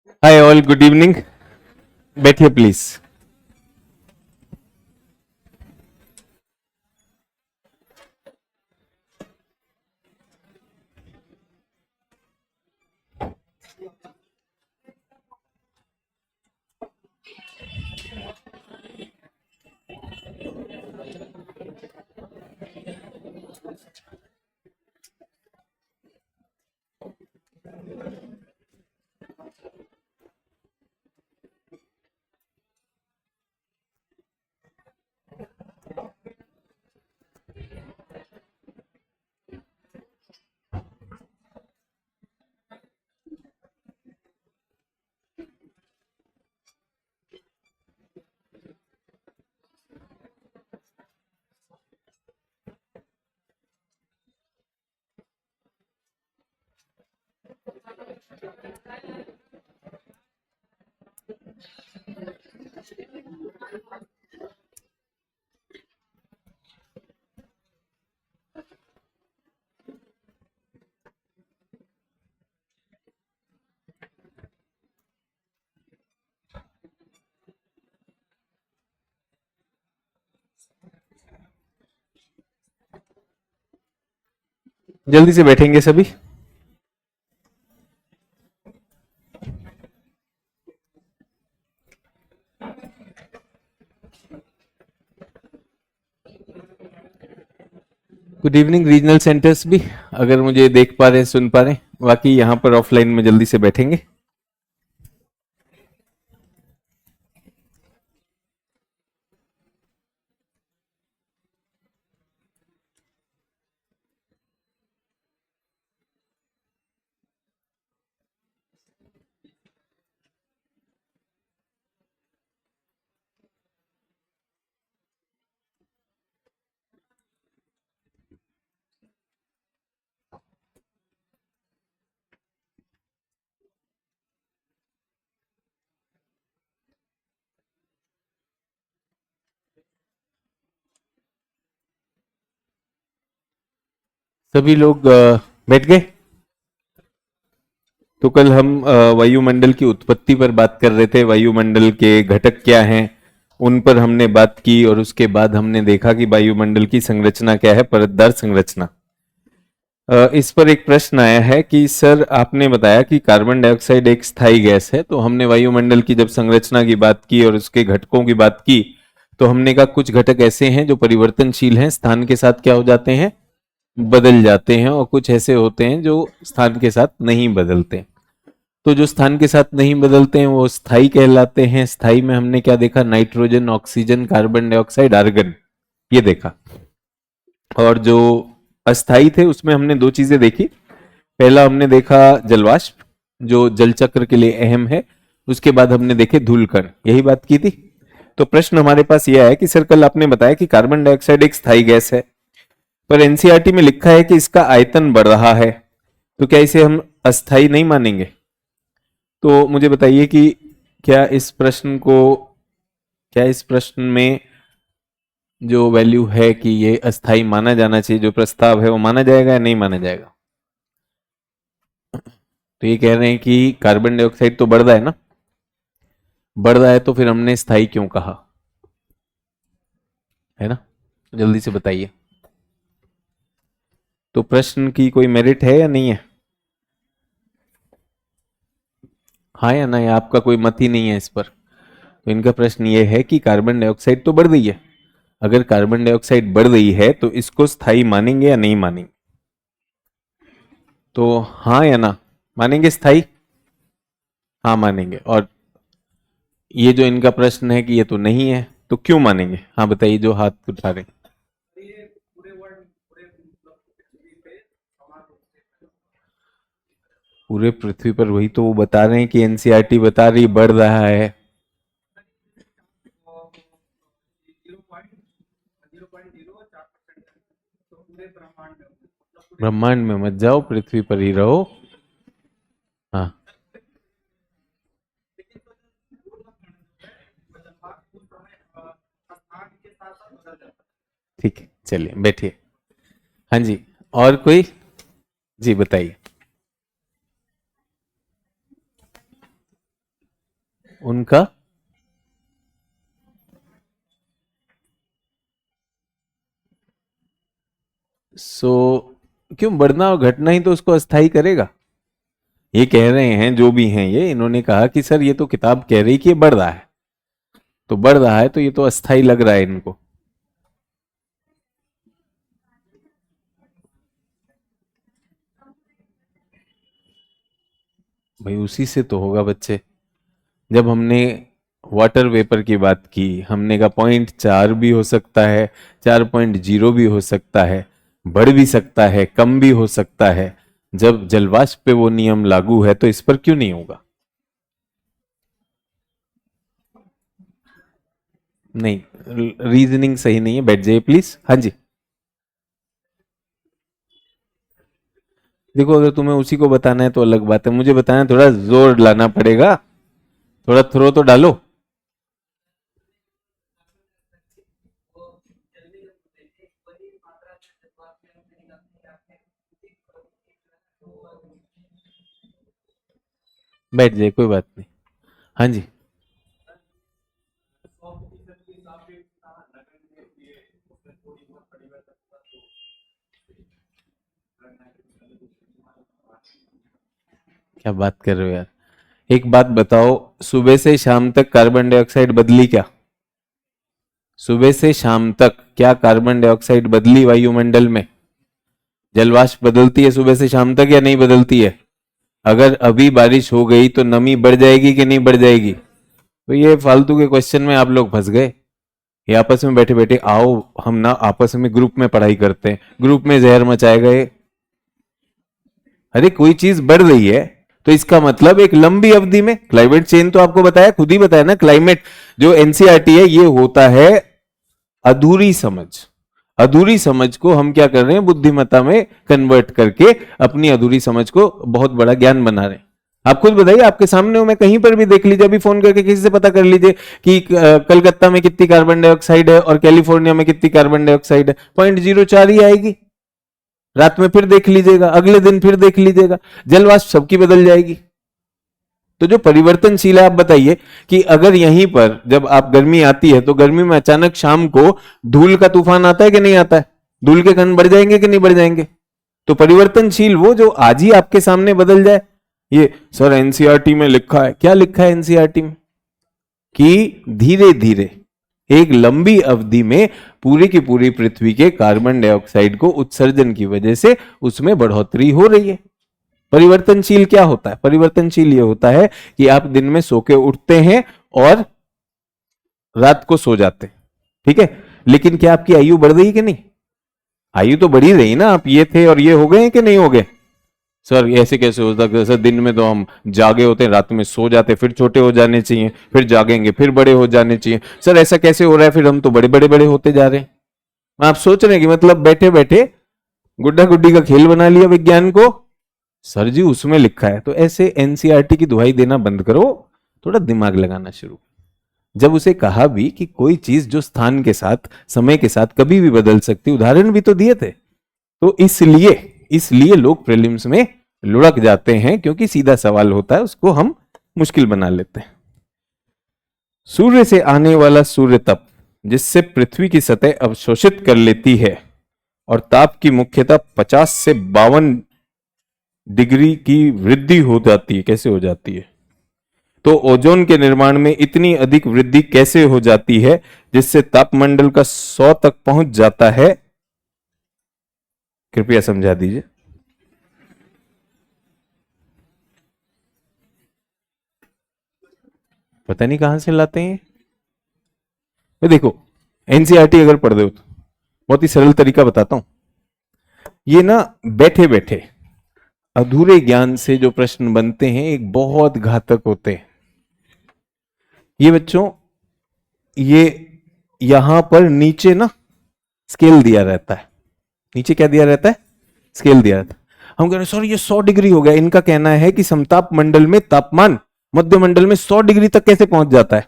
Hi all, good evening. बैठिए please. जल्दी से बैठेंगे सभी। गुड इवनिंग रीजनल सेंटर्स भी, अगर मुझे देख पा रहे हैं, सुन पा रहे हैं। बाकी यहाँ पर ऑफलाइन में जल्दी से बैठेंगे। सभी लोग बैठ गए। तो कल हम वायुमंडल की उत्पत्ति पर बात कर रहे थे। वायुमंडल के घटक क्या हैं, उन पर हमने बात की और उसके बाद हमने देखा कि वायुमंडल की संरचना क्या है, परतदार संरचना। इस पर एक प्रश्न आया है कि सर आपने बताया कि कार्बन डाइऑक्साइड एक स्थायी गैस है, तो हमने वायुमंडल की जब संरचना की बात की और उसके घटकों की बात की, तो हमने कहा कुछ घटक ऐसे हैं जो परिवर्तनशील हैं, स्थान के साथ क्या हो जाते हैं, बदल जाते हैं, और कुछ ऐसे होते हैं जो स्थान के साथ नहीं बदलते। तो जो स्थान के साथ नहीं बदलते हैं वो स्थायी कहलाते हैं। स्थायी में हमने क्या देखा, nitrogen, oxygen, carbon dioxide, argon, ये देखा। और जो अस्थाई थे उसमें हमने दो चीजें देखी। पहला हमने देखा जलवाष्प, जो जल चक्र के लिए अहम है। उसके बाद हमने देखे धूलकण, यही बात की थी। तो प्रश्न हमारे पास यह है कि सर कल आपने बताया कि कार्बन डाइऑक्साइड एक स्थायी गैस है, पर एनसीईआरटी में लिखा है कि इसका आयतन बढ़ रहा है, तो क्या इसे हम अस्थाई नहीं मानेंगे? तो मुझे बताइए कि क्या इस प्रश्न को, क्या इस प्रश्न में जो वैल्यू है कि ये अस्थाई माना जाना चाहिए, जो प्रस्ताव है वो माना जाएगा या नहीं माना जाएगा? तो ये कह रहे हैं कि कार्बन डाइऑक्साइड तो बढ़ रहा है ना, बढ़ रहा है तो फिर हमने स्थायी क्यों कहा, है ना? जल्दी से बताइए। तो प्रश्न की कोई मेरिट है या नहीं है? हाँ या ना, या आपका कोई मत ही नहीं है इस पर? तो इनका प्रश्न ये है कि कार्बन डाइऑक्साइड तो बढ़ रही है, अगर कार्बन डाइऑक्साइड बढ़ रही है तो इसको स्थायी मानेंगे या नहीं मानेंगे? तो हाँ या ना, मानेंगे स्थायी? हाँ मानेंगे। और ये जो इनका प्रश्न है कि ये तो नहीं है, तो क्यों मानेंगे? हाँ बताइए, जो हाथ उठा रहे हैं। पूरे पृथ्वी पर, वही तो वो बता रहे हैं कि एनसीईआरटी बता रही बढ़ रहा है। ब्रह्मांड में मत जाओ, पृथ्वी पर ही रहो। हाँ ठीक है, चलिए बैठिए। हाँ जी, और कोई? जी बताइए। उनका सो क्यों बढ़ना और घटना ही तो उसको अस्थाई करेगा। ये कह रहे हैं जो भी हैं, ये इन्होंने कहा कि सर ये तो किताब कह रही कि ये बढ़ रहा है, तो बढ़ रहा है तो ये तो अस्थाई लग रहा है इनको। भाई उसी से तो होगा बच्चे। जब हमने वाटर वेपर की बात की, हमने कहा 0.4 भी हो सकता है, 4.0 भी हो सकता है, बढ़ भी सकता है, कम भी हो सकता है। जब जलवाष्प पे वो नियम लागू है तो इस पर क्यों नहीं होगा? नहीं, रीजनिंग सही नहीं है, बैठ जाइए प्लीज। हाँ जी, देखो अगर तुम्हें उसी को बताना है तो अलग बात है, मुझे बताना है थोड़ा जोर लाना पड़ेगा, थोड़ा थ्रो तो डालो। बैठ जाइए, कोई बात नहीं। हाँ जी, क्या बात कर रहे हो यार। एक बात बताओ, सुबह से शाम तक कार्बन डाइऑक्साइड बदली क्या? सुबह से शाम तक क्या कार्बन डाइऑक्साइड बदली वायुमंडल में? जलवाष्प बदलती है सुबह से शाम तक या नहीं बदलती है? अगर अभी बारिश हो गई तो नमी बढ़ जाएगी कि नहीं बढ़ जाएगी? तो ये फालतू के क्वेश्चन में आप लोग फंस गए। ये आपस में बैठे बैठे आओ हम ना आपस में ग्रुप में पढ़ाई करते हैं, ग्रुप में जहर मचाए गए। अरे कोई चीज बढ़ रही है तो इसका मतलब एक लंबी अवधि में क्लाइमेट चेंज, तो आपको बताया, खुद ही बताया ना, क्लाइमेट जो एनसीईआरटी है ये होता है अधूरी समझ। अधूरी समझ को हम क्या कर रहे हैं, बुद्धिमत्ता में कन्वर्ट करके अपनी अधूरी समझ को बहुत बड़ा ज्ञान बना रहे हैं। आप खुद बताइए, आपके सामने हो, मैं कहीं पर भी देख लीजिए, अभी फोन करके किसी से पता कर लीजिए कि कलकत्ता में कितनी कार्बन डाइऑक्साइड है और कैलिफोर्निया में कितनी कार्बन डाइऑक्साइड है, 0.04 ही आएगी। रात में फिर देख लीजिएगा, अगले दिन फिर देख लीजिएगा, जलवाष्प सबकी बदल जाएगी। तो जो परिवर्तनशील है, आप बताइए कि अगर यहीं पर जब आप गर्मी आती है तो गर्मी में अचानक शाम को धूल का तूफान आता है कि नहीं आता है? धूल के कण बढ़ जाएंगे कि नहीं बढ़ जाएंगे? तो परिवर्तनशील वो जो आज ही आपके सामने बदल जाए। ये सर एनसीईआरटी में लिखा है, क्या लिखा है एनसीईआरटी में? कि धीरे धीरे एक लंबी अवधि में पूरी की पूरी पृथ्वी के कार्बन डाइऑक्साइड को उत्सर्जन की वजह से उसमें बढ़ोतरी हो रही है। परिवर्तनशील क्या होता है? परिवर्तनशील ये होता है कि आप दिन में सो के उठते हैं और रात को सो जाते हैं, ठीक है, लेकिन क्या आपकी आयु बढ़ रही है कि नहीं? आयु तो बढ़ी रही ना, आप ये थे और ये हो गए हैं कि नहीं हो गए? सर ऐसे कैसे हो सकता है? सर दिन में तो हम जागे होते हैं, रात में सो जाते, फिर छोटे हो जाने चाहिए, फिर जागेंगे, फिर बड़े हो जाने चाहिए। सर ऐसा कैसे हो रहा है? फिर हम तो बड़े बड़े बड़े होते जा रहे हैं। आप सोच रहे हैं कि मतलब बैठे बैठे गुड्डा गुड्डी का खेल बना लिया विज्ञान को? सर जी उसमें लिखा है। तो ऐसे एनसीईआरटी की दुहाई देना बंद करो, थोड़ा दिमाग लगाना शुरू। जब उसे कहा भी कि कोई चीज जो स्थान के साथ समय के साथ कभी भी बदल सकती, उदाहरण भी तो दिए थे। तो इसलिए इसलिए लोग प्रीलिम्स में लुढ़क जाते हैं, क्योंकि सीधा सवाल होता है उसको हम मुश्किल बना लेते हैं। सूर्य से आने वाला सूर्य तप जिससे पृथ्वी की सतह अवशोषित कर लेती है और ताप की मुख्यतः 50 से 52 डिग्री की वृद्धि हो जाती है। कैसे हो जाती है? तो ओजोन के निर्माण में इतनी अधिक वृद्धि कैसे हो जाती है जिससे तापमंडल का 100 तक पहुंच जाता है? कृपया समझा दीजिए। पता नहीं कहां से लाते हैं ये। देखो एनसीईआरटी अगर पढ़ दो तो बहुत ही सरल तरीका बताता हूं। ये ना बैठे बैठे अधूरे ज्ञान से जो प्रश्न बनते हैं एक बहुत घातक होते हैं। ये बच्चों, ये यहां पर नीचे ना स्केल दिया रहता है। नीचे क्या दिया रहता है? स्केल दिया रहता है। हम कह रहे हैं सर ये 100 डिग्री हो गया। इनका कहना है कि समताप मंडल में तापमान मध्य मंडल में 100 डिग्री तक कैसे पहुंच जाता है?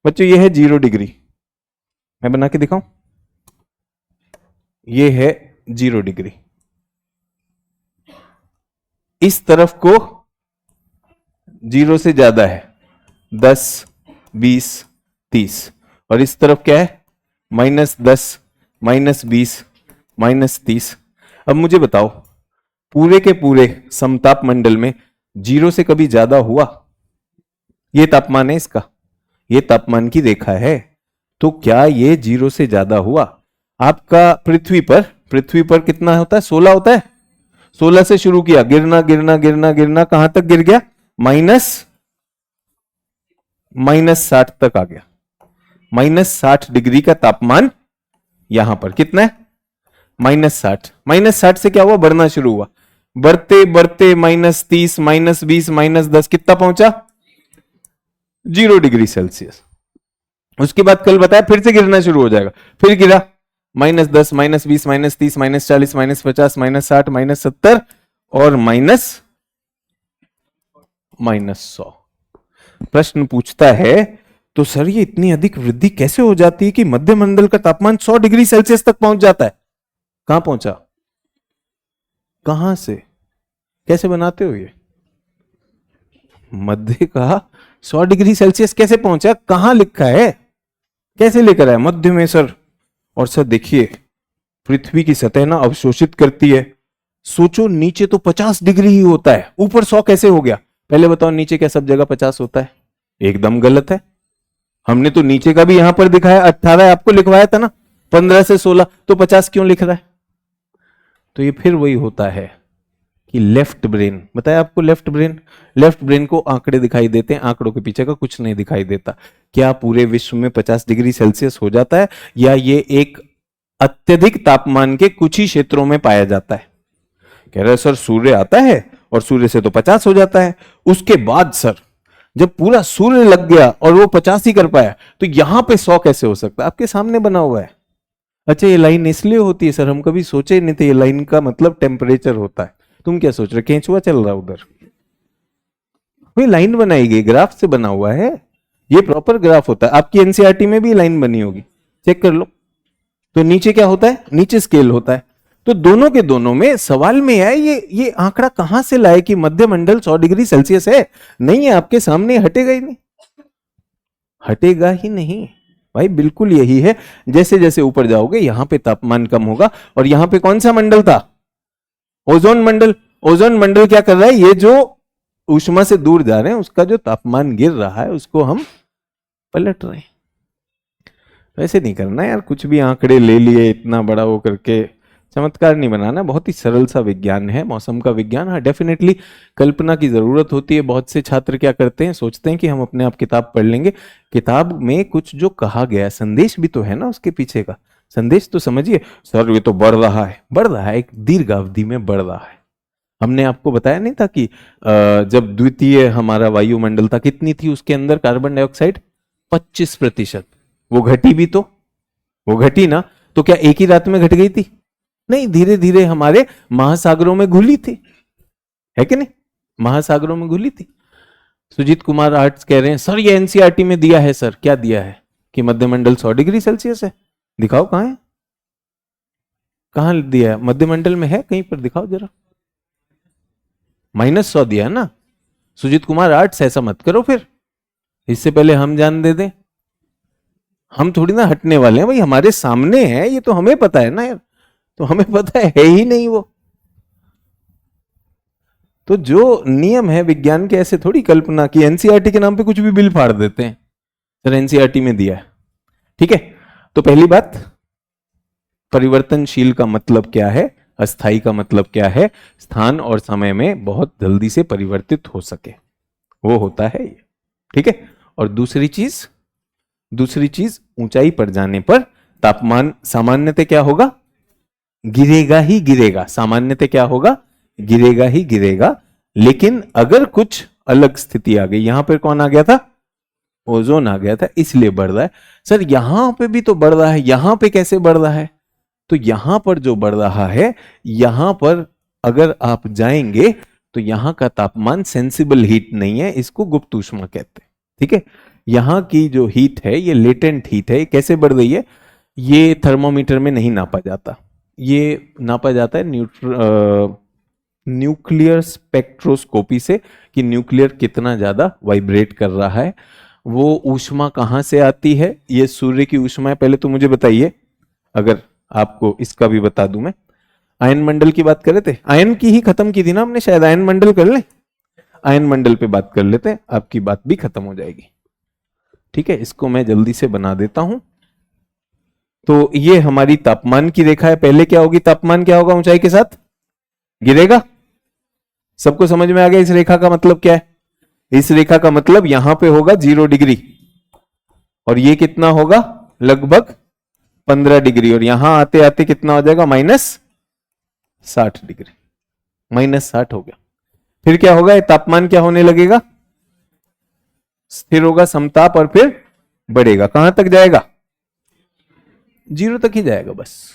बच्चों ये है 0 डिग्री। मैं बना के दिखाऊं? ये है 0 डिग्री। इस तरफ को 0 से ज्यादा है, 10, 20, 30, और इस तरफ क्या है -10, -20, -30। अब मुझे बताओ पूरे के पूरे समताप मंडल में 0 से कभी ज्यादा हुआ? ये तापमान है इसका, ये तापमान की रेखा है, तो क्या ये 0 से ज्यादा हुआ? आपका पृथ्वी पर कितना होता है? 16 होता है। 16 से शुरू किया, गिरना गिरना गिरना गिरना, कहां तक गिर गया? -60 तक आ गया। -60 डिग्री का तापमान यहां पर कितना है? -60। -60 से क्या हुआ? बढ़ना शुरू हुआ, बढ़ते बढ़ते -30, -20, -10, कितना पहुंचा? 0 डिग्री सेल्सियस। उसके बाद कल बताया फिर से गिरना शुरू हो जाएगा, फिर गिरा -10, -20, -30, -40, -50, -60, -70 और -100। प्रश्न पूछता है तो सर ये इतनी अधिक वृद्धि कैसे हो जाती है कि मध्य मंडल का तापमान 100 डिग्री सेल्सियस तक पहुंच जाता है? कहां पहुंचा? कहां से? कैसे बनाते हो ये? मध्य का 100 डिग्री सेल्सियस कैसे पहुंचा? कहां लिखा है? कैसे लेकर आए मध्य में सर? और सर देखिए पृथ्वी की सतह ना अवशोषित करती है। सोचो नीचे तो 50 डिग्री ही होता है, ऊपर 100 कैसे हो गया? पहले बताओ नीचे क्या सब जगह 50 होता है? एकदम गलत है। हमने तो नीचे का भी यहां पर दिखाया 18 आपको लिखवाया था ना, 15 से 16, तो 50 क्यों लिख रहा है? तो ये फिर वही होता है कि लेफ्ट ब्रेन, बताया आपको लेफ्ट ब्रेन को आंकड़े दिखाई देते हैं, आंकड़ों के पीछे का कुछ नहीं दिखाई देता। क्या पूरे विश्व में 50 डिग्री सेल्सियस हो जाता है या ये एक अत्यधिक तापमान के कुछ ही क्षेत्रों में पाया जाता है? कह रहे सर सूर्य आता है और सूर्य से तो 50 हो जाता है, उसके बाद सर जब पूरा सूर्य लग गया और वो 50 ही कर पाया तो यहां पे 100 कैसे हो सकता है? आपके सामने बना हुआ है। अच्छा ये लाइन इसलिए होती है सर, हम कभी सोचे नहीं थे ये लाइन का मतलब टेम्परेचर होता है। तुम क्या सोच रहे, केंचुआ चल रहा उधर? भाई लाइन बनाई गई, ग्राफ से बना हुआ है, ये प्रॉपर ग्राफ होता है। आपकी एनसीईआरटी में भी लाइन बनी होगी, चेक कर लो। तो नीचे क्या होता है? नीचे स्केल होता है। तो दोनों के दोनों में सवाल में है ये आंकड़ा कहां से लाए कि मध्य मंडल 100 डिग्री सेल्सियस है? नहीं है आपके सामने, हटेगा ही नहीं, हटेगा ही नहीं भाई, बिल्कुल यही है। जैसे जैसे ऊपर जाओगे यहां पे तापमान कम होगा, और यहां पे कौन सा मंडल था? ओजोन मंडल। ओजोन मंडल क्या कर रहा है? ये जो ऊष्मा से दूर जा रहे हैं उसका जो तापमान गिर रहा है उसको हम पलट रहे हैं। वैसे नहीं करना यार, कुछ भी आंकड़े ले लिए इतना बड़ा वो करके चमत्कार नहीं बनाना। बहुत ही सरल सा विज्ञान है मौसम का विज्ञान। हाँ डेफिनेटली कल्पना की जरूरत होती है। बहुत से छात्र क्या करते हैं, सोचते हैं कि हम अपने आप किताब पढ़ लेंगे, किताब में कुछ जो कहा गया संदेश भी तो है ना उसके पीछे का, संदेश तो समझिए। सर ये तो बढ़ रहा है, एक दीर्घ अवधि में बढ़ रहा है। हमने आपको बताया नहीं था कि जब द्वितीय हमारा वायुमंडल था कितनी थी उसके अंदर कार्बन डाइऑक्साइड? 25%। वो घटी भी तो, वो घटी ना, तो क्या एक ही रात में घट गई थी? नहीं, धीरे धीरे हमारे महासागरों में घुली थी, है कि नहीं? महासागरों में घुली थी। सुजीत कुमार आर्ट्स कह रहे हैं सर ये एनसीईआरटी में दिया है। सर क्या दिया है? कि मध्यमंडल 100 डिग्री सेल्सियस है। दिखाओ कहां है, कहां दिया है? मध्यमंडल में है कहीं पर, दिखाओ जरा। -100 दिया है ना। सुजीत कुमार आर्ट्स ऐसा मत करो फिर, इससे पहले हम जान दे दें। हम थोड़ी ना हटने वाले हैं भाई, हमारे सामने है ये तो हमें पता है ना यार, तो हमें पता है ही नहीं वो। तो जो नियम है विज्ञान के, ऐसे थोड़ी कल्पना की एनसीईआरटी के नाम पे कुछ भी बिल फाड़ देते हैं। सर एनसीईआरटी में दिया है, ठीक है। तो पहली बात, परिवर्तनशील का मतलब क्या है, अस्थाई का मतलब क्या है? स्थान और समय में बहुत जल्दी से परिवर्तित हो सके, वो होता है ये, ठीक है। और दूसरी चीज ऊंचाई पर जाने पर तापमान सामान्यतः क्या होगा? गिरेगा ही गिरेगा। सामान्यतः क्या होगा? गिरेगा ही गिरेगा। लेकिन अगर कुछ अलग स्थिति आ गई, यहां पर कौन आ गया था? ओजोन आ गया था, इसलिए बढ़ रहा है। सर यहां पे भी तो बढ़ रहा है, यहां पे कैसे बढ़ रहा है? तो यहां पर जो बढ़ रहा है, यहां पर अगर आप जाएंगे तो यहां का तापमान सेंसिबल हीट नहीं है, इसको गुप्त ऊष्मा कहते हैं, ठीक है। यहां की जो हीट है ये लेटेंट हीट है। कैसे बढ़ रही है? ये थर्मोमीटर में नहीं नापा जाता, ये नापा जाता है न्यूक्लियर स्पेक्ट्रोस्कोपी से कि न्यूक्लियर कितना ज्यादा वाइब्रेट कर रहा है। वो ऊष्मा कहां से आती है? ये सूर्य की ऊष्मा है। पहले तो मुझे बताइए, अगर आपको इसका भी बता दूं मैं, आयन मंडल की बात कर रहे थे, आयन की ही खत्म की थी ना हमने, शायद आयन मंडल कर ले, आयन मंडल पे बात कर लेते हैं, आपकी बात भी खत्म हो जाएगी। ठीक है, इसको मैं जल्दी से बना देता हूं। तो ये हमारी तापमान की रेखा है। पहले क्या होगी? तापमान क्या होगा? ऊंचाई के साथ गिरेगा। सबको समझ में आ गया इस रेखा का मतलब क्या है? इस रेखा का मतलब यहां पे होगा 0 डिग्री, और ये कितना होगा? लगभग 15 डिग्री, और यहां आते आते कितना हो जाएगा? -60 डिग्री। -60 हो गया। फिर क्या होगा? ये तापमान क्या होने लगेगा? स्थिर होगा, समताप, और फिर बढ़ेगा। कहां तक जाएगा? 0 तक ही जाएगा बस।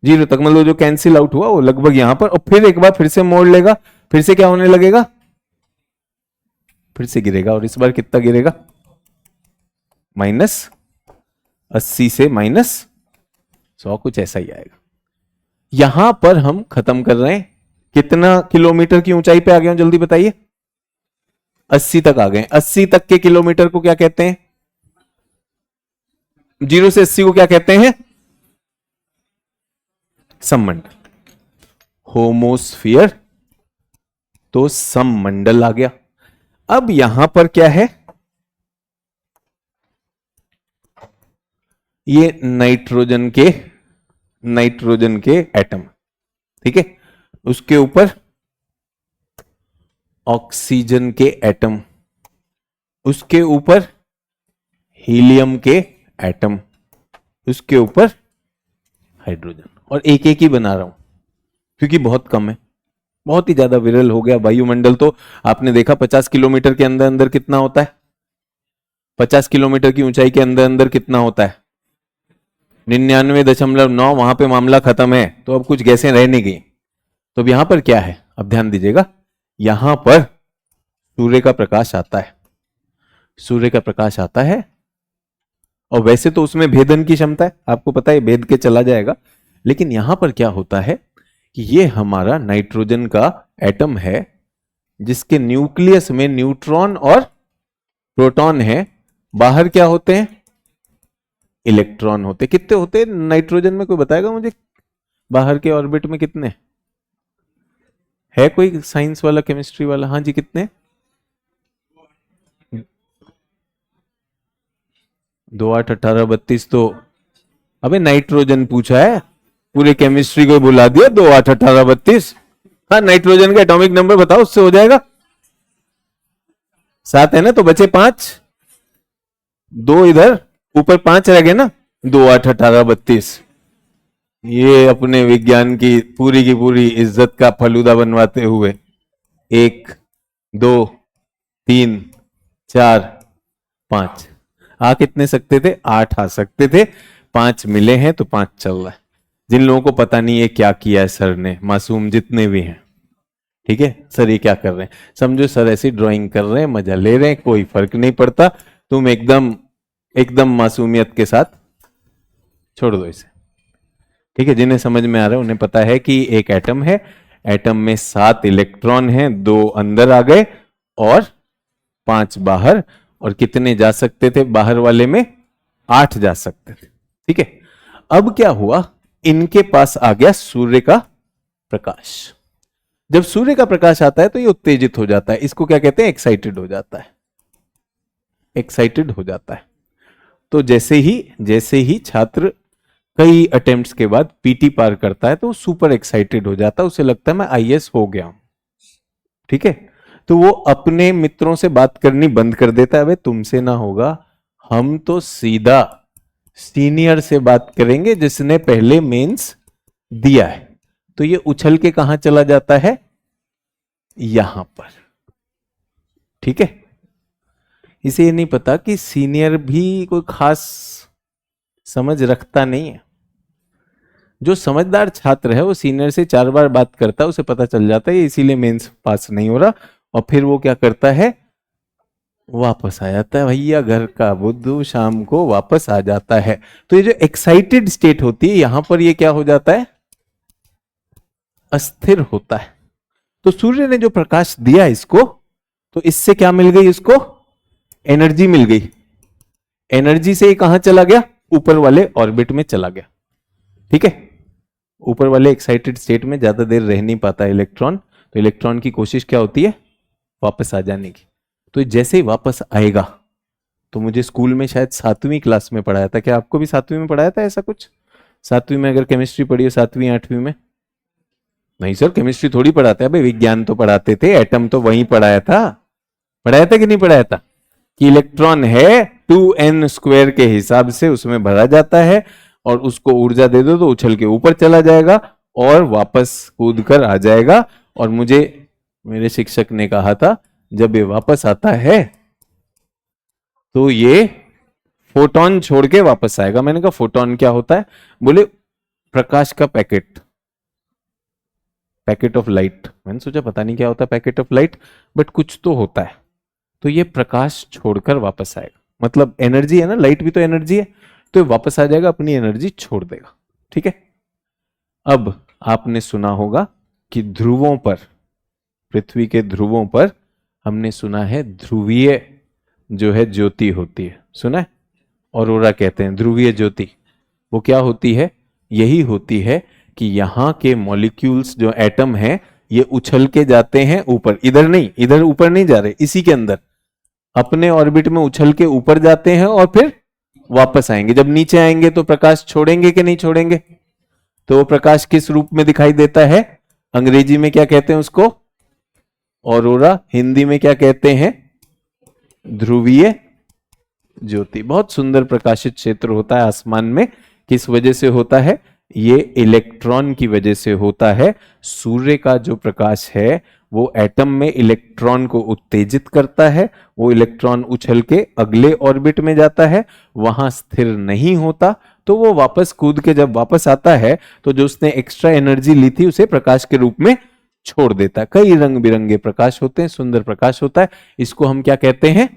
0 तक, मतलब जो कैंसिल आउट हुआ वो लगभग यहां पर, और फिर एक बार फिर से मोड़ लेगा, फिर से क्या होने लगेगा? फिर से गिरेगा, और इस बार कितना गिरेगा? -80 से -100, कुछ ऐसा ही आएगा। यहां पर हम खत्म कर रहे हैं। कितना किलोमीटर की ऊंचाई पे आ गए? जल्दी बताइए। 80 तक आ गए। 80 तक के किलोमीटर को क्या कहते हैं? 0 से 80 को क्या कहते हैं? सममंडल, होमोस्फियर। तो सममंडल आ गया। अब यहां पर क्या है? ये नाइट्रोजन के एटम, ठीक है, उसके ऊपर ऑक्सीजन के एटम, उसके ऊपर हीलियम के एटम, उसके ऊपर हाइड्रोजन, और एक एक ही बना रहा हूं क्योंकि बहुत कम है, बहुत ही ज्यादा विरल हो गया। वायुमंडल तो आपने देखा 50 किलोमीटर के अंदर अंदर कितना होता है? 50 किलोमीटर की ऊंचाई के अंदर अंदर कितना होता है? 99.9। वहां पे मामला खत्म है, तो अब कुछ गैसें रह नहीं गई। तो अब यहां पर क्या है? अब ध्यान दीजिएगा, यहां पर सूर्य का प्रकाश आता है, सूर्य का प्रकाश आता है, और वैसे तो उसमें भेदन की क्षमता है, आपको पता है, भेद के चला जाएगा। लेकिन यहां पर क्या होता है कि ये हमारा नाइट्रोजन का एटम है, जिसके न्यूक्लियस में न्यूट्रॉन और प्रोटॉन है। बाहर क्या होते हैं? इलेक्ट्रॉन होते। कितने होते हैं नाइट्रोजन में? कोई बताएगा मुझे, बाहर के ऑर्बिट में कितने है? कोई साइंस वाला, केमिस्ट्री वाला? हाँ जी, कितने? 2 8 18 32। तो अबे नाइट्रोजन पूछा है, पूरे केमिस्ट्री को बुला दिया। 2 8 18 32। हाँ, नाइट्रोजन का एटॉमिक नंबर बताओ, उससे हो जाएगा। 7 है ना, तो बचे 5, 2 इधर, ऊपर 5 रह गए ना। 2 8 18 32। ये अपने विज्ञान की पूरी इज्जत का फलूदा बनवाते हुए 1 2 3 4 5 आ कितने सकते थे? 8 आ सकते थे। 5 मिले हैं तो 5 चल रहा है। जिन लोगों को पता नहीं है क्या किया है सर ने, मासूम जितने भी हैं, ठीक है, सर ये क्या कर रहे हैं समझो, सर ऐसी ड्राइंग कर रहे हैं, मजा ले रहे हैं, कोई फर्क नहीं पड़ता। तुम एकदम मासूमियत के साथ छोड़ दो इसे, ठीक है। जिन्हें समझ में आ रहा है उन्हें पता है कि एक एटम है, एटम में 7 इलेक्ट्रॉन हैं, 2 अंदर आ गए और 5 बाहर। और कितने जा सकते थे बाहर वाले में? 8 जा सकते थे, ठीक है। अब क्या हुआ? इनके पास आ गया सूर्य का प्रकाश। जब सूर्य का प्रकाश आता है तो ये उत्तेजित हो जाता है। इसको क्या कहते हैं? एक्साइटेड हो जाता है, एक्साइटेड हो जाता है। तो जैसे ही छात्र कई अटेम्प्ट्स के बाद पीटी पार करता है तो वो सुपर एक्साइटेड हो जाता है, उसे लगता है मैं आईएएस हो गया हूं, ठीक है। तो वो अपने मित्रों से बात करनी बंद कर देता है, वे तुमसे ना होगा, हम तो सीधा सीनियर से बात करेंगे जिसने पहले मेंस दिया है। तो ये उछल के कहां चला जाता है? यहां पर, ठीक है। इसे ये नहीं पता कि सीनियर भी कोई खास समझ रखता नहीं है। जो समझदार छात्र है वो सीनियर से 4 बार बात करता है, उसे पता चल जाता है इसीलिए मेंस पास नहीं हो रहा, और फिर वो क्या करता है? वापस आ जाता है। भैया घर का बुद्धू शाम को वापस आ जाता है। तो ये जो एक्साइटेड स्टेट होती है यहां पर ये क्या हो जाता है? अस्थिर होता है। तो सूर्य ने जो प्रकाश दिया इसको, तो इससे क्या मिल गई, इसको एनर्जी मिल गई। एनर्जी से ये कहां चला गया, ऊपर वाले ऑर्बिट में चला गया। ठीक है, ऊपर वाले एक्साइटेड स्टेट में ज्यादा देर रह नहीं पाता इलेक्ट्रॉन, तो इलेक्ट्रॉन की कोशिश क्या होती है, वापस आ जाने की। तो जैसे ही वापस आएगा, तो मुझे स्कूल में शायद 7वीं क्लास में पढ़ाया था, क्या आपको भी 7वीं में पढ़ाया था ऐसा कुछ? 7वीं में अगर केमिस्ट्री पढ़ी हो, 7वीं 8वीं में? नहीं सर, केमिस्ट्री थोड़ी पढ़ाते हैं भाई, विज्ञान तो पढ़ाते थे, एटम तो वहीं पढ़ाया था कि नहीं पढ़ाया था, कि इलेक्ट्रॉन है 2n² के हिसाब से उसमें भरा जाता है, और उसको ऊर्जा दे दो तो उछल के ऊपर चला जाएगा और वापस कूद कर आ जाएगा। और मुझे मेरे शिक्षक ने कहा था, जब ये वापस आता है तो ये फोटोन छोड़ के वापस आएगा। मैंने कहा फोटोन क्या होता है? बोले प्रकाश का पैकेट, पैकेट ऑफ लाइट। मैंने सोचा पता नहीं क्या होता है पैकेट ऑफ लाइट, बट कुछ तो होता है। तो ये प्रकाश छोड़कर वापस आएगा, मतलब एनर्जी है ना, लाइट भी तो एनर्जी है, तो वापस आ जाएगा, अपनी एनर्जी छोड़ देगा। ठीक है, अब आपने सुना होगा कि ध्रुवों पर, पृथ्वी के ध्रुवों पर हमने सुना है ध्रुवीय जो है ज्योति होती है, सुना है? ऑरोरा कहते हैं ध्रुवीय ज्योति। वो क्या होती है? यही होती है कि यहां के मॉलिक्यूल्स जो एटम हैं, ये उछल के जाते हैं ऊपर, इधर नहीं, इधर ऊपर नहीं जा रहे, इसी के अंदर अपने ऑर्बिट में उछल के ऊपर जाते हैं और फिर वापस आएंगे। जब नीचे आएंगे तो प्रकाश छोड़ेंगे कि नहीं छोड़ेंगे? तो वो प्रकाश किस रूप में दिखाई देता है? अंग्रेजी में क्या कहते हैं उसको? ऑरोरा। हिंदी में क्या कहते हैं? ध्रुवीय ज्योति। बहुत सुंदर प्रकाशित क्षेत्र होता है आसमान में। किस वजह से होता है? ये इलेक्ट्रॉन की वजह से होता है। सूर्य का जो प्रकाश है वो एटम में इलेक्ट्रॉन को उत्तेजित करता है, वो इलेक्ट्रॉन उछल के अगले ऑर्बिट में जाता है, वहां स्थिर नहीं होता, तो वो वापस कूद के जब वापस आता है तो जो उसने एक्स्ट्रा एनर्जी ली थी उसे प्रकाश के रूप में छोड़ देता है। कई रंग बिरंगे प्रकाश होते हैं, सुंदर प्रकाश होता है। इसको हम क्या कहते हैं?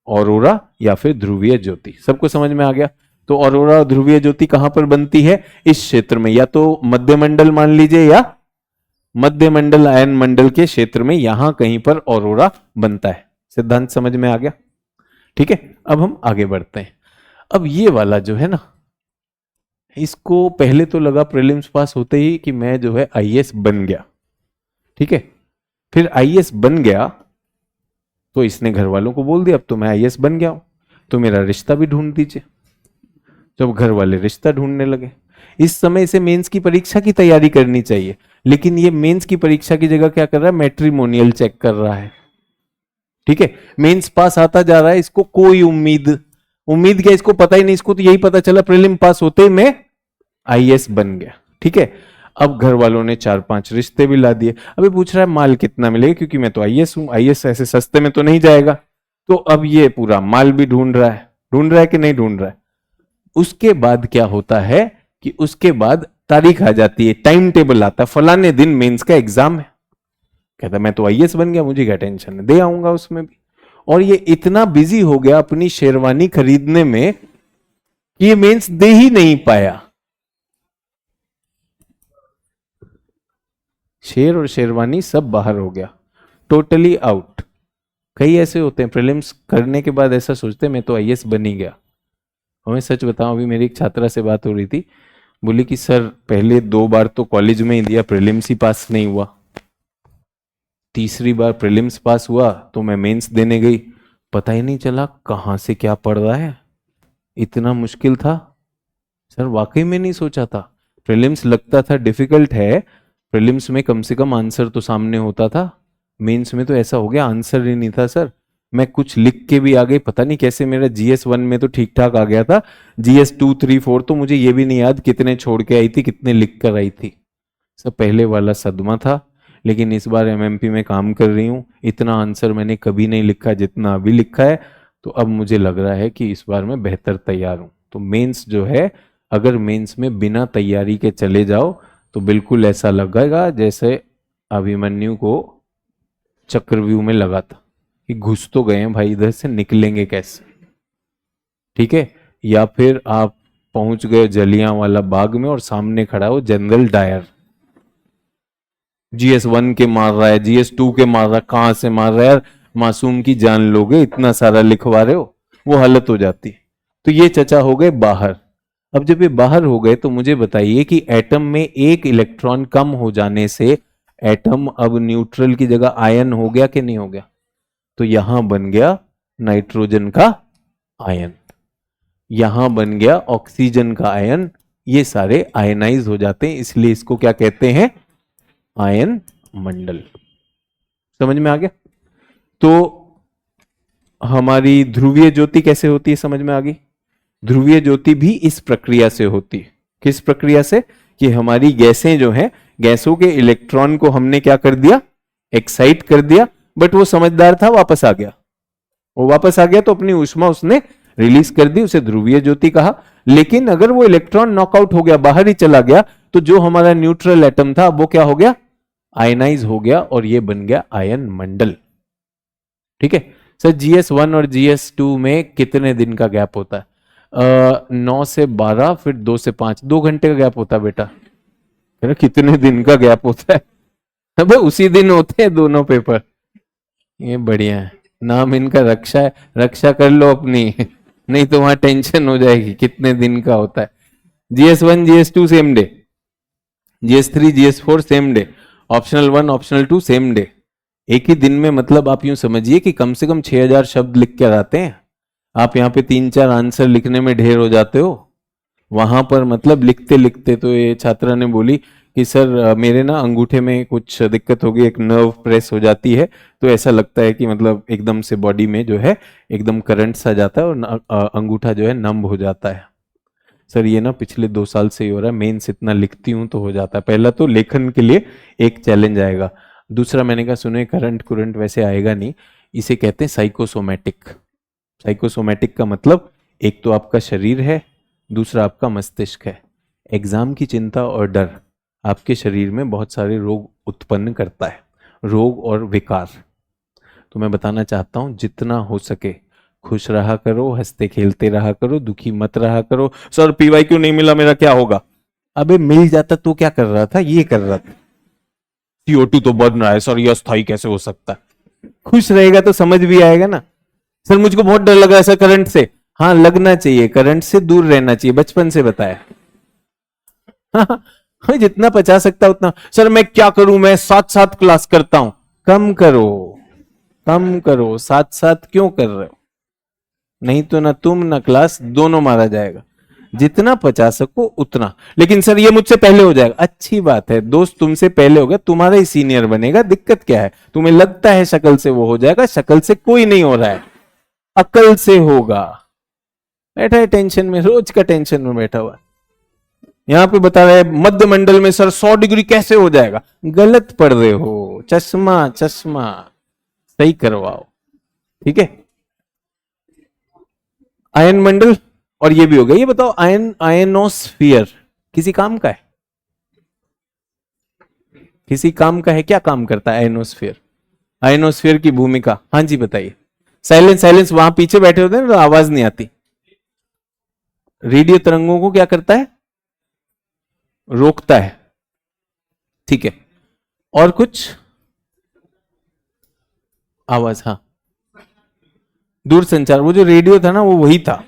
ऑरोरा या फिर ध्रुवीय ज्योति। सबको समझ में आ गया? तो ऑरोरा और ध्रुवीय ज्योति कहां पर बनती है? इस क्षेत्र में, या तो मध्य मंडल मान लीजिए या मध्य मंडल आयन मंडल के क्षेत्र में, यहां कहीं पर ऑरोरा बनता है। सिद्धांत समझ में आ गया? ठीक है, अब हम आगे बढ़ते हैं। अब ये वाला जो है ना, इसको पहले तो लगा प्रीलिम्स पास होते ही कि मैं जो है आईएएस बन गया। ठीक है, फिर आईएएस बन गया तो इसने घर वालों को बोल दिया अब तो मैं आईएएस बन गया हूं, तो मेरा रिश्ता भी ढूंढ दीजिए। जब घर वाले रिश्ता ढूंढने लगे, इस समय इसे मेंस की परीक्षा की तैयारी करनी चाहिए, लेकिन ये मेंस की परीक्षा की जगह क्या कर रहा है? मैट्रिमोनियल चेक कर रहा है। ठीक है, मेंस पास आता जा रहा है, इसको कोई उम्मीद क्या, इसको पता ही नहीं। इसको तो यही पता चला प्रीलिम पास होते ही मैं आईएएस बन गया। ठीक है, अब घर वालों ने 4-5 रिश्ते भी ला दिए। अभी पूछ रहा है माल कितना मिलेगा, क्योंकि मैं तो आईएएस हूं, आईएएस ऐसे सस्ते में तो नहीं जाएगा। तो अब ये पूरा माल भी ढूंढ रहा है कि नहीं ढूंढ रहा है। उसके बाद क्या होता है कि उसके बाद तारीख आ जाती है, टाइम टेबल आता है, फलाने दिन मेंस का एग्जाम है। कहता मैं तो आईएएस बन गया, मुझे क्या टेंशन है, दे आऊंगा उसमें भी। और ये इतना बिजी हो गया अपनी शेरवानी खरीदने में कि ये मेंस दे ही नहीं पाया। शेर और शेरवानी सब बाहर हो गया, टोटली आउट। कई ऐसे होते हैं प्रीलिम्स करने के बाद ऐसा सोचते हैं मैं तो आईएएस बन ही गया। और मैं सच बताऊं, अभी मेरी एक छात्रा से बात हो रही थी, बोली कि सर पहले 2 बार तो कॉलेज में ही दिया, प्रीलिम्स ही पास नहीं हुआ। तीसरी बार प्रीलिम्स पास हुआ तो मैं मेंस देने गई, पता ही नहीं चला कहां से क्या पढ़ रहा है, इतना मुश्किल था। सर वाकई में नहीं सोचा था। प्रीलिम्स लगता था डिफिकल्ट है, प्रीलिम्स में कम से कम आंसर तो सामने होता था, मेंस में तो ऐसा हो गया आंसर ही नहीं था सर। मैं कुछ लिख के भी आ गई, पता नहीं कैसे। मेरा जीएस 1 में तो ठीक ठाक आ गया था, जीएस 2, 3, 4 तो मुझे ये भी नहीं याद कितने छोड़ के आई थी, कितने लिख कर आई थी। सब पहले वाला सदमा था। लेकिन इस बार एमएमपी में काम कर रही हूँ, इतना आंसर मैंने कभी नहीं लिखा जितना अभी लिखा है। तो अब मुझे लग रहा है कि इस बार मैं बेहतर तैयार हूँ। तो मेंस जो है, अगर मेंस में बिना तैयारी के चले जाओ तो बिल्कुल ऐसा लगेगा जैसे अभिमन्यु को चक्रव्यूह में लगा था कि घुस तो गए हैं भाई, इधर से निकलेंगे कैसे। ठीक है, या फिर आप पहुंच गए जलियांवाला बाग में और सामने खड़ा हो जनरल डायर, GS1 के मार रहा है, GS2 के मार रहा है, कहां से मार रहा है यार, मासूम की जान लोगे, इतना सारा लिखवा रहे हो, वो हालत हो जाती है। तो ये चचा हो गए बाहर। अब जब ये बाहर हो गए तो मुझे बताइए कि एटम में एक इलेक्ट्रॉन कम हो जाने से एटम अब न्यूट्रल की जगह आयन हो गया कि नहीं हो गया? तो यहां बन गया नाइट्रोजन का आयन, यहां बन गया ऑक्सीजन का आयन, ये सारे आयनाइज हो जाते हैं, इसलिए इसको क्या कहते हैं? आयन मंडल। समझ में आ गया? तो हमारी ध्रुवीय ज्योति कैसे होती है, समझ में आ गई? ध्रुवीय ज्योति भी इस प्रक्रिया से होती है। किस प्रक्रिया से? कि हमारी गैसें जो हैं, गैसों के इलेक्ट्रॉन को हमने क्या कर दिया? एक्साइट कर दिया, बट वो समझदार था, वापस आ गया। वो वापस आ गया तो अपनी ऊष्मा उसने रिलीज कर दी, उसे ध्रुवीय ज्योति कहा। लेकिन अगर वो इलेक्ट्रॉन नॉकआउट हो गया, बाहर ही चला गया, तो जो हमारा न्यूट्रल एटम था वो क्या हो गया? आयनाइज हो गया, और ये बन गया आयन मंडल। ठीक है सर, GS1 और GS2 में कितने दिन का गैप होता है? 9 से 12, फिर 2 से 5, 2 घंटे का गैप होता है बेटा। कितने दिन का गैप होता है? अब उसी दिन होते हैं दोनों पेपर। ये बढ़िया है, नाम इनका रक्षा है, रक्षा कर लो अपनी, नहीं तो वहां टेंशन हो जाएगी कितने दिन का होता है। GS1 GS2 same day, GS3 GS4 same day, optional 1 optional 2 same day. एक ही दिन में, मतलब आप यूं समझिए कि कम से कम 6000 शब्द लिख कर आते हैं। आप यहाँ पे 3-4 आंसर लिखने में ढेर हो जाते हो, वहां पर मतलब लिखते लिखते तो ये छात्रा ने बोली कि सर मेरे ना अंगूठे में कुछ दिक्कत हो गई, एक नर्व प्रेस हो जाती है, तो ऐसा लगता है कि मतलब एकदम से बॉडी में जो है एकदम करंट सा जाता है और अंगूठा जो है नंब हो जाता है। सर ये ना पिछले 2 साल से ही हो रहा है, मेंस इतना लिखती हूँ तो हो जाता है। पहला तो लेखन के लिए एक चैलेंज आएगा, दूसरा मैंने कहा सुने करंट कुरंट वैसे आएगा नहीं, इसे कहते हैं साइकोसोमैटिक। साइकोसोमैटिक का मतलब एक तो आपका शरीर है, दूसरा आपका मस्तिष्क है। एग्जाम की चिंता और डर आपके शरीर में बहुत सारे रोग उत्पन्न करता है, रोग और विकार। तो मैं बताना चाहता हूं जितना हो सके खुश रहा करो, हंसते खेलते रहा करो, दुखी मत रहा करो। सर PY क्यों नहीं मिला, मेरा क्या होगा? अबे मिल जाता तो क्या कर रहा था? ये कर रहा था। CO2 तो बन रहा है सर, ये अस्थाई कैसे हो सकता है? खुश रहेगा तो समझ भी आएगा ना। सर मुझको बहुत डर लग रहा है सर करंट से। हाँ लगना चाहिए, करंट से दूर रहना चाहिए, बचपन से बताया। हाँ, जितना बचा सकता उतना। सर मैं क्या करूं, मैं 7-7 क्लास करता हूं। कम करो, कम करो, 7-7 क्यों कर रहे हो? नहीं तो ना तुम ना क्लास दोनों मारा जाएगा। जितना बचा सको उतना। लेकिन सर ये मुझसे पहले हो जाएगा, अच्छी बात है, दोस्त तुमसे पहले होगा, तुम्हारा ही सीनियर बनेगा, दिक्कत क्या है? तुम्हें लगता है शक्ल से वो हो जाएगा, शक्ल से कोई नहीं हो रहा है, अकल से होगा। बैठा है टेंशन में, रोज का टेंशन में बैठा हुआ। यहां पे बता रहे मध्य मंडल में सर 100 डिग्री कैसे हो जाएगा? गलत पढ़ रहे हो, चश्मा चश्मा सही करवाओ। ठीक है, आयन मंडल और ये भी हो गया। ये बताओ आयनोस्फीयर किसी काम का है? किसी काम का है? क्या काम करता है आयनोस्फीयर? आयनोस्फीयर की भूमिका, हाँ जी बताइए। साइलेंस साइलेंस, वहां पीछे बैठे होते हैं तो आवाज नहीं आती। रेडियो तरंगों को क्या करता है? रोकता है। ठीक है, और कुछ? आवाज, हाँ दूर संचार, वो जो रेडियो था ना वो वही था।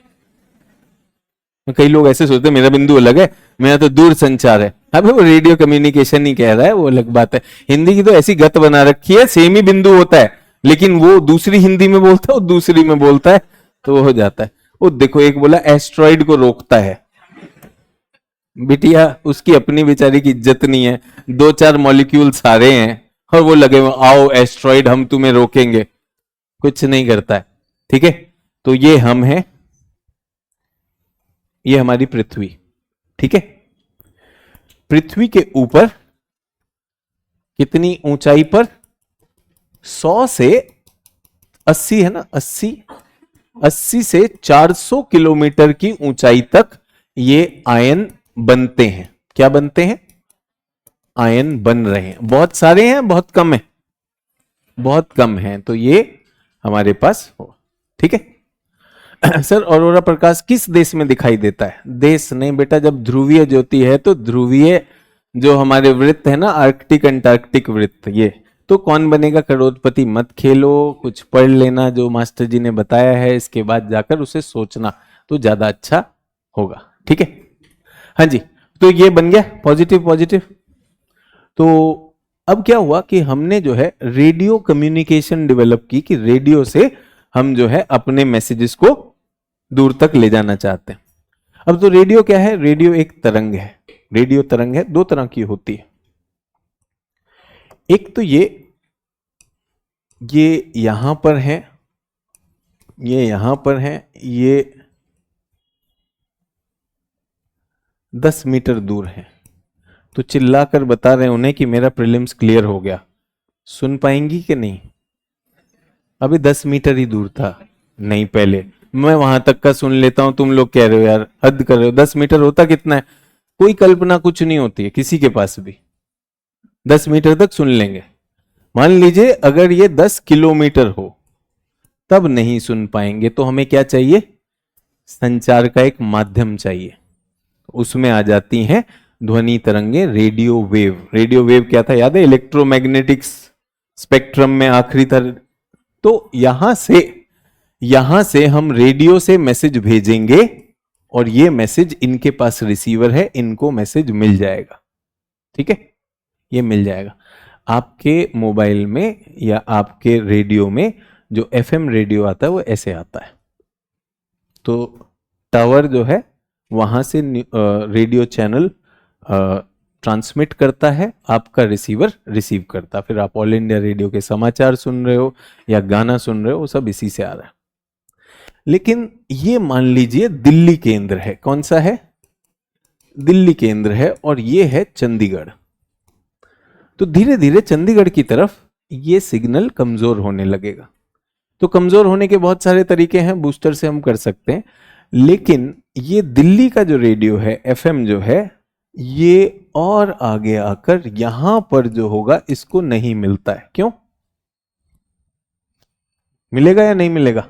कई लोग ऐसे सोचते हैं मेरा बिंदु अलग है, मेरा तो दूर संचार है। अबे वो रेडियो कम्युनिकेशन ही कह रहा है, वो अलग बात है। हिंदी की तो ऐसी गत बना रखी है, सेम ही बिंदु होता है, लेकिन वो दूसरी हिंदी में बोलता है, वो दूसरी में बोलता है, तो वो हो जाता है। वो देखो एक बोला एस्ट्रॉइड को रोकता है, बिटिया उसकी अपनी बेचारी की इज्जत नहीं है, 2-4 मॉलिक्यूल सारे हैं और वो लगे हुए आओ एस्ट्रॉइड हम तुम्हें रोकेंगे, कुछ नहीं करता है। ठीक है, तो ये हम हैं, ये हमारी पृथ्वी। ठीक है, पृथ्वी के ऊपर कितनी ऊंचाई पर? 100 से 80 है ना, 80 से 400 किलोमीटर की ऊंचाई तक ये आयन बनते हैं। क्या बनते हैं? आयन बन रहे हैं। बहुत सारे हैं, बहुत कम है? बहुत कम है, तो ये हमारे पास हो। ठीक है सर, औरोरा प्रकाश किस देश में दिखाई देता है? देश नहीं बेटा, जब ध्रुवीय ज्योति है तो ध्रुवीय जो हमारे वृत्त है ना, आर्कटिक अंटार्कटिक वृत्त, ये तो कौन बनेगा करोड़पति मत खेलो, कुछ पढ़ लेना जो मास्टर जी ने बताया है, इसके बाद जाकर उसे सोचना तो ज्यादा अच्छा होगा। ठीक है, हाँ जी, तो ये बन गया पॉजिटिव पॉजिटिव। तो अब क्या हुआ कि हमने जो है रेडियो कम्युनिकेशन डेवलप की, कि रेडियो से हम जो है अपने मैसेजेस को दूर तक ले जाना चाहते हैं। अब तो रेडियो क्या है, रेडियो एक तरंग है। रेडियो तरंग है, दो तरह की होती है। एक तो ये यहां पर है, ये यहां पर है, ये 10 मीटर दूर है। तो चिल्लाकर बता रहे हैं उन्हें कि मेरा प्रीलिम्स क्लियर हो गया। सुन पाएंगी कि नहीं? अभी 10 मीटर ही दूर था। नहीं, पहले मैं वहां तक का सुन लेता हूं, तुम लोग कह रहे हो यार हद कर रहे हो। 10 मीटर होता कितना है? कोई कल्पना कुछ नहीं होती है किसी के पास भी। 10 मीटर तक सुन लेंगे। मान लीजिए अगर ये 10 किलोमीटर हो तब नहीं सुन पाएंगे, तो हमें क्या चाहिए? संचार का एक माध्यम चाहिए। उसमें आ जाती हैं ध्वनि तरंगे, रेडियो वेव। रेडियो वेव क्या था याद है? इलेक्ट्रोमैग्नेटिक स्पेक्ट्रम में आखिरी था। तो यहां से हम रेडियो से मैसेज भेजेंगे और ये मैसेज इनके पास रिसीवर है, इनको मैसेज मिल जाएगा। ठीक है, ये मिल जाएगा आपके मोबाइल में या आपके रेडियो में। जो एफएम रेडियो आता है वो ऐसे आता है। तो टावर जो है वहां से रेडियो चैनल ट्रांसमिट करता है, आपका रिसीवर रिसीव करता है। फिर आप ऑल इंडिया रेडियो के समाचार सुन रहे हो या गाना सुन रहे हो, वो सब इसी से आ रहा है। लेकिन ये मान लीजिए दिल्ली केंद्र है। कौन सा है? दिल्ली केंद्र है, और ये है चंडीगढ़। तो धीरे धीरे चंडीगढ़ की तरफ ये सिग्नल कमजोर होने लगेगा। तो कमजोर होने के बहुत सारे तरीके हैं, बूस्टर से हम कर सकते हैं। लेकिन ये दिल्ली का जो रेडियो है, एफएम जो है, ये और आगे आकर यहां पर जो होगा इसको नहीं मिलता है। क्यों? मिलेगा या नहीं मिलेगा?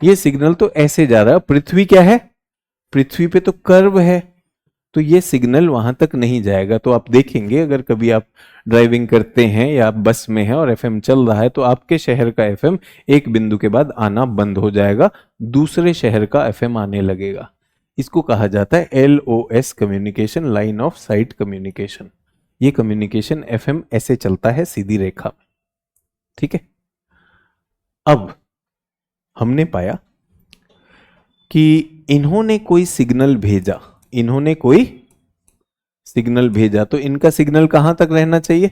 ये सिग्नल तो ऐसे जा रहा है। पृथ्वी क्या है? पृथ्वी पे तो कर्व है, तो ये सिग्नल वहां तक नहीं जाएगा। तो आप देखेंगे अगर कभी आप ड्राइविंग करते हैं या आप बस में हैं और एफएम चल रहा है, तो आपके शहर का एफएम एक बिंदु के बाद आना बंद हो जाएगा, दूसरे शहर का एफएम आने लगेगा। इसको कहा जाता है LOS communication, line of site communication. ये कम्युनिकेशन एफएम ऐसे चलता है सीधी रेखा में। ठीक है, अब हमने पाया कि इन्होंने कोई सिग्नल भेजा, तो इनका सिग्नल कहां तक रहना चाहिए?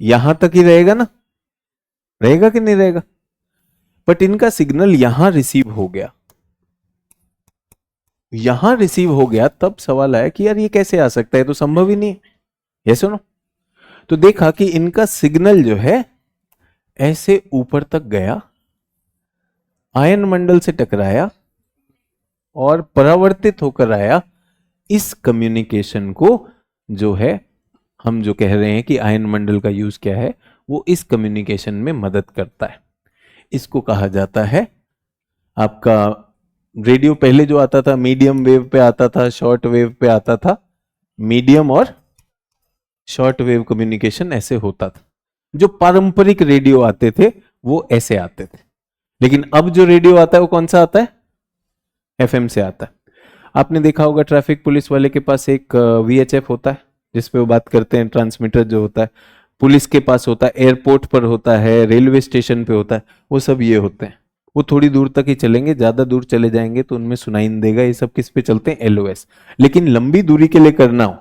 यहां तक ही रहेगा ना? रहेगा कि नहीं रहेगा? बट इनका सिग्नल यहां रिसीव हो गया। तब सवाल आया कि यार ये कैसे आ सकता है, तो संभव ही नहीं है। ये सुनो, तो देखा कि इनका सिग्नल जो है ऐसे ऊपर तक गया, आयन मंडल से टकराया और परावर्तित होकर आया। इस कम्युनिकेशन को जो है हम जो कह रहे हैं कि आयन मंडल का यूज क्या है, वो इस कम्युनिकेशन में मदद करता है। इसको कहा जाता है आपका रेडियो। पहले जो आता था मीडियम वेव पे आता था, शॉर्ट वेव पे आता था। मीडियम और शॉर्ट वेव कम्युनिकेशन ऐसे होता था। जो पारंपरिक रेडियो आते थे वो ऐसे आते थे। लेकिन अब जो रेडियो आता है वो कौन सा आता है? एफएम से आता है। आपने देखा होगा ट्रैफिक पुलिस वाले के पास एक VHF होता है जिसपे वो बात करते हैं, ट्रांसमीटर जो होता है। पुलिस के पास होता है, एयरपोर्ट पर होता है, रेलवे स्टेशन पे होता है, वो सब ये होते हैं। वो थोड़ी दूर तक ही चलेंगे, ज्यादा दूर चले जाएंगे तो उनमें सुनाई नहीं देगा। ये सब किस पे चलते हैं? LOS। लेकिन लंबी दूरी के लिए करना हो,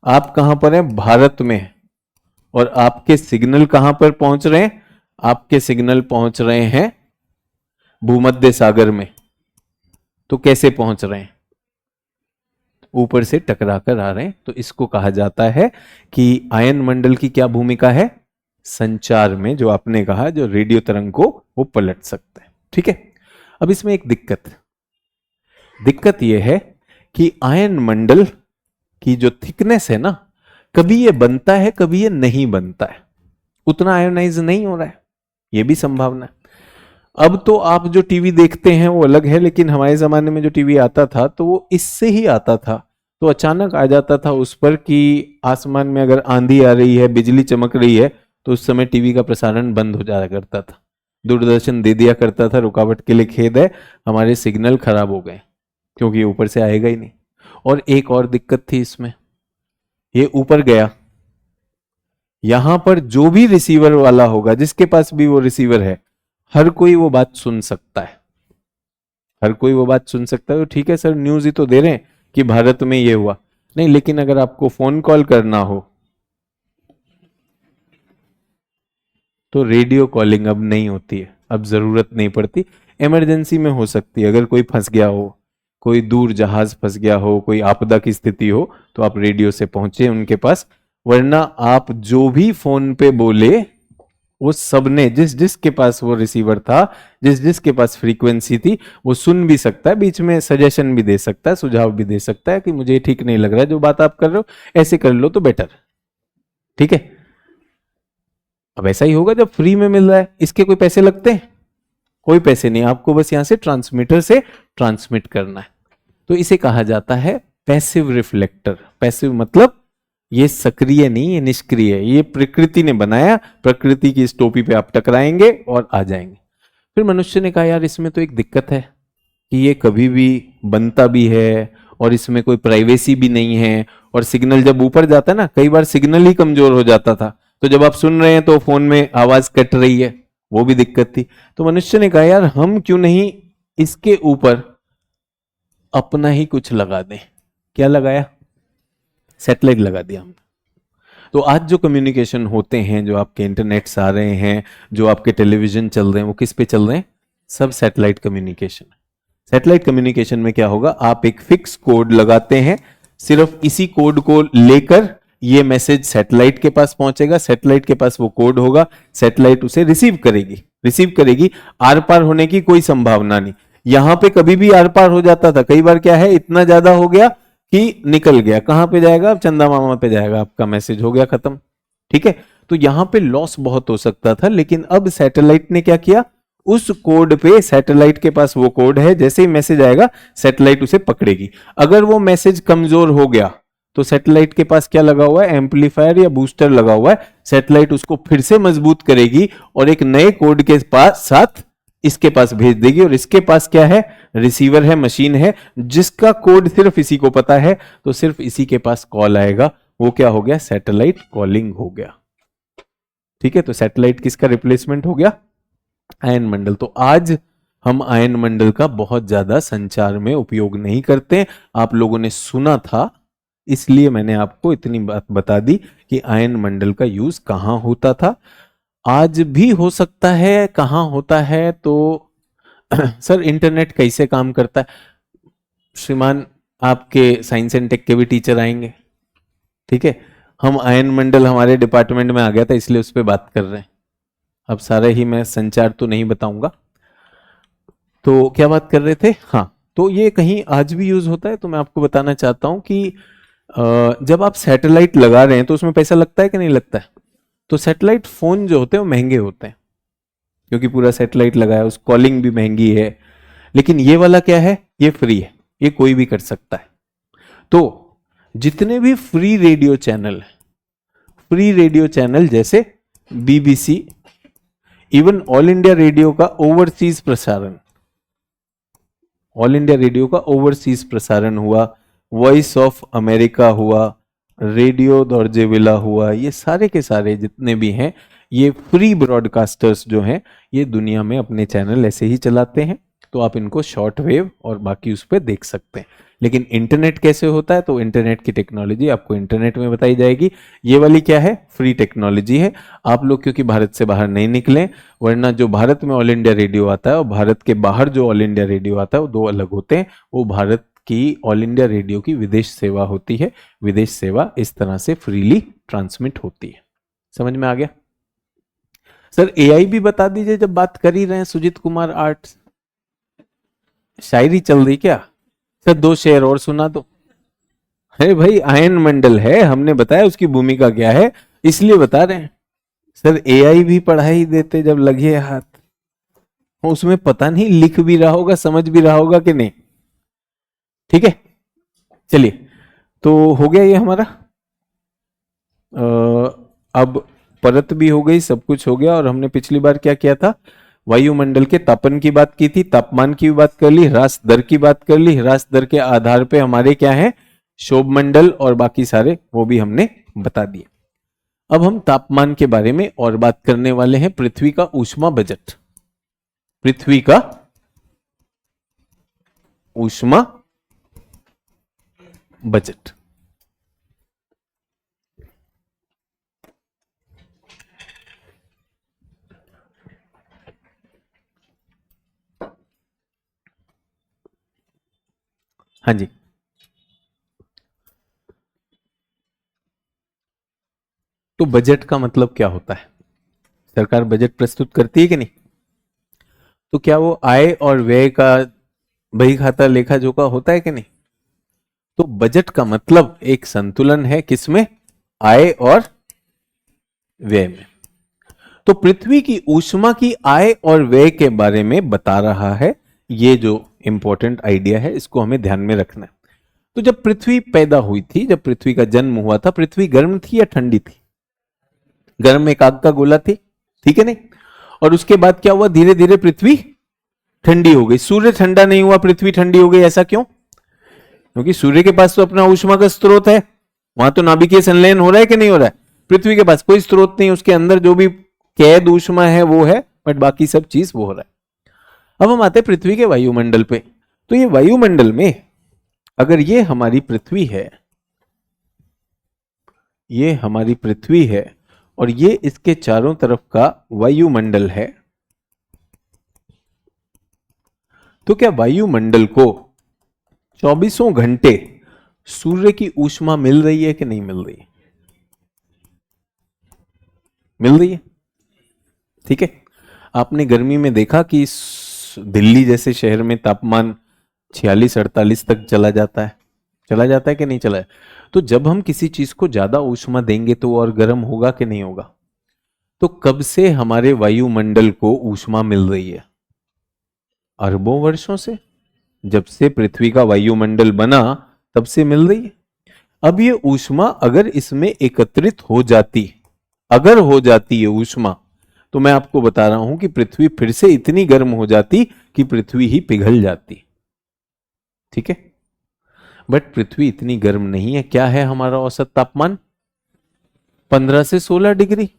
आप कहां पर हैं? भारत में हैं, और आपके सिग्नल कहां पर पहुंच रहे हैं? आपके सिग्नल पहुंच रहे हैं भूमध्य सागर में। तो कैसे पहुंच रहे हैं? ऊपर से टकरा कर आ रहे हैं। तो इसको कहा जाता है कि आयन मंडल की क्या भूमिका है संचार में, जो आपने कहा, जो रेडियो तरंग को वो पलट सकते हैं। ठीक है, अब इसमें एक दिक्कत यह है कि आयन मंडल की जो थिकनेस है ना, कभी ये बनता है कभी ये नहीं बनता है, उतना आयोनाइज नहीं हो रहा है, ये भी संभावना है। अब तो आप जो टीवी देखते हैं वो अलग है, लेकिन हमारे जमाने में जो टीवी आता था तो वो इससे ही आता था, तो अचानक आ जाता था उस पर कि आसमान में अगर आंधी आ रही है, बिजली चमक रही है, तो उस समय टीवी का प्रसारण बंद हो जाया करता था। दूरदर्शन दे दिया करता था, रुकावट के लिए खेद है, हमारे सिग्नल खराब हो गए, क्योंकि ऊपर से आएगा ही नहीं। और एक और दिक्कत थी इसमें, ये ऊपर गया, यहां पर जो भी रिसीवर वाला होगा, जिसके पास भी वो रिसीवर है, हर कोई वो बात सुन सकता है, हर कोई वो बात सुन सकता है। तो ठीक है सर, न्यूज ही तो दे रहे हैं कि भारत में ये हुआ, नहीं, लेकिन अगर आपको फोन कॉल करना हो तो रेडियो कॉलिंग अब नहीं होती है, अब जरूरत नहीं पड़ती। इमरजेंसी में हो सकती है, अगर कोई फंस गया हो, कोई दूर जहाज फंस गया हो, कोई आपदा की स्थिति हो, तो आप रेडियो से पहुंचे उनके पास। वरना आप जो भी फोन पे बोले, वो सबने, जिस जिसके पास वो रिसीवर था, जिस जिसके पास फ्रीक्वेंसी थी, वो सुन भी सकता है, बीच में सजेशन भी दे सकता है, सुझाव भी दे सकता है कि मुझे ठीक नहीं लग रहा है जो बात आप कर रहे हो, ऐसे कर लो तो बेटर। ठीक है, अब ऐसा ही होगा जब फ्री में मिल रहा है, इसके कोई पैसे लगते हैं? कोई पैसे नहीं, आपको बस यहां से ट्रांसमीटर से ट्रांसमिट करना है। तो इसे कहा जाता है पैसिव रिफ्लेक्टर। पैसिव मतलब ये सक्रिय नहीं, ये निष्क्रिय है, ये प्रकृति ने बनाया, प्रकृति की इस टोपी पे आप टकराएंगे और आ जाएंगे। फिर मनुष्य ने कहा यार इसमें तो एक दिक्कत है कि ये कभी भी बनता भी है और इसमें कोई प्राइवेसी भी नहीं है, और सिग्नल जब ऊपर जाता है ना, कई बार सिग्नल ही कमजोर हो जाता था, तो जब आप सुन रहे हैं तो फोन में आवाज कट रही है, वो भी दिक्कत थी। तो मनुष्य ने कहा यार हम क्यों नहीं इसके ऊपर अपना ही कुछ लगा दें। क्या लगाया? सैटेलाइट लगा दिया हमने। तो आज जो कम्युनिकेशन होते हैं, जो आपके इंटरनेट्स आ रहे हैं, जो आपके टेलीविजन चल रहे हैं, वो किस पे चल रहे हैं? सब सैटेलाइट कम्युनिकेशन। सैटेलाइट कम्युनिकेशन में क्या होगा, आप एक फिक्स कोड लगाते हैं, सिर्फ इसी कोड को लेकर ये मैसेज सैटेलाइट के पास पहुंचेगा, सैटेलाइट के पास वो कोड होगा, सैटेलाइट उसे रिसीव करेगी। आर पार होने की कोई संभावना नहीं। यहां पे कभी भी आर पार हो जाता था, कई बार क्या है, इतना ज्यादा हो गया कि निकल गया, कहां पे जाएगा? अब चंदा मामा पे जाएगा, आपका मैसेज हो गया खत्म। ठीक है, तो यहां पे लॉस बहुत हो सकता था, लेकिन अब सैटेलाइट ने क्या किया, उस कोड पे, सैटेलाइट के पास वो कोड है, जैसे ही मैसेज आएगा सैटेलाइट उसे पकड़ेगी। अगर वो मैसेज कमजोर हो गया तो सैटेलाइट के पास क्या लगा हुआ है? एम्पलीफायर या बूस्टर लगा हुआ है, सैटेलाइट उसको फिर से मजबूत करेगी और एक नए कोड के पास साथ इसके पास भेज देगी। और इसके पास क्या है? रिसीवर है, मशीन है, जिसका कोड सिर्फ इसी को पता है, तो सिर्फ इसी के पास कॉल आएगा। वो क्या हो गया? सैटेलाइट कॉलिंग हो गया। ठीक है, तो सैटेलाइट किसका रिप्लेसमेंट हो गया? आयन मंडल। तो आज हम आयन मंडल का बहुत ज्यादा संचार में उपयोग नहीं करते। आप लोगों ने सुना था, इसलिए मैंने आपको इतनी बात बता दी कि आयन मंडल का यूज कहां होता था। आज भी हो सकता है, कहां होता है तो सर इंटरनेट कैसे काम करता है? श्रीमान आपके साइंस एंड टेक के भी टीचर आएंगे, ठीक है। हम आयन मंडल हमारे डिपार्टमेंट में आ गया था, इसलिए उस पर बात कर रहे हैं। अब सारा ही मैं संचार तो नहीं बताऊंगा। तो क्या बात कर रहे थे? हाँ, तो ये कहीं आज भी यूज होता है। तो मैं आपको बताना चाहता हूं कि जब आप सैटेलाइट लगा रहे हैं तो उसमें पैसा लगता है कि नहीं लगता है? तो सैटेलाइट फोन जो होते हैं वो महंगे होते हैं, क्योंकि पूरा सैटेलाइट लगा है, उस कॉलिंग भी महंगी है। लेकिन ये वाला क्या है? ये फ्री है, ये कोई भी कर सकता है। तो जितने भी फ्री रेडियो चैनल जैसे BBC, even all India radio का ओवरसीज प्रसारण हुआ, वॉइस ऑफ अमेरिका हुआ, रेडियो दौर्जेविला हुआ, ये सारे के सारे जितने भी हैं, ये फ्री ब्रॉडकास्टर्स जो हैं, ये दुनिया में अपने चैनल ऐसे ही चलाते हैं। तो आप इनको शॉर्ट वेव और बाकी उस पर देख सकते हैं। लेकिन इंटरनेट कैसे होता है? तो इंटरनेट की टेक्नोलॉजी आपको इंटरनेट में बताई जाएगी। ये वाली क्या है? फ्री टेक्नोलॉजी है। आप लोग क्योंकि भारत से बाहर नहीं निकले, वरना जो भारत में ऑल इंडिया रेडियो आता है और भारत के बाहर जो ऑल इंडिया रेडियो आता है, वो दो अलग होते हैं। वो भारत की ऑल इंडिया रेडियो की विदेश सेवा होती है। विदेश सेवा इस तरह से फ्रीली ट्रांसमिट होती है। समझ में आ गया? सर एआई भी बता दीजिए, जब बात कर ही रहे हैं। सुजीत कुमार आर्ट्स, शायरी चल रही क्या? सर 2 शेर और सुना दो। अरे भाई आयन मंडल है, हमने बताया उसकी भूमिका क्या है, इसलिए बता रहे हैं। सर एआई भी पढ़ाई देते जब लगे हाथ, उसमें पता नहीं लिख भी रहा होगा, समझ भी रहा होगा कि नहीं। ठीक है, चलिए तो हो गया ये हमारा। अब परत भी हो गई, सब कुछ हो गया। और हमने पिछली बार क्या किया था, वायुमंडल के तापन की बात की थी, तापमान की बात कर ली, ह्रास दर की बात कर ली। ह्रास दर के आधार पे हमारे क्या है, क्षोभ मंडल और बाकी सारे वो भी हमने बता दिए। अब हम तापमान के बारे में और बात करने वाले हैं, पृथ्वी का ऊष्मा बजट। पृथ्वी का ऊष्मा बजट। हाँ जी, तो बजट का मतलब क्या होता है? सरकार बजट प्रस्तुत करती है कि नहीं? तो क्या वो आय और व्यय का बही खाता लेखा जोखा होता है कि नहीं? तो बजट का मतलब एक संतुलन है, किसमें? आय और व्यय में। तो पृथ्वी की ऊष्मा की आय और व्यय के बारे में बता रहा है। ये जो इंपॉर्टेंट आइडिया है, इसको हमें ध्यान में रखना है। तो जब पृथ्वी पैदा हुई थी, जब पृथ्वी का जन्म हुआ था, पृथ्वी गर्म थी या ठंडी थी? गर्म में एक आग का गोला थी, ठीक है नहीं? और उसके बाद क्या हुआ, धीरे धीरे पृथ्वी ठंडी हो गई। सूर्य ठंडा नहीं हुआ, पृथ्वी ठंडी हो गई, ऐसा क्यों? क्योंकि सूर्य के पास तो अपना ऊष्मा का स्रोत है, वहां तो नाभिकीय संलयन हो रहा है कि नहीं हो रहा है? पृथ्वी के पास कोई स्रोत नहीं, उसके अंदर जो भी कैद ऊष्मा है वो है, बट बाकी सब चीज वो हो रहा है। अब हम आते हैं पृथ्वी के वायुमंडल पे। तो ये वायुमंडल में अगर ये हमारी पृथ्वी है, ये हमारी पृथ्वी है और ये इसके चारों तरफ का वायुमंडल है, तो क्या वायुमंडल को 24 घंटे सूर्य की ऊष्मा मिल रही है कि नहीं मिल रही है? मिल रही है, ठीक है। आपने गर्मी में देखा कि दिल्ली जैसे शहर में तापमान 46-48 तक चला जाता है, चला जाता है कि नहीं चला है? तो जब हम किसी चीज को ज्यादा ऊष्मा देंगे तो वो और गर्म होगा कि नहीं होगा? तो कब से हमारे वायुमंडल को ऊष्मा मिल रही है? अरबों वर्षों से, जब से पृथ्वी का वायुमंडल बना तब से मिल रही है। अब ये ऊष्मा अगर इसमें एकत्रित हो जाती, अगर हो जाती है ऊष्मा, तो मैं आपको बता रहा हूं कि पृथ्वी फिर से इतनी गर्म हो जाती कि पृथ्वी ही पिघल जाती, ठीक है। बट पृथ्वी इतनी गर्म नहीं है। क्या है हमारा औसत तापमान? 15 से 16 डिग्री।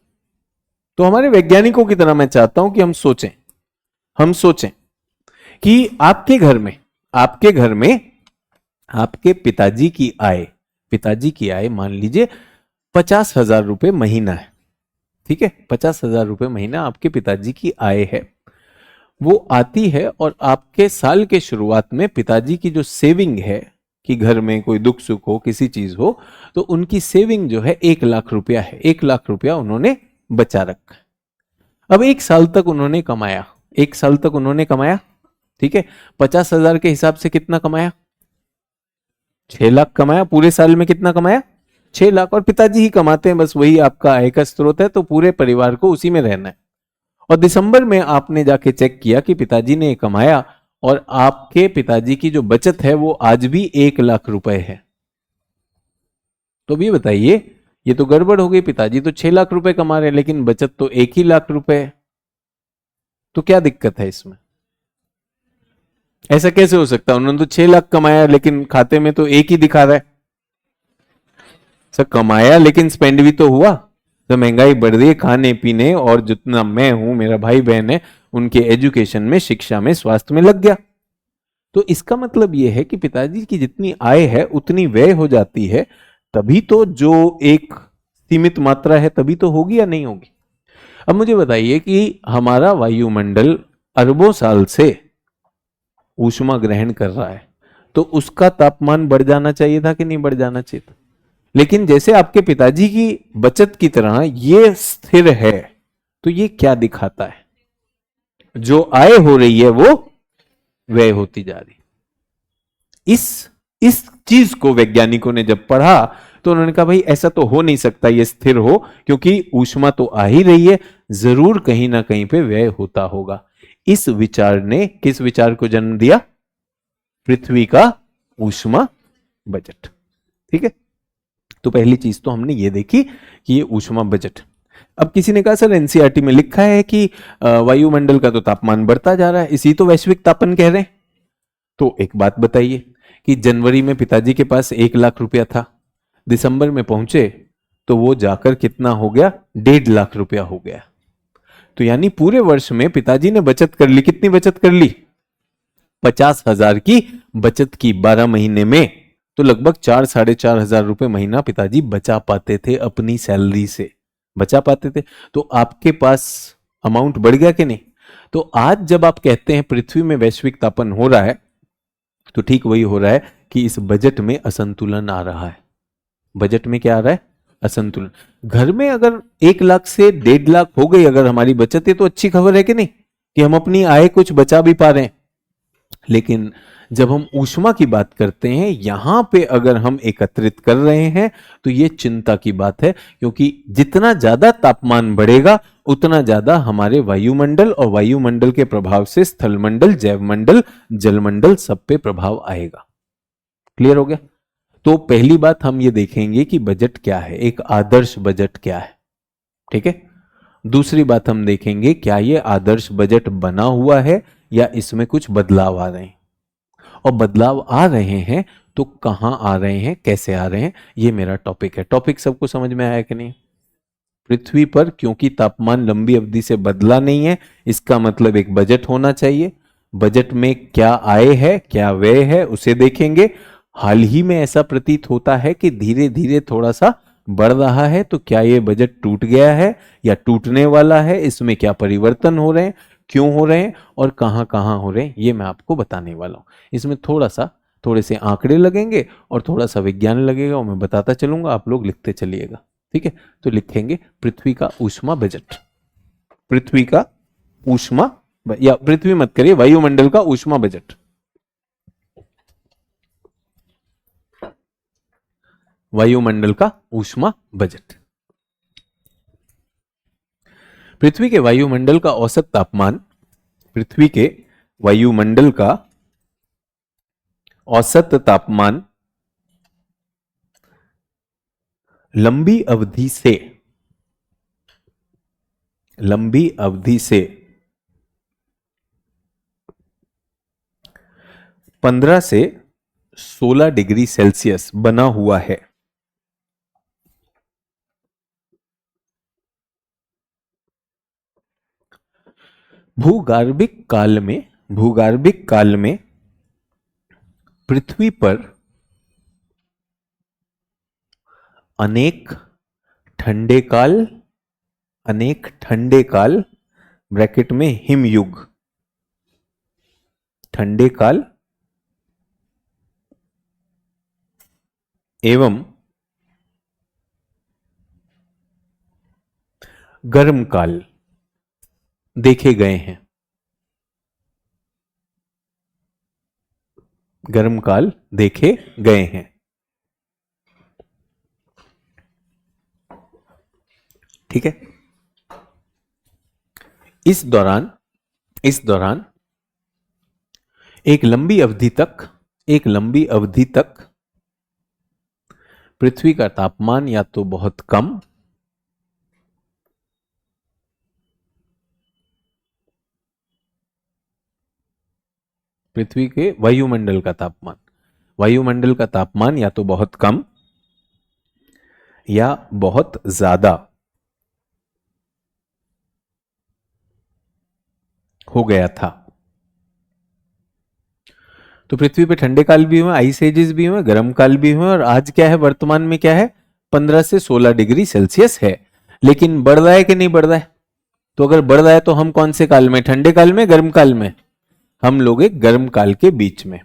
तो हमारे वैज्ञानिकों की तरह मैं चाहता हूं कि हम सोचें कि आपके घर में आपके पिताजी की आय मान लीजिए 50,000 रुपए महीना है, ठीक है। 50,000 रुपए महीना आपके पिताजी की आय है, वो आती है। और आपके साल के शुरुआत में पिताजी की जो सेविंग है कि घर में कोई दुख सुख हो, किसी चीज हो, तो उनकी सेविंग जो है 1,00,000 रुपया है। 1,00,000 रुपया उन्होंने बचा रखा है। अब 1 साल तक उन्होंने कमाया, 1 साल तक उन्होंने कमाया, ठीक है। 50,000 के हिसाब से कितना कमाया? 6,00,000 कमाया। पूरे साल में कितना कमाया? 6,00,000। और पिताजी ही कमाते हैं, बस वही आपका आय का स्रोत है, तो पूरे परिवार को उसी में रहना है। और दिसंबर में आपने जाके चेक किया कि पिताजी ने कमाया और आपके पिताजी की जो बचत है वो आज भी 1,00,000 रुपए है। तो भी बताइए, ये तो गड़बड़ हो गई। पिताजी तो 6,00,000 रुपए कमा रहे हैं लेकिन बचत तो 1,00,000 रुपए है। तो क्या दिक्कत है इसमें? ऐसा कैसे हो सकता है? उन्होंने तो 6,00,000 कमाया लेकिन खाते में तो 1 ही दिखा रहा है। सर कमाया लेकिन स्पेंड भी तो हुआ। तो महंगाई बढ़ रही है, खाने पीने, और जितना मैं हूं, मेरा भाई बहन है, उनके एजुकेशन में, शिक्षा में, स्वास्थ्य में लग गया। तो इसका मतलब यह है कि पिताजी की जितनी आय है उतनी व्यय हो जाती है, तभी तो जो एक सीमित मात्रा है तभी तो होगी या नहीं होगी। अब मुझे बताइए कि हमारा वायुमंडल अरबों साल से ऊष्मा ग्रहण कर रहा है, तो उसका तापमान बढ़ जाना चाहिए था कि नहीं बढ़ जाना चाहिए था? लेकिन जैसे आपके पिताजी की बचत की तरह ये स्थिर है, तो ये क्या दिखाता है? जो आय हो रही है वो व्यय होती जा रही। इस चीज को वैज्ञानिकों ने जब पढ़ा तो उन्होंने कहा भाई ऐसा तो हो नहीं सकता ये स्थिर हो, क्योंकि ऊष्मा तो आ ही रही है, जरूर कहीं ना कहीं पे व्यय होता होगा। इस विचार ने किस विचार को जन्म दिया? पृथ्वी का ऊष्मा बजट। ठीक है, तो पहली चीज तो हमने ये देखी कि ये ऊष्मा बजट। अब किसी ने कहा सर एनसीईआरटी में लिखा है कि वायुमंडल का तो तापमान बढ़ता जा रहा है, इसी तो वैश्विक तापन कह रहे हैं। तो एक बात बताइए कि जनवरी में पिताजी के पास 1 लाख रुपया था, दिसंबर में पहुंचे तो वो जाकर कितना हो गया, 1.5 लाख रुपया हो गया। तो यानी पूरे वर्ष में पिताजी ने बचत कर ली, कितनी बचत कर ली, 50,000 की बचत की 12 महीने में। तो लगभग 4-4.5 हजार रुपए महीना पिताजी बचा पाते थे, अपनी सैलरी से बचा पाते थे। तो आपके पास अमाउंट बढ़ गया कि नहीं। तो आज जब आप कहते हैं पृथ्वी में वैश्विक तापन हो रहा है, तो ठीक वही हो रहा है कि इस बजट में असंतुलन आ रहा है। बजट में क्या आ रहा है, असंतुलन। घर में अगर 1 लाख से 1.5 लाख हो गई अगर हमारी बचत है, तो अच्छी खबर है कि नहीं, कि हम अपनी आय कुछ बचा भी पा रहे हैं। लेकिन जब हम ऊष्मा की बात करते हैं, यहां पे अगर हम एकत्रित कर रहे हैं, तो यह चिंता की बात है, क्योंकि जितना ज्यादा तापमान बढ़ेगा उतना ज्यादा हमारे वायुमंडल और वायुमंडल के प्रभाव से स्थलमंडल, जैवमंडल, जलमंडल सब पे प्रभाव आएगा। क्लियर हो गया। तो पहली बात हम ये देखेंगे कि बजट क्या है, एक आदर्श बजट क्या है। ठीक है। दूसरी बात हम देखेंगे क्या ये आदर्श बजट बना हुआ है या इसमें कुछ बदलाव आ रहे हैं, और बदलाव आ रहे हैं तो कहां आ रहे हैं, कैसे आ रहे हैं, ये मेरा टॉपिक है। टॉपिक सबको समझ में आया कि नहीं। पृथ्वी पर क्योंकि तापमान लंबी अवधि से बदला नहीं है, इसका मतलब एक बजट होना चाहिए। बजट में क्या आय है, क्या व्यय है, उसे देखेंगे। हाल ही में ऐसा प्रतीत होता है कि धीरे धीरे थोड़ा सा बढ़ रहा है, तो क्या ये बजट टूट गया है या टूटने वाला है, इसमें क्या परिवर्तन हो रहे हैं, क्यों हो रहे हैं और कहां कहां हो रहे हैं, ये मैं आपको बताने वाला हूं। इसमें थोड़े से आंकड़े लगेंगे और थोड़ा सा विज्ञान लगेगा, और मैं बताता चलूंगा, आप लोग लिखते चलिएगा। ठीक है। तो लिखेंगे पृथ्वी का ऊष्मा बजट। पृथ्वी का ऊष्मा, या पृथ्वी मत करिए, वायुमंडल का ऊष्मा बजट। वायुमंडल का ऊष्मा बजट। पृथ्वी के वायुमंडल का औसत तापमान, पृथ्वी के वायुमंडल का औसत तापमान लंबी अवधि से 15 से 16 डिग्री सेल्सियस बना हुआ है। भूगार्भिक काल में पृथ्वी पर अनेक ठंडे काल ब्रैकेट में हिमयुग, ठंडे काल एवं गर्म काल देखे गए हैं। गर्म काल देखे गए हैं। ठीक है। इस दौरान एक लंबी अवधि तक पृथ्वी का तापमान या तो बहुत कम पृथ्वी के वायुमंडल का तापमान या तो बहुत कम या बहुत ज्यादा हो गया था। तो पृथ्वी पे ठंडे काल भी हुए, आइस एजेस भी हुए, गर्म काल भी हुए, और आज क्या है, वर्तमान में क्या है, 15 से 16 डिग्री सेल्सियस है। लेकिन बढ़ रहा है कि नहीं बढ़ रहा है। तो अगर बढ़ रहा है तो हम कौन से काल में, ठंडे काल में, गर्म काल में, हम लोग एक गर्म काल के बीच में।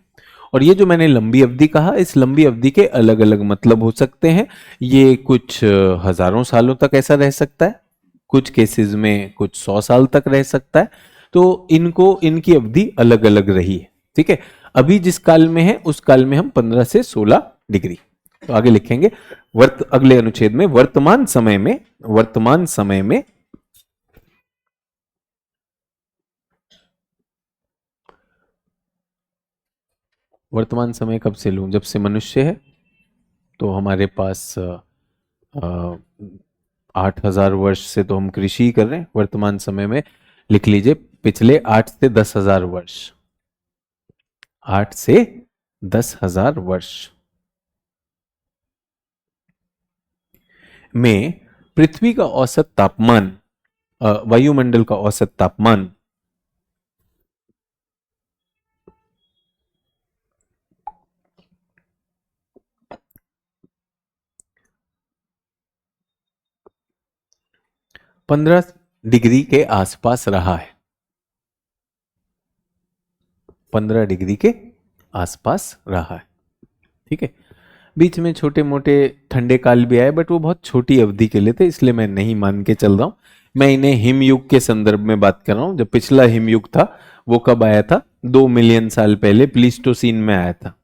और ये जो मैंने लंबी अवधि कहा, इस लंबी अवधि के अलग अलग मतलब हो सकते हैं। ये कुछ हजारों सालों तक ऐसा रह सकता है, कुछ केसेस में कुछ 100 साल तक रह सकता है। तो इनकी अवधि अलग अलग रही है। ठीक है। अभी जिस काल में है उस काल में हम 15 से 16 डिग्री। तो आगे लिखेंगे अगले अनुच्छेद में, वर्तमान समय कब से लूं, जब से मनुष्य है। तो हमारे पास 8,000 वर्ष से तो हम कृषि ही कर रहे हैं वर्तमान समय में। लिख लीजिए पिछले 8 से 10,000 वर्ष, 8 से 10,000 वर्ष में पृथ्वी का औसत तापमान, वायुमंडल का औसत तापमान 15 डिग्री के आसपास रहा है। 15 डिग्री के आसपास रहा है। ठीक है, बीच में छोटे मोटे ठंडे काल भी आए, बट वो बहुत छोटी अवधि के लिए थे, इसलिए मैं नहीं मान के चल रहा हूं। मैं इन्हें हिमयुग के संदर्भ में बात कर रहा हूं। जब पिछला हिमयुग था वो कब आया था? 2 मिलियन साल पहले प्लीस्टोसीन में आया था।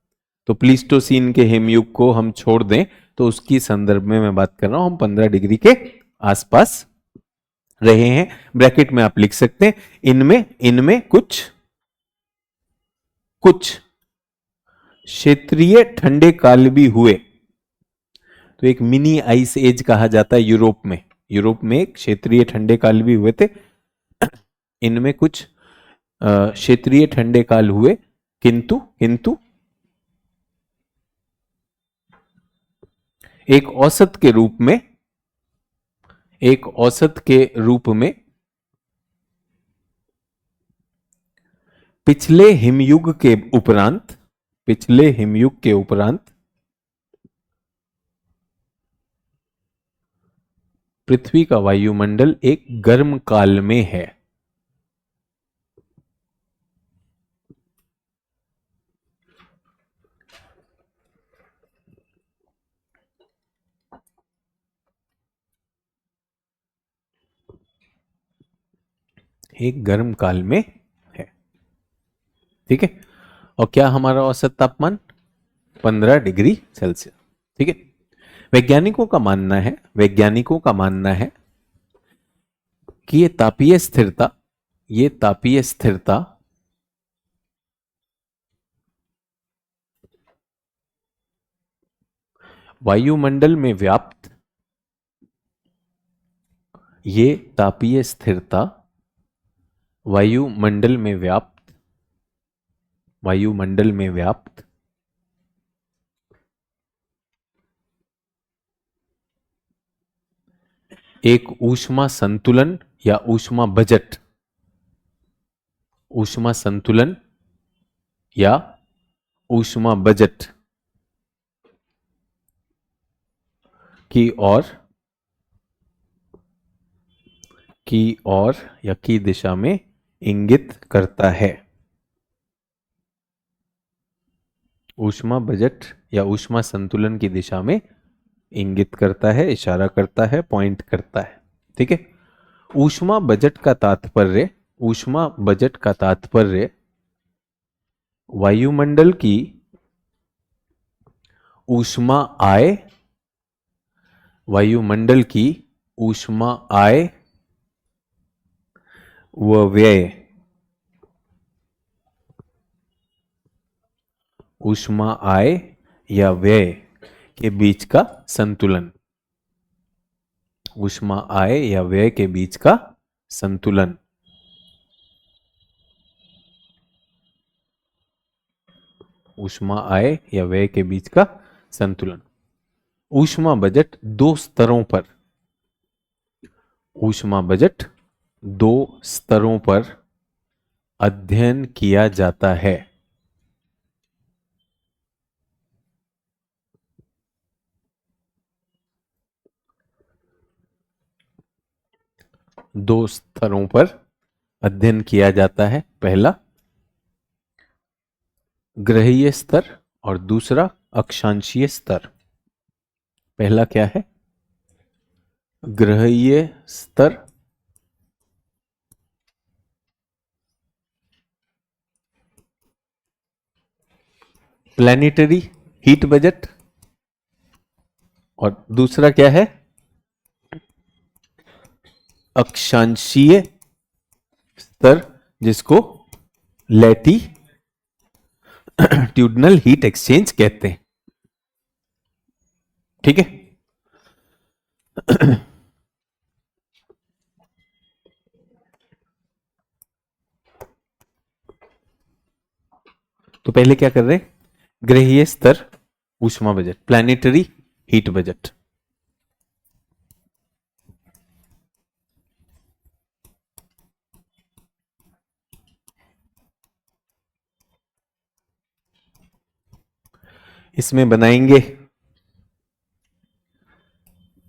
तो प्लीस्टोसीन के हिमयुग को हम छोड़ दें तो उसकी संदर्भ में मैं बात कर रहा हूं। हम 15 डिग्री के आसपास रहे हैं। ब्रैकेट में आप लिख सकते हैं इनमें कुछ क्षेत्रीय ठंडे काल भी हुए। तो एक मिनी आइस एज कहा जाता है यूरोप में क्षेत्रीय ठंडे काल भी हुए थे। इनमें कुछ क्षेत्रीय ठंडे काल हुए, किंतु एक औसत के रूप में पिछले हिमयुग के उपरांत पृथ्वी का वायुमंडल एक गर्म काल में है। एक गर्म काल में है। ठीक है, और क्या हमारा औसत तापमान 15 डिग्री सेल्सियस। ठीक है, वैज्ञानिकों का मानना है कि ये तापीय स्थिरता वायुमंडल में व्याप्त, ये तापीय स्थिरता वायुमंडल में व्याप्त एक ऊष्मा संतुलन या ऊष्मा बजट की ओर या की दिशा में इंगित करता है। ऊष्मा बजट या ऊष्मा संतुलन की दिशा में इंगित करता है, इशारा करता है, पॉइंट करता है। ठीक है, ऊष्मा बजट का तात्पर्य वायुमंडल की ऊष्मा आय व व्यय, ऊष्मा आय या व्यय के बीच का संतुलन, ऊष्मा आय या व्यय के बीच का संतुलन। ऊष्मा आय या व्यय के बीच का संतुलन। ऊष्मा बजट दो स्तरों पर अध्ययन किया जाता है। दो स्तरों पर अध्ययन किया जाता है। पहला ग्रहीय स्तर और दूसरा अक्षांशीय स्तर। पहला क्या है? ग्रहीय स्तर, प्लैनेटरी हीट बजट, और दूसरा क्या है? अक्षांशीय स्तर, जिसको लैटीट्यूडनल हीट एक्सचेंज कहते हैं। ठीक है। तो पहले क्या कर रहे हैं, ग्रहीय स्तर ऊष्मा बजट, प्लानिटरी हीट बजट। इसमें बनाएंगे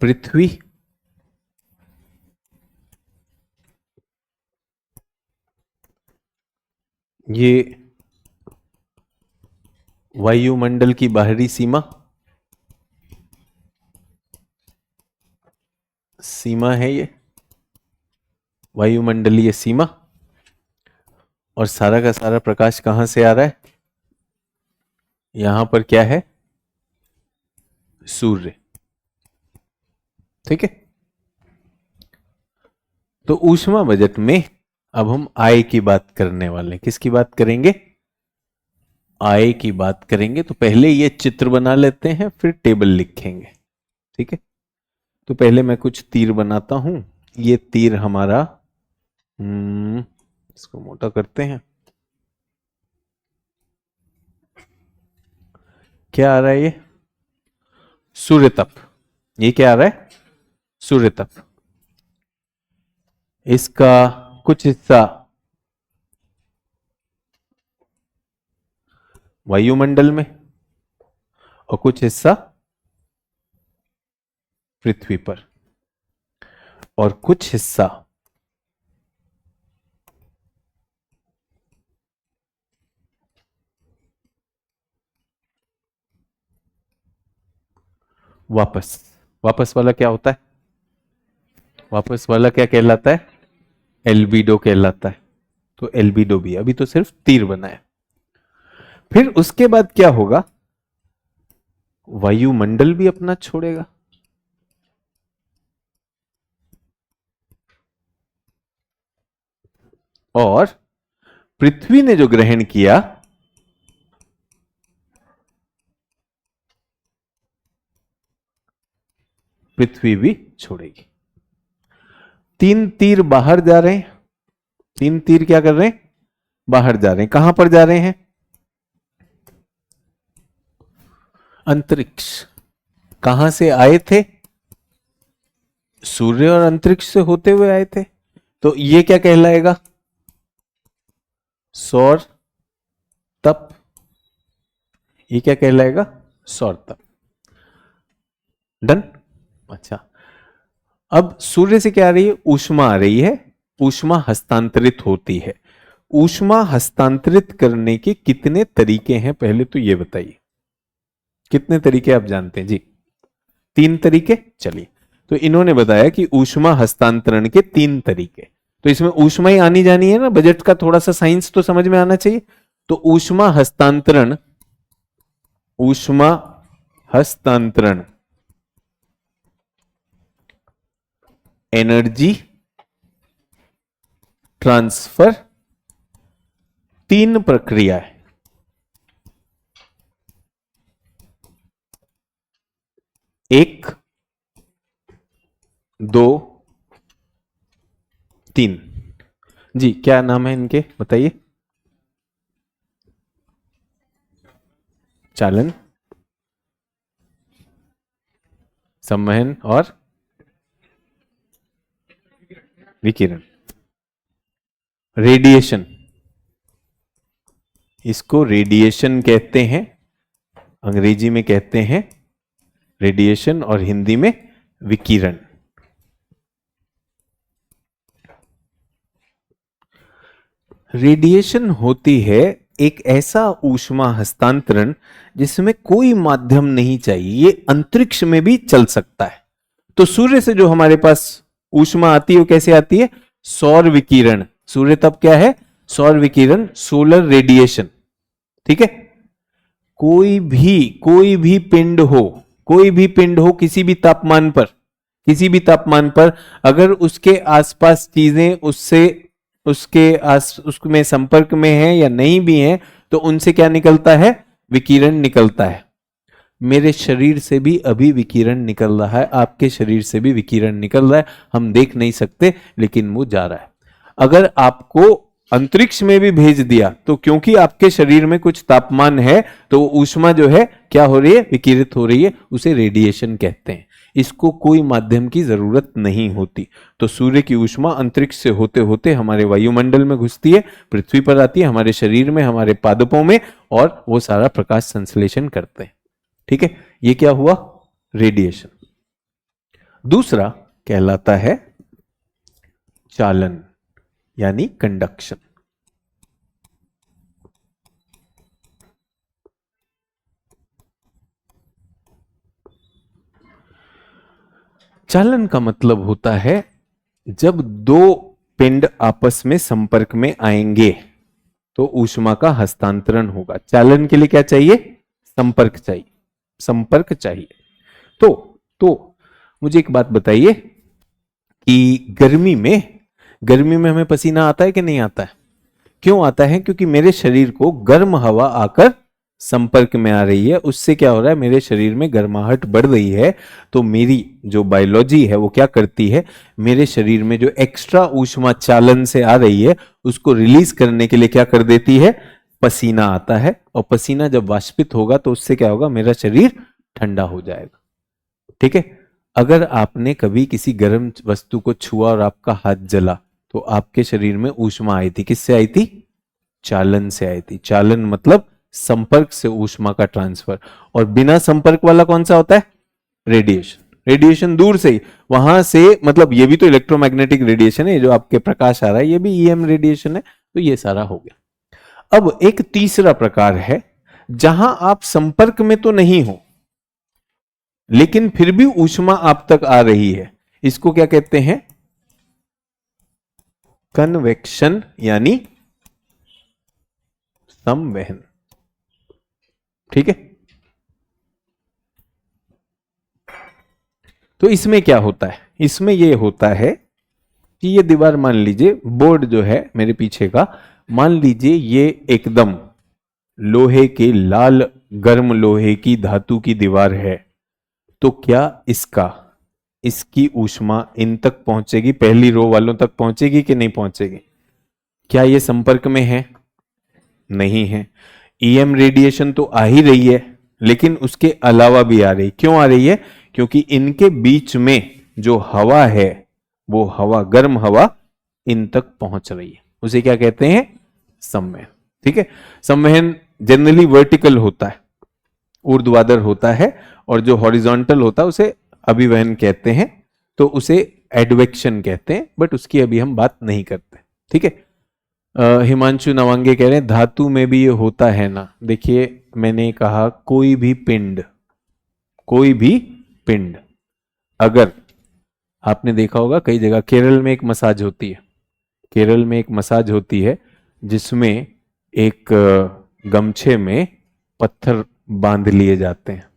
पृथ्वी, ये वायुमंडल की बाहरी सीमा है, ये वायुमंडलीय सीमा। और सारा का सारा प्रकाश कहां से आ रहा है, यहां पर क्या है, सूर्य। ठीक है। तो ऊष्मा बजट में अब हम आय की बात करने वाले हैं। किसकी बात करेंगे, आय की बात करेंगे। तो पहले ये चित्र बना लेते हैं, फिर टेबल लिखेंगे। ठीक है। तो पहले मैं कुछ तीर बनाता हूं। ये तीर हमारा, इसको मोटा करते हैं। क्या आ रहा है, ये सूर्य तप। ये क्या आ रहा है, सूर्य तप। इसका कुछ हिस्सा वायुमंडल में और कुछ हिस्सा पृथ्वी पर, और कुछ हिस्सा वापस वाला क्या होता है, वापस वाला क्या कहलाता है, एल्बिडो कहलाता है। तो एल्बिडो भी, अभी तो सिर्फ तीर बनाया। फिर उसके बाद क्या होगा, वायुमंडल भी अपना छोड़ेगा, और पृथ्वी ने जो ग्रहण किया पृथ्वी भी छोड़ेगी। तीन तीर बाहर जा रहे हैं, तीन तीर क्या कर रहे हैं, बाहर जा रहे हैं। कहां पर जा रहे हैं, अंतरिक्ष। कहां से आए थे, सूर्य और अंतरिक्ष से होते हुए आए थे। तो ये क्या कहलाएगा, सौर तप। ये क्या कहलाएगा, सौर तप। डन। अच्छा, अब सूर्य से क्या आ रही है, ऊष्मा आ रही है, ऊष्मा हस्तांतरित होती है। ऊष्मा हस्तांतरित करने के कितने तरीके हैं, पहले तो ये बताइए, कितने तरीके आप जानते हैं जी, तीन तरीके। चलिए, तो इन्होंने बताया कि ऊष्मा हस्तांतरण के तीन तरीके। तो इसमें ऊष्मा ही आनी जानी है ना, बजट का थोड़ा सा साइंस तो समझ में आना चाहिए। तो ऊष्मा हस्तांतरण, ऊष्मा हस्तांतरण, एनर्जी ट्रांसफर, तीन प्रक्रिया है। एक, दो, तीन। जी, क्या नाम है इनके, बताइए। चालन, संवहन और विकिरण। रेडिएशन, इसको रेडिएशन कहते हैं, अंग्रेजी में कहते हैं रेडिएशन और हिंदी में विकिरण। रेडिएशन होती है एक ऐसा ऊष्मा हस्तांतरण जिसमें कोई माध्यम नहीं चाहिए, ये अंतरिक्ष में भी चल सकता है। तो सूर्य से जो हमारे पास ऊष्मा आती है वो कैसे आती है, सौर विकिरण। सूर्य तप क्या है, सौर विकिरण, सोलर रेडिएशन। ठीक है। कोई भी पिंड हो, कोई भी पिंड हो, किसी भी तापमान पर, किसी भी तापमान पर, अगर उसके आसपास चीजें उसमें संपर्क में है या नहीं भी है, तो उनसे क्या निकलता है, विकिरण निकलता है। मेरे शरीर से भी अभी विकिरण निकल रहा है, आपके शरीर से भी विकिरण निकल रहा है, हम देख नहीं सकते लेकिन वो जा रहा है। अगर आपको अंतरिक्ष में भी भेज दिया तो क्योंकि आपके शरीर में कुछ तापमान है तो ऊष्मा जो है क्या हो रही है, विकिरित हो रही है, उसे रेडिएशन कहते हैं। इसको कोई माध्यम की जरूरत नहीं होती। तो सूर्य की ऊष्मा अंतरिक्ष से होते होते हमारे वायुमंडल में घुसती है, पृथ्वी पर आती है, हमारे शरीर में, हमारे पादपों में, और वो सारा प्रकाश संश्लेषण करते हैं। ठीक है, ये क्या हुआ, रेडिएशन। दूसरा कहलाता है चालन यानी कंडक्शन। चालन का मतलब होता है जब दो पिंड आपस में संपर्क में आएंगे तो ऊष्मा का हस्तांतरण होगा। चालन के लिए क्या चाहिए, संपर्क चाहिए, संपर्क चाहिए। तो मुझे एक बात बताइए कि गर्मी में हमें पसीना आता है कि नहीं आता है? क्यों आता है? क्योंकि मेरे शरीर को गर्म हवा आकर संपर्क में आ रही है, उससे क्या हो रहा है, मेरे शरीर में गर्माहट बढ़ रही है। तो मेरी जो बायोलॉजी है वो क्या करती है, मेरे शरीर में जो एक्स्ट्रा ऊष्मा चालन से आ रही है उसको रिलीज करने के लिए क्या कर देती है, पसीना आता है। और पसीना जब वाष्पित होगा तो उससे क्या होगा, मेरा शरीर ठंडा हो जाएगा। ठीक है, अगर आपने कभी किसी गर्म वस्तु को छुआ और आपका हाथ जला तो आपके शरीर में ऊष्मा आई थी, किससे आई थी, चालन से आई थी। चालन मतलब संपर्क से ऊष्मा का ट्रांसफर। और बिना संपर्क वाला कौन सा होता है, रेडिएशन। रेडिएशन दूर से ही, वहां से, मतलब ये भी तो इलेक्ट्रोमैग्नेटिक रेडिएशन है, जो आपके प्रकाश आ रहा है ये भी ईएम रेडिएशन है। तो ये सारा हो गया। अब एक तीसरा प्रकार है जहां आप संपर्क में तो नहीं हो लेकिन फिर भी ऊष्मा आप तक आ रही है, इसको क्या कहते हैं, कन्वेक्शन यानी संवहन। ठीक है, तो इसमें क्या होता है, इसमें यह होता है कि ये दीवार, मान लीजिए बोर्ड जो है मेरे पीछे का, मान लीजिए ये एकदम लोहे के, लाल गर्म लोहे की, धातु की दीवार है। तो क्या इसकी ऊष्मा इन तक पहुंचेगी, पहली रो वालों तक पहुंचेगी कि नहीं पहुंचेगी? क्या ये संपर्क में है? नहीं है। ईएम रेडिएशन तो आ ही रही है लेकिन उसके अलावा भी आ रही। क्यों आ रही है? क्योंकि इनके बीच में जो हवा है वो हवा, गर्म हवा इन तक पहुंच रही है। उसे क्या कहते हैं, संवहन। ठीक है, संवहन जनरली वर्टिकल होता है, ऊर्ध्वाधर होता है, और जो हॉरिजॉन्टल होता है उसे अभिवहन कहते हैं, तो उसे एडवेक्शन कहते हैं, बट उसकी अभी हम बात नहीं करते। ठीक है, हिमांशु नवांगे कह रहे हैं धातु में भी ये होता है ना। देखिए मैंने कहा कोई भी पिंड, अगर आपने देखा होगा कई जगह, केरल में एक मसाज होती है, केरल में एक मसाज होती है जिसमें एक गमछे में पत्थर बांध लिए जाते हैं।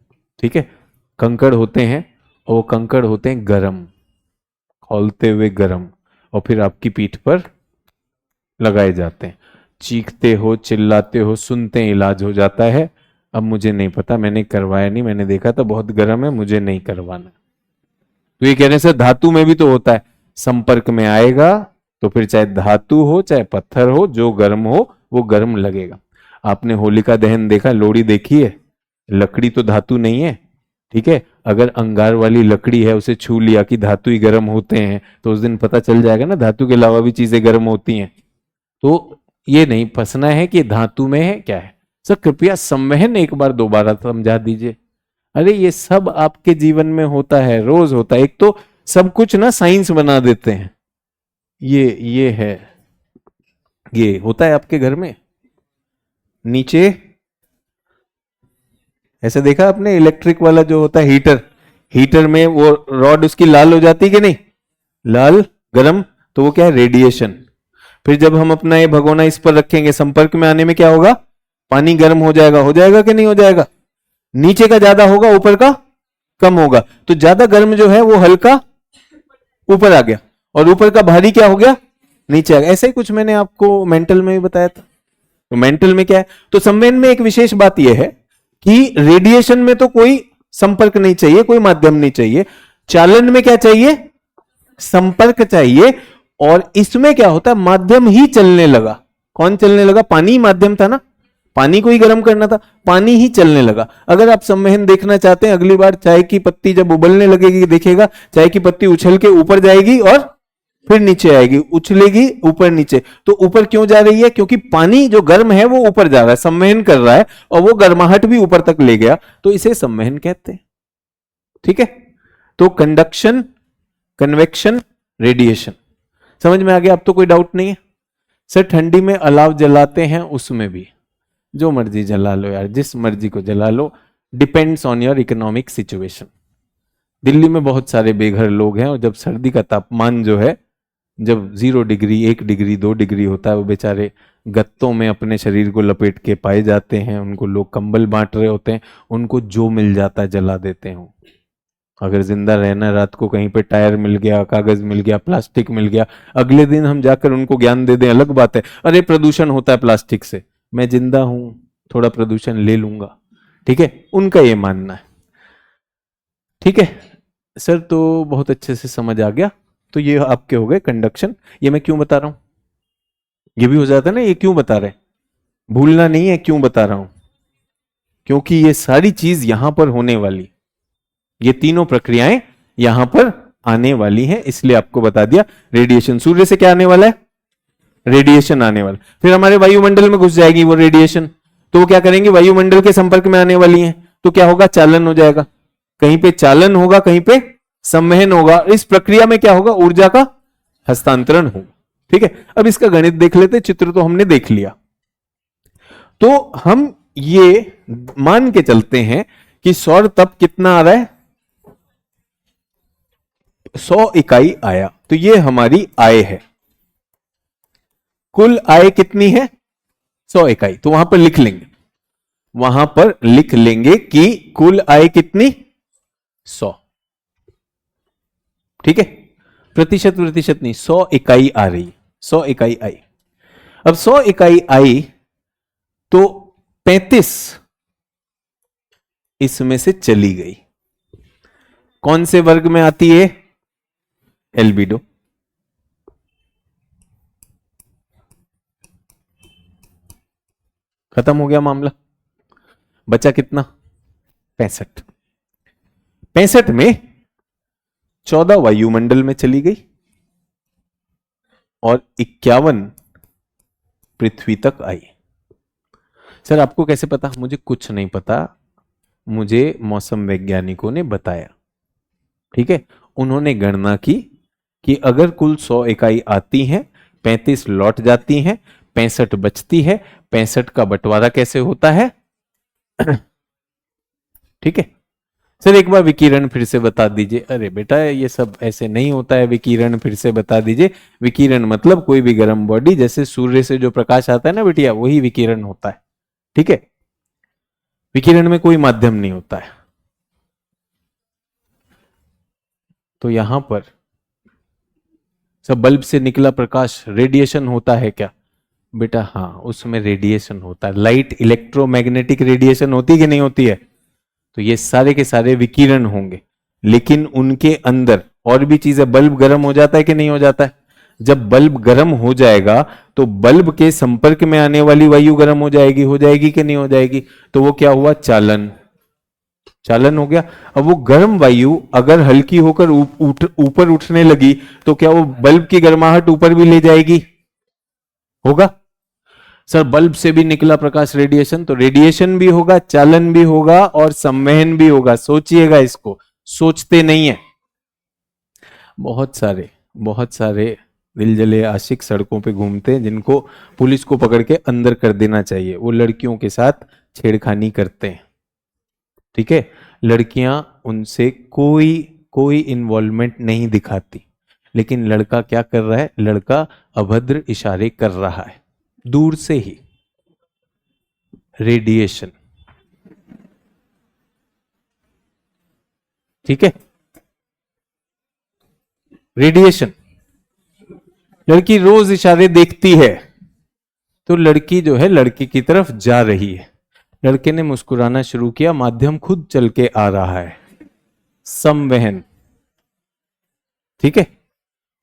ठीक है, कंकड़ होते हैं, और वो कंकड़ होते हैं गरम, खौलते हुए गरम, और फिर आपकी पीठ पर लगाए जाते हैं। चीखते हो, चिल्लाते हो, सुनते हैं, इलाज हो जाता है। अब मुझे नहीं पता, मैंने करवाया नहीं, मैंने देखा था बहुत गर्म है, मुझे नहीं करवाना। तो ये कहने से धातु में भी तो होता है, संपर्क में आएगा तो फिर चाहे धातु हो चाहे पत्थर हो, जो गर्म हो वो गर्म लगेगा। आपने होलिका दहन देखा, लोहड़ी देखी है, लकड़ी तो धातु नहीं है। ठीक है, अगर अंगार वाली लकड़ी है उसे छू लिया कि धातु ही गर्म होते हैं तो उस दिन पता चल जाएगा ना धातु के अलावा भी चीजें गर्म होती हैं। तो ये नहीं फंसना है कि धातु में है क्या है। सर कृपया संवहन एक बार दोबारा समझा दीजिए। अरे ये सब आपके जीवन में होता है, रोज होता है। एक तो सब कुछ ना साइंस बना देते हैं, ये है, ये होता है आपके घर में। नीचे ऐसे देखा आपने, इलेक्ट्रिक वाला जो होता है हीटर में वो रॉड उसकी लाल हो जाती है कि नहीं, लाल गरम, तो वो क्या है, रेडिएशन। फिर जब हम अपना ये भगोना इस पर रखेंगे, संपर्क में आने में क्या होगा, पानी गर्म हो जाएगा कि नहीं हो जाएगा? नीचे का ज्यादा होगा, ऊपर का कम होगा। तो ज्यादा गर्म जो है वो हल्का ऊपर आ गया, और ऊपर का भारी क्या हो गया, नीचे आ गया। ऐसे ही कुछ मैंने आपको मेंटल में भी बताया था। तो मेंटल में क्या है, तो संवहन में एक विशेष बात यह है कि रेडिएशन में तो कोई संपर्क नहीं चाहिए, कोई माध्यम नहीं चाहिए, चालन में क्या चाहिए, संपर्क चाहिए। और इसमें क्या होता है, माध्यम ही चलने लगा। कौन चलने लगा, पानी माध्यम था ना, पानी को ही गर्म करना था, पानी ही चलने लगा। अगर आप संवहन देखना चाहते हैं, अगली बार चाय की पत्ती जब उबलने लगेगी देखिएगा, चाय की पत्ती उछल के ऊपर जाएगी और फिर नीचे आएगी, उछलेगी ऊपर नीचे। तो ऊपर क्यों जा रही है, क्योंकि पानी जो गर्म है वो ऊपर जा रहा है, संवहन कर रहा है, और वो गर्माहट भी ऊपर तक ले गया, तो इसे संवहन कहते हैं। ठीक है, तो कंडक्शन, कन्वेक्शन, रेडिएशन समझ में आ गया। अब तो कोई डाउट नहीं है। सर ठंडी में अलाव जलाते हैं, उसमें भी जो मर्जी जला लो यार, जिस मर्जी को जला लो, depends on your economic situation. Delhi में बहुत सारे बेघर लोग हैं, और जब सर्दी का तापमान जो है, जब 0 डिग्री, 1 डिग्री, 2 डिग्री होता है, वो बेचारे गत्तों में अपने शरीर को लपेट के पाए जाते हैं, उनको लोग कंबल बांट रहे होते हैं, उनको जो मिल जाता है जला देते हैं। अगर जिंदा रहना रात को कहीं पे टायर मिल गया, कागज मिल गया, प्लास्टिक मिल गया, अगले दिन हम जाकर उनको ज्ञान दे दें, अलग बात है, अरे प्रदूषण होता है प्लास्टिक से, मैं जिंदा हूं, थोड़ा प्रदूषण ले लूंगा। ठीक है, उनका ये मानना है। ठीक है सर, तो बहुत अच्छे से समझ आ गया। तो ये आपके हो गए कंडक्शन। ये मैं क्यों बता रहा हूं, ये भी हो जाता है ना, ये क्यों बता रहे हैं, भूलना नहीं है क्यों बता रहा हूं, क्योंकि ये सारी चीज यहां पर होने वाली, ये तीनों प्रक्रियाएं यहां पर आने वाली हैं, इसलिए आपको बता दिया। रेडिएशन, सूर्य से क्या आने वाला है, रेडिएशन आने वाला, फिर हमारे वायुमंडल में घुस जाएगी वो रेडिएशन, तो वो क्या करेंगे, वायुमंडल के संपर्क में आने वाली है, तो क्या होगा, चालन हो जाएगा। कहीं पे चालन होगा, कहीं पे संवहन होगा। इस प्रक्रिया में क्या होगा, ऊर्जा का हस्तांतरण होगा। ठीक है, अब इसका गणित देख लेते, चित्र तो हमने देख लिया। तो हम ये मान के चलते हैं कि सौर तप कितना आ रहा है, 100 इकाई आया, तो ये हमारी आय है। कुल आय कितनी है, 100 इकाई, तो वहां पर लिख लेंगे, वहां पर लिख लेंगे कि कुल आय कितनी, 100। ठीक है, प्रतिशत प्रतिशत नहीं, 100 इकाई आ रही, 100 इकाई आई। अब 100 इकाई आई तो 35 इसमें से चली गई, कौन से वर्ग में आती है, एल्बिडो। खत्म हो गया मामला, बचा कितना, 65। 65 में 14 वायुमंडल में चली गई और 51 पृथ्वी तक आई। सर आपको कैसे पता, मुझे कुछ नहीं पता, मुझे मौसम वैज्ञानिकों ने बताया। ठीक है, उन्होंने गणना की कि अगर कुल 100 इकाई आती हैं, 35 लौट जाती हैं, 65 बचती है, 65 का बंटवारा कैसे होता है। ठीक है सर, एक बार विकिरण फिर से बता दीजिए। अरे बेटा ये सब ऐसे नहीं होता है, विकिरण फिर से बता दीजिए। विकिरण मतलब कोई भी गर्म बॉडी, जैसे सूर्य से जो प्रकाश आता है ना बेटिया, वही विकिरण होता है। ठीक है, विकिरण में कोई माध्यम नहीं होता है। तो यहां पर सब बल्ब से निकला प्रकाश रेडिएशन होता है क्या, बेटा हाँ, उसमें रेडिएशन होता है। लाइट इलेक्ट्रोमैग्नेटिक रेडिएशन होती है कि नहीं होती है, तो ये सारे के सारे विकिरण होंगे, लेकिन उनके अंदर और भी चीजें। बल्ब गर्म हो जाता है कि नहीं हो जाता है, जब बल्ब गर्म हो जाएगा तो बल्ब के संपर्क में आने वाली वायु गर्म हो जाएगी कि नहीं हो जाएगी, तो वो क्या हुआ, चालन, चालन हो गया। अब वो गर्म वायु अगर हल्की होकर ऊपर उठने लगी तो क्या वो बल्ब की गर्माहट ऊपर भी ले जाएगी, होगा। सर बल्ब से भी निकला प्रकाश रेडिएशन, तो रेडिएशन भी होगा, चालन भी होगा और संवहन भी होगा। सोचिएगा इसको, सोचते नहीं है। बहुत सारे दिल जले आशिक सड़कों पे घूमते हैं, जिनको पुलिस को पकड़ के अंदर कर देना चाहिए। वो लड़कियों के साथ छेड़खानी करते हैं। ठीक है, लड़कियां उनसे कोई इन्वॉल्वमेंट नहीं दिखाती, लेकिन लड़का क्या कर रहा है, लड़का अभद्र इशारे कर रहा है दूर से ही। रेडिएशन, ठीक है, रेडिएशन। लड़की रोज इशारे देखती है, तो लड़की जो है लड़के की तरफ जा रही है। लड़के ने मुस्कुराना शुरू किया, माध्यम खुद चल के आ रहा है, संवहन। ठीक है,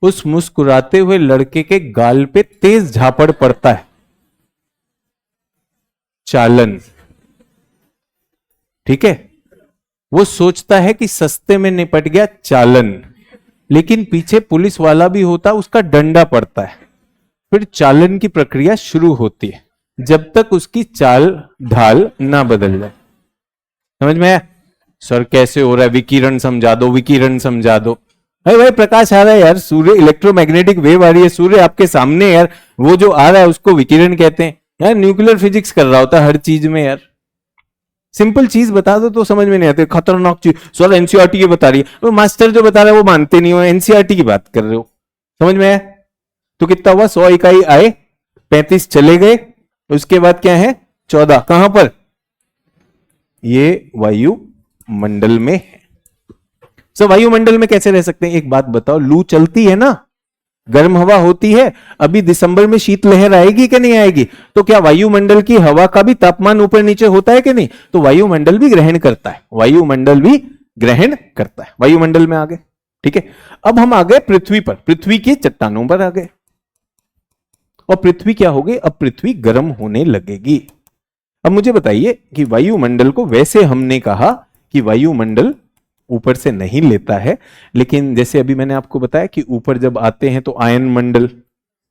उस मुस्कुराते हुए लड़के के गाल पे तेज झापड़ पड़ता है, चालन। ठीक है, वो सोचता है कि सस्ते में निपट गया, चालन। लेकिन पीछे पुलिस वाला भी होता, उसका डंडा पड़ता है। फिर चालन की प्रक्रिया शुरू होती है, जब तक उसकी चाल ढाल ना बदल जाए। समझ में आया? सर कैसे हो रहा है, विकिरण समझा दो, विकिरण समझा दो। अरे भाई प्रकाश आ रहा है यार, सूर्य इलेक्ट्रोमैग्नेटिक वेव आ रही है, सूर्य आपके सामने यार, वो जो आ रहा है उसको विकिरण कहते हैं यार। न्यूक्लियर फिजिक्स कर रहा होता है हर चीज में यार। सिंपल चीज बता दो तो समझ में नहीं आते, खतरनाक चीज सर एनसीईआरटी ये बता रही है, वो मास्टर जो बता रहा है वो मानते नहीं हो, एनसीईआरटी की बात कर रहे हो। समझ में आया? तो कितना हुआ, 100 इकाई आए, 35 चले गए, उसके बाद क्या है, 14 कहां पर, ये वायुमंडल में है। सर वायुमंडल में कैसे रह सकते हैं, एक बात बताओ, लू चलती है ना, गर्म हवा होती है, अभी दिसंबर में शीतलहर आएगी कि नहीं आएगी, तो क्या वायुमंडल की हवा का भी तापमान ऊपर नीचे होता है कि नहीं, तो वायुमंडल भी ग्रहण करता है, वायुमंडल भी ग्रहण करता है। वायुमंडल में आ गए। ठीक है, अब हम आ गए पृथ्वी पर, पृथ्वी की चट्टानों पर आ गए, और पृथ्वी क्या होगी, अब पृथ्वी गर्म होने लगेगी। अब मुझे बताइए कि वायुमंडल को, वैसे हमने कहा कि वायुमंडल ऊपर से नहीं लेता है, लेकिन जैसे अभी मैंने आपको बताया कि ऊपर जब आते हैं तो आयन मंडल,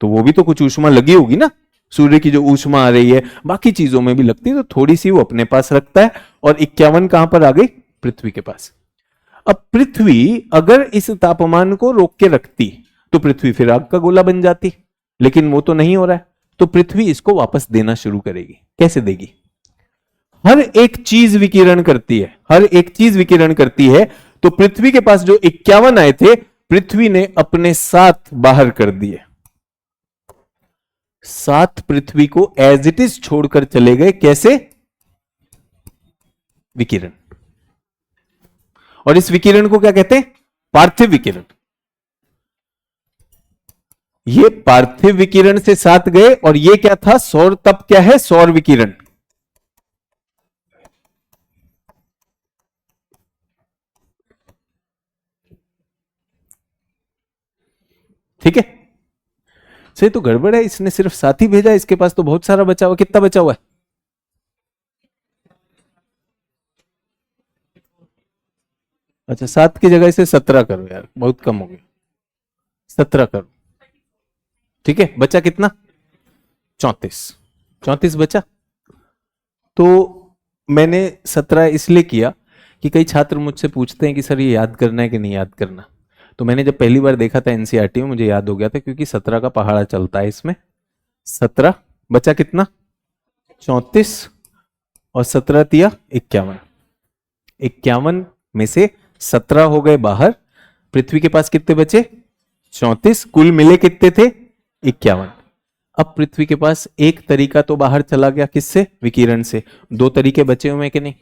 तो वो भी तो कुछ ऊष्मा लगी होगी ना, सूर्य की जो ऊष्मा आ रही है बाकी चीजों में भी लगती है, तो थोड़ी सी वो अपने पास रखता है। और 51 कहां पर आ गई, पृथ्वी के पास। अब पृथ्वी अगर इस तापमान को रोक के रखती तो पृथ्वी फिर आग का गोला बन जाती, लेकिन वो तो नहीं हो रहा है, तो पृथ्वी इसको वापस देना शुरू करेगी। कैसे देगी, हर एक चीज विकिरण करती है, हर एक चीज विकिरण करती है। तो पृथ्वी के पास जो 51 आए थे, पृथ्वी ने अपने 7 बाहर कर दिए, 7 पृथ्वी को एज इट इज छोड़कर चले गए। कैसे, विकिरण। और इस विकिरण को क्या कहते हैं, पार्थिव विकिरण। ये पार्थिव विकिरण से 7 गए, और ये क्या था, सौर तप क्या है, सौर विकिरण। ठीक है, से तो गड़बड़ है, इसने सिर्फ 7 ही भेजा, इसके पास तो बहुत सारा बचा हुआ। कितना बचा हुआ है, अच्छा 7 की जगह इसे 17 करो यार, बहुत कम हो गया, 17 करो। ठीक है, बचा कितना, 34, 34 बचा। तो मैंने 17 इसलिए किया कि कई छात्र मुझसे पूछते हैं कि सर ये याद करना है कि नहीं याद करना, तो मैंने जब पहली बार देखा था एनसीईआरटी में मुझे याद हो गया था, क्योंकि 17 का पहाड़ा चलता है इसमें। 17 बचा कितना, 34, और 17 तिया 51, 51 में से 17 हो गए बाहर, पृथ्वी के पास कितने बचे, 34, कुल मिले कितने थे, 51। अब पृथ्वी के पास एक तरीका तो बाहर चला गया, किससे, विकिरण से। 2 तरीके बचे हुए कि नहीं,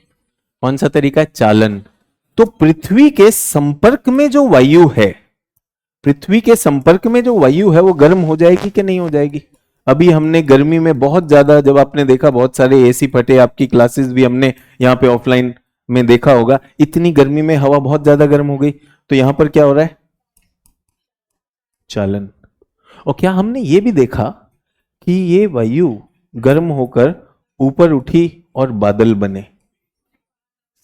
कौन सा तरीका है, चालन। तो पृथ्वी के संपर्क में जो वायु है, पृथ्वी के संपर्क में जो वायु है वो गर्म हो जाएगी कि नहीं हो जाएगी। अभी हमने गर्मी में बहुत ज्यादा, जब आपने देखा बहुत सारे एसी फटे, आपकी क्लासेस भी हमने यहाँ पे ऑफलाइन में देखा होगा, इतनी गर्मी में हवा बहुत ज्यादा गर्म हो गई, तो यहां पर क्या हो रहा है, चालन। और क्या हमने ये भी देखा कि ये वायु गर्म होकर ऊपर उठी और बादल बने,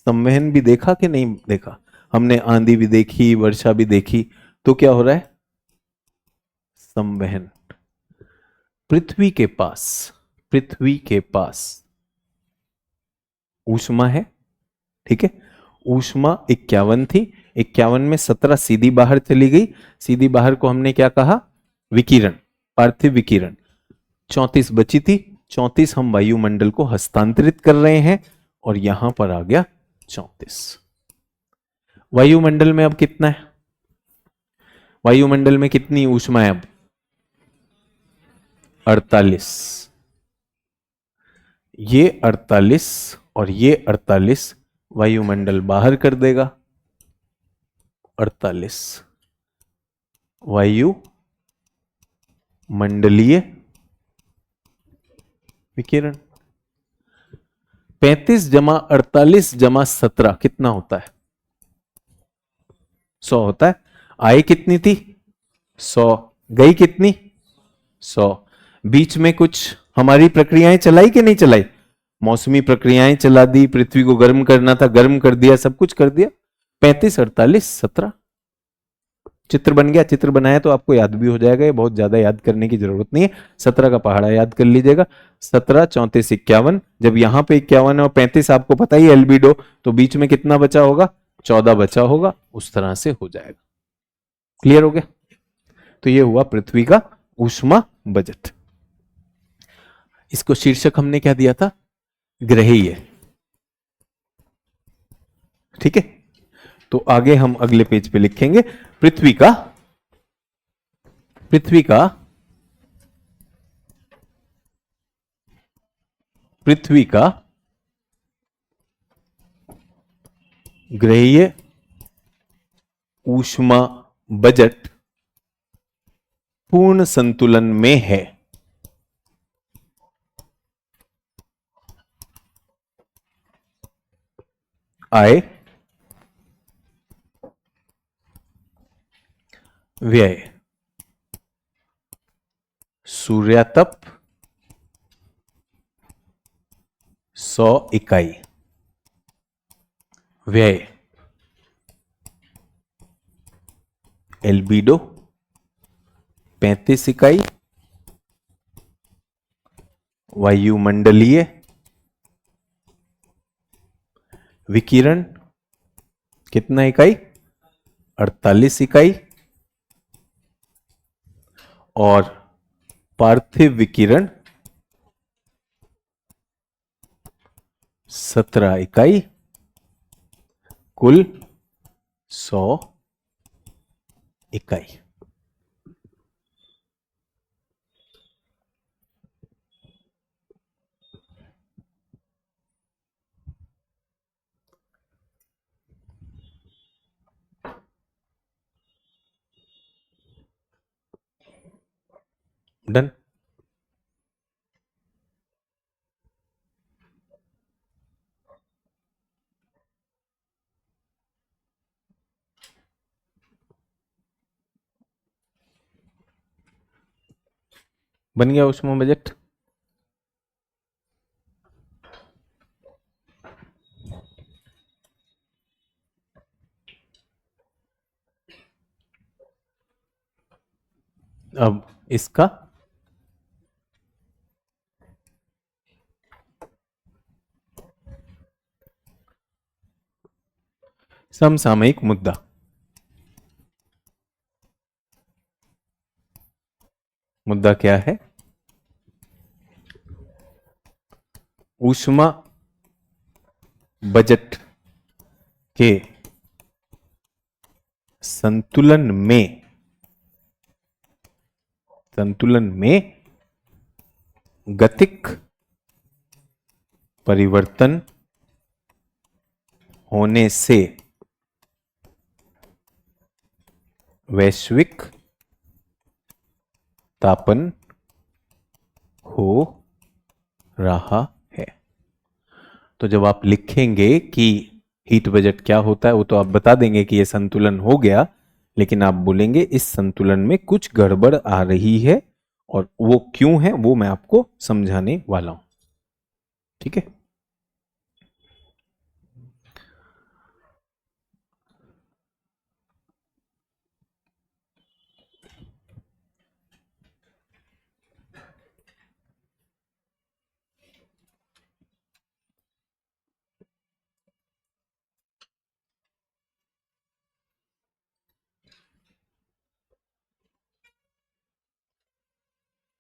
संवहन भी देखा कि नहीं देखा, हमने आंधी भी देखी, वर्षा भी देखी, तो क्या हो रहा है, संवहन। पृथ्वी के पास, पृथ्वी के पास ऊष्मा है, ठीक है, ऊष्मा 51 थी, 51 में 17 सीधी बाहर चली गई, सीधी बाहर को हमने क्या कहा, विकिरण, पार्थिव विकिरण। 34 बची थी, 34 हम वायुमंडल को हस्तांतरित कर रहे हैं, और यहां पर आ गया 34। वायुमंडल में अब कितना है, वायुमंडल में कितनी ऊष्मा है अब, 48। ये 48 और ये 48 वायुमंडल बाहर कर देगा, 48 वायु मंडलीय विकिरण। 35 जमा 48 जमा 17 कितना होता है? 100 होता है। आई कितनी थी? 100। गई कितनी? 100। बीच में कुछ हमारी प्रक्रियाएं चलाई कि नहीं चलाई? मौसमी प्रक्रियाएं चला दी, पृथ्वी को गर्म करना था, गर्म कर दिया, सब कुछ कर दिया। 35 48 17 चित्र बन गया। चित्र बनाया तो आपको याद भी हो जाएगा, ये बहुत ज्यादा याद करने की जरूरत नहीं है। 17 का पहाड़ा याद कर लीजिएगा। 17 34 51। जब यहां पे 51 और 35 आपको पता ही एल्बिडो, तो बीच में कितना बचा होगा? 14 बचा होगा। उस तरह से हो जाएगा। क्लियर हो गया? तो ये हुआ पृथ्वी का ऊष्मा बजट। इसको शीर्षक हमने क्या दिया था? ग्रहीय। ठीक है, तो आगे हम अगले पेज पे लिखेंगे पृथ्वी का ग्रहीय ऊष्मा बजट पूर्ण संतुलन में है। आय, व्यय, सूर्यातप 100 इकाई, व्यय एल्बिडो 35 इकाई, वायुमंडलीय विकिरण कितना इकाई? 48 इकाई, और पार्थिव विकिरण 17 इकाई, कुल 100 इकाई। डन। बन गया ऊष्मा बजट। अब इसका समसामयिक मुद्दा। मुद्दा क्या है? ऊष्मा बजट के संतुलन में गतिक परिवर्तन होने से वैश्विक तापन हो रहा है। तो जब आप लिखेंगे कि हीट बजट क्या होता है, वो तो आप बता देंगे कि ये संतुलन हो गया, लेकिन आप बोलेंगे इस संतुलन में कुछ गड़बड़ आ रही है, और वो क्यों है वो मैं आपको समझाने वाला हूं। ठीक है,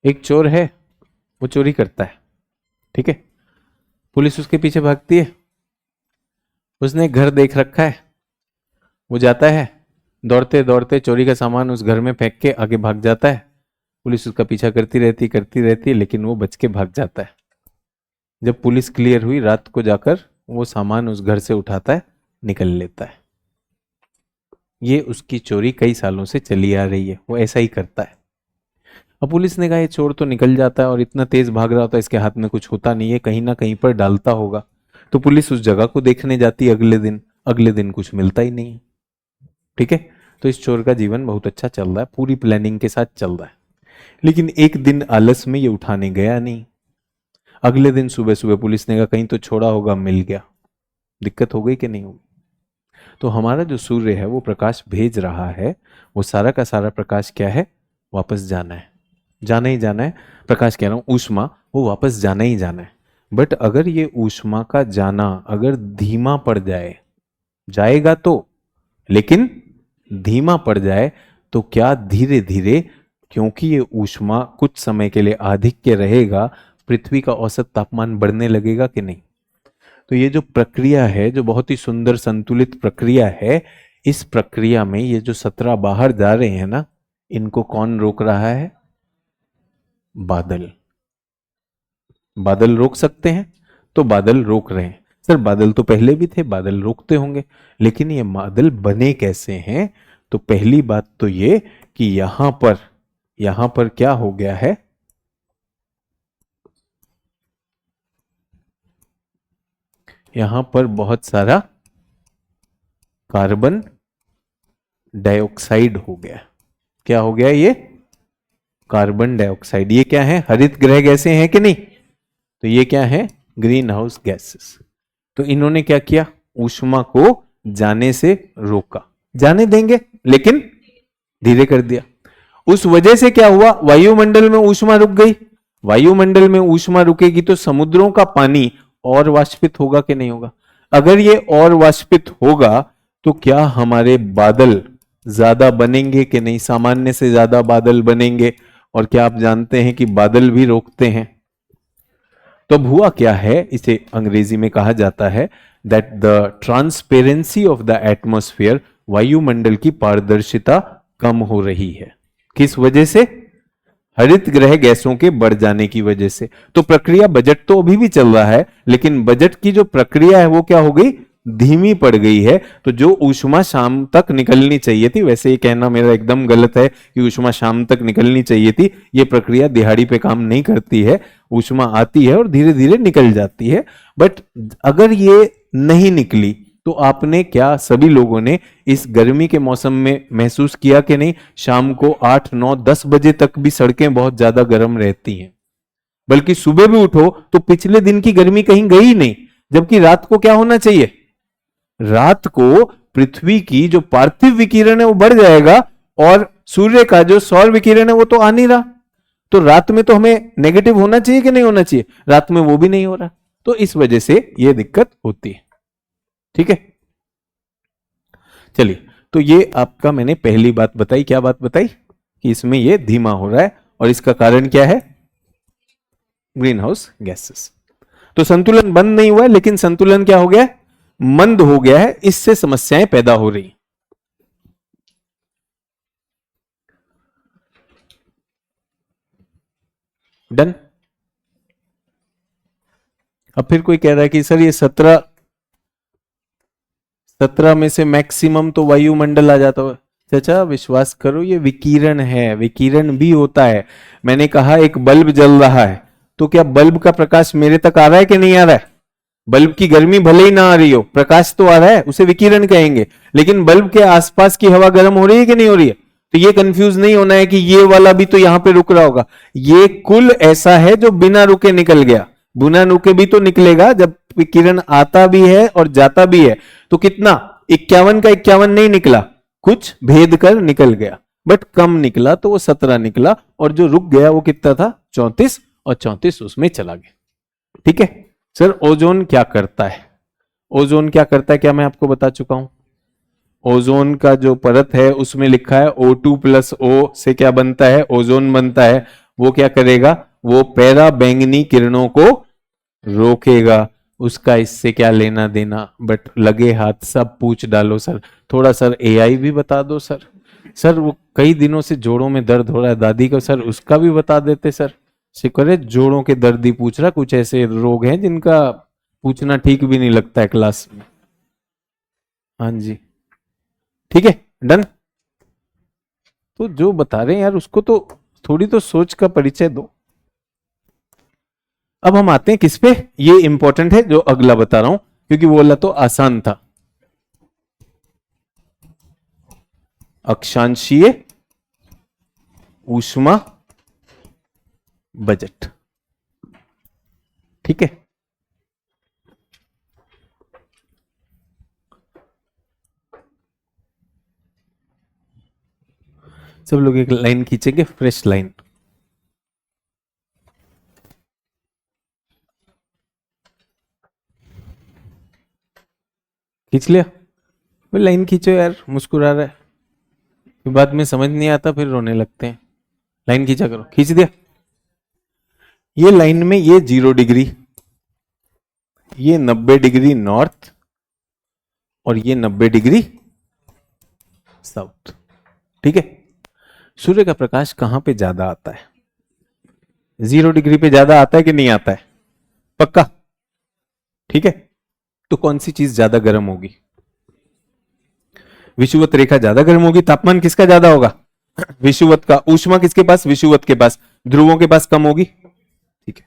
एक चोर है, वो चोरी करता है। ठीक है, पुलिस उसके पीछे भागती है। उसने एक घर देख रखा है, वो जाता है, दौड़ते दौड़ते चोरी का सामान उस घर में फेंक के आगे भाग जाता है। पुलिस उसका पीछा करती रहती है, लेकिन वो बच के भाग जाता है। जब पुलिस क्लियर हुई, रात को जाकर वो सामान उस घर से उठाता है, निकल लेता है। ये उसकी चोरी कई सालों से चली आ रही है, वो ऐसा ही करता है। अब पुलिस ने कहा ये चोर तो निकल जाता है और इतना तेज भाग रहा होता है, इसके हाथ में कुछ होता नहीं है, कहीं ना कहीं पर डालता होगा। तो पुलिस उस जगह को देखने जाती है अगले दिन कुछ मिलता ही नहीं है। ठीक है, तो इस चोर का जीवन बहुत अच्छा चल रहा है, पूरी प्लानिंग के साथ चल रहा है। लेकिन एक दिन आलस में ये उठाने गया नहीं। अगले दिन सुबह सुबह पुलिस ने कहा कहीं तो छोड़ा होगा, मिल गया। दिक्कत हो गई कि नहीं होगी? तो हमारा जो सूर्य है वो प्रकाश भेज रहा है, वो सारा का सारा प्रकाश क्या है? वापस जाना है, जाना ही जाना है। प्रकाश कह रहा हूं, ऊष्मा, वो वापस जाना ही जाना है। बट अगर ये ऊष्मा का जाना अगर धीमा पड़ जाए, जाएगा तो, लेकिन धीमा पड़ जाए, तो क्या धीरे धीरे, क्योंकि ये ऊष्मा कुछ समय के लिए आधिक्य रहेगा, पृथ्वी का औसत तापमान बढ़ने लगेगा कि नहीं? तो ये जो प्रक्रिया है, जो बहुत ही सुंदर संतुलित प्रक्रिया है, इस प्रक्रिया में ये जो 17 बाहर जा रहे हैं ना, इनको कौन रोक रहा है? बादल। बादल रोक सकते हैं, तो बादल रोक रहे हैं। सर बादल तो पहले भी थे, बादल रोकते होंगे, लेकिन ये बादल बने कैसे हैं? तो पहली बात तो ये कि यहां पर क्या हो गया है? यहां पर बहुत सारा कार्बन डाइऑक्साइड हो गया। क्या हो गया? ये कार्बन डाइऑक्साइड। ये क्या है? हरित गृह गैसें हैं कि नहीं? तो ये क्या है? Green house gases. तो इन्होंने क्या किया? ऊष्मा को जाने से रोका। जाने देंगे लेकिन धीरे कर दिया। उस वजह से क्या हुआ? वायुमंडल में ऊष्मा रुक गई। वायुमंडल में ऊष्मा रुकेगी तो समुद्रों का पानी और वाष्पित होगा कि नहीं होगा? अगर ये और वाष्पित होगा तो क्या हमारे बादल ज्यादा बनेंगे कि नहीं? सामान्य से ज्यादा बादल बनेंगे। और क्या आप जानते हैं कि बादल भी रोकते हैं? तो अब हुआ क्या है? इसे अंग्रेजी में कहा जाता है that the transparency of the atmosphere, वायुमंडल की पारदर्शिता कम हो रही है। किस वजह से? हरित गृह गैसों के बढ़ जाने की वजह से। तो प्रक्रिया, बजट तो अभी भी चल रहा है, लेकिन बजट की जो प्रक्रिया है वो क्या हो गई? धीमी पड़ गई है। तो जो ऊष्मा शाम तक निकलनी चाहिए थी, वैसे ये कहना मेरा एकदम गलत है कि ऊष्मा शाम तक निकलनी चाहिए थी। ये प्रक्रिया दिहाड़ी पे काम नहीं करती है। ऊष्मा आती है और धीरे धीरे निकल जाती है। बट अगर ये नहीं निकली तो आपने क्या, सभी लोगों ने इस गर्मी के मौसम में महसूस किया कि नहीं? शाम को 8, 9, 10 बजे तक भी सड़कें बहुत ज्यादा गर्म रहती हैं। बल्कि सुबह भी उठो तो पिछले दिन की गर्मी कहीं गई नहीं। जबकि रात को क्या होना चाहिए? रात को पृथ्वी की जो पार्थिव विकिरण है वो बढ़ जाएगा, और सूर्य का जो सौर विकिरण है वो तो आ नहीं रहा। तो रात में तो हमें नेगेटिव होना चाहिए कि नहीं होना चाहिए? रात में वो भी नहीं हो रहा। तो इस वजह से ये दिक्कत होती है। ठीक है, चलिए। तो ये आपका मैंने पहली बात बताई। क्या बात बताई? कि इसमें ये धीमा हो रहा है, और इसका कारण क्या है? Green house gases. तो संतुलन बंद नहीं हुआ है, लेकिन संतुलन क्या हो गया? मंद हो गया है। इससे समस्याएं पैदा हो रही। डन। अब फिर कोई कह रहा है कि सर ये 17 में से मैक्सिमम तो वायुमंडल आ जाता है। चाचा विश्वास करो, ये विकिरण है, विकिरण भी होता है। मैंने कहा एक बल्ब जल रहा है, तो क्या बल्ब का प्रकाश मेरे तक आ रहा है कि नहीं आ रहा है? बल्ब की गर्मी भले ही ना आ रही हो, प्रकाश तो आ रहा है, उसे विकिरण कहेंगे। लेकिन बल्ब के आसपास की हवा गर्म हो रही है कि नहीं हो रही है? तो ये कंफ्यूज नहीं होना है कि ये वाला भी तो यहां पे रुक रहा होगा। ये कुल ऐसा है जो बिना रुके निकल गया। बिना रुके भी तो निकलेगा, जब विकिरण आता भी है और जाता भी है। तो कितना? 51 का 51 नहीं निकला, कुछ भेद कर निकल गया, बट कम निकला, तो वो 17 निकला। और जो रुक गया वो कितना था? 34, और 34 उसमें चला गया। ठीक है सर। ओजोन क्या करता है? ओजोन क्या करता है, क्या मैं आपको बता चुका हूं? ओजोन का जो परत है उसमें लिखा है O2 प्लस O से क्या बनता है? ओजोन बनता है। वो क्या करेगा? वो पैरा बैंगनी किरणों को रोकेगा। उसका इससे क्या लेना देना? बट लगे हाथ सब पूछ डालो सर। थोड़ा सर एआई भी बता दो सर। सर वो कई दिनों से जोड़ों में दर्द हो रहा है दादी का, सर उसका भी बता देते सर। शिकरे जोड़ों के दर्द ही पूछ रहा। कुछ ऐसे रोग हैं जिनका पूछना ठीक भी नहीं लगता है क्लास में। हाँ जी, ठीक है, डन। तो जो बता रहे हैं यार उसको तो थोड़ी तो सोच का परिचय दो। अब हम आते हैं किस पे, ये इंपॉर्टेंट है जो अगला बता रहा हूं, क्योंकि वो वाला तो आसान था। अक्षांशीय ऊष्मा बजट, ठीक है। सब लोग एक लाइन खींचेंगे, फ्रेश लाइन। खींच लिया? लाइन खींचो यार, मुस्कुरा रहा है, फिर बाद में समझ नहीं आता, फिर रोने लगते हैं। लाइन खींचा करो, खींच दिया? ये लाइन में ये 0 डिग्री, ये 90 डिग्री नॉर्थ, और ये 90 डिग्री साउथ, ठीक है। सूर्य का प्रकाश कहां पे ज्यादा आता है? 0 डिग्री पे ज्यादा आता है कि नहीं आता है? पक्का? ठीक है। तो कौन सी चीज ज्यादा गर्म होगी? विषुवत रेखा ज्यादा गर्म होगी। तापमान किसका ज्यादा होगा? विषुवत का। ऊष्मा किसके पास? विषुवत के पास। ध्रुवों के पास कम होगी, ठीक है।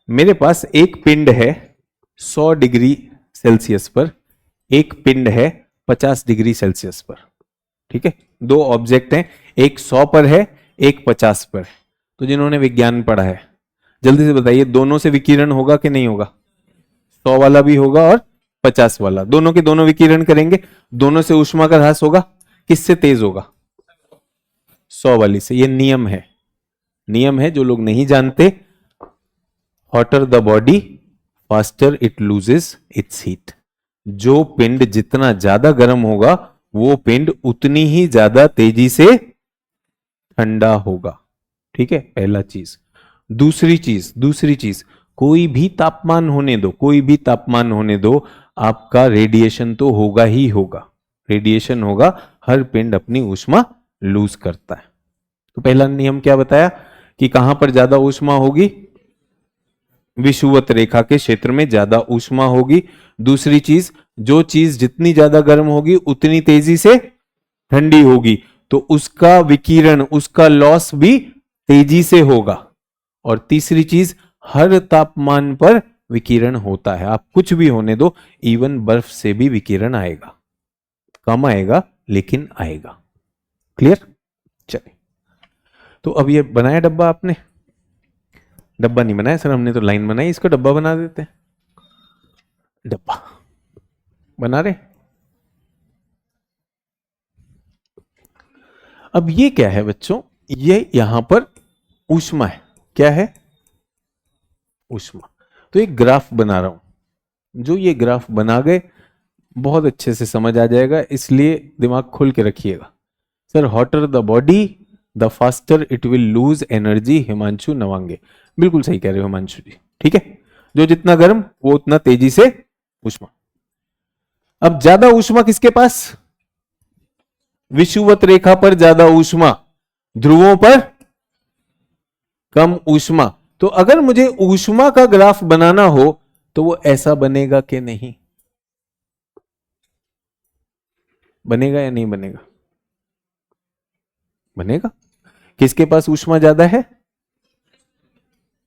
मेरे पास एक पिंड है 100 डिग्री सेल्सियस पर, एक पिंड है 50 डिग्री सेल्सियस पर, ठीक है। दो ऑब्जेक्ट हैं, एक 100 पर है, एक 50 पर है। तो जिन्होंने विज्ञान पढ़ा है जल्दी से बताइए, दोनों से विकिरण होगा कि नहीं होगा? 100 वाला भी होगा और 50 वाला, दोनों के दोनों विकिरण करेंगे, दोनों से ऊष्मा का ह्रास होगा। किससे तेज होगा? 100 वाली से। ये नियम है, नियम है, जो लोग नहीं जानते। Hotter the body faster it loses it's heat. जो पिंड जितना ज्यादा गर्म होगा, वो पिंड उतनी ही ज्यादा तेजी से ठंडा होगा, ठीक है। पहला चीज। दूसरी चीज, कोई भी तापमान होने दो, कोई भी तापमान होने दो, आपका रेडिएशन तो होगा ही होगा। रेडिएशन होगा, हर पिंड अपनी ऊष्मा लूज करता है। तो पहला नियम क्या बताया कि कहां पर ज्यादा ऊष्मा होगी? विषुवत रेखा के क्षेत्र में ज्यादा ऊष्मा होगी। दूसरी चीज, जो चीज जितनी ज्यादा गर्म होगी उतनी तेजी से ठंडी होगी, तो उसका विकिरण, उसका लॉस भी तेजी से होगा। और तीसरी चीज, हर तापमान पर विकिरण होता है। आप कुछ भी होने दो, इवन बर्फ से भी विकिरण आएगा, कम आएगा लेकिन आएगा। क्लियर? चलिए, तो अब ये बनाया डब्बा आपने? डब्बा नहीं बनाया सर हमने, तो लाइन बनाई, इसको डब्बा बना देते हैं। डब्बा बना रहे। अब ये क्या है बच्चों? ये यहां पर ऊष्मा है। क्या है? ऊष्मा। तो एक ग्राफ बना रहा हूं, जो ये ग्राफ बना गए बहुत अच्छे से समझ आ जाएगा, इसलिए दिमाग खोल के रखिएगा। Sir hotter the body the faster it will lose energy, Himanshu Navange. बिल्कुल सही कह रहे हो हिमांशु जी, ठीक है। जो जितना गर्म वो उतना तेजी से ऊष्मा। अब ज्यादा ऊष्मा किसके पास? विषुवत रेखा पर ज्यादा ऊष्मा, ध्रुवों पर कम ऊष्मा। तो अगर मुझे ऊष्मा का ग्राफ बनाना हो तो वो ऐसा बनेगा कि नहीं? बनेगा या नहीं बनेगा? बनेगा। किसके पास ऊष्मा ज्यादा है?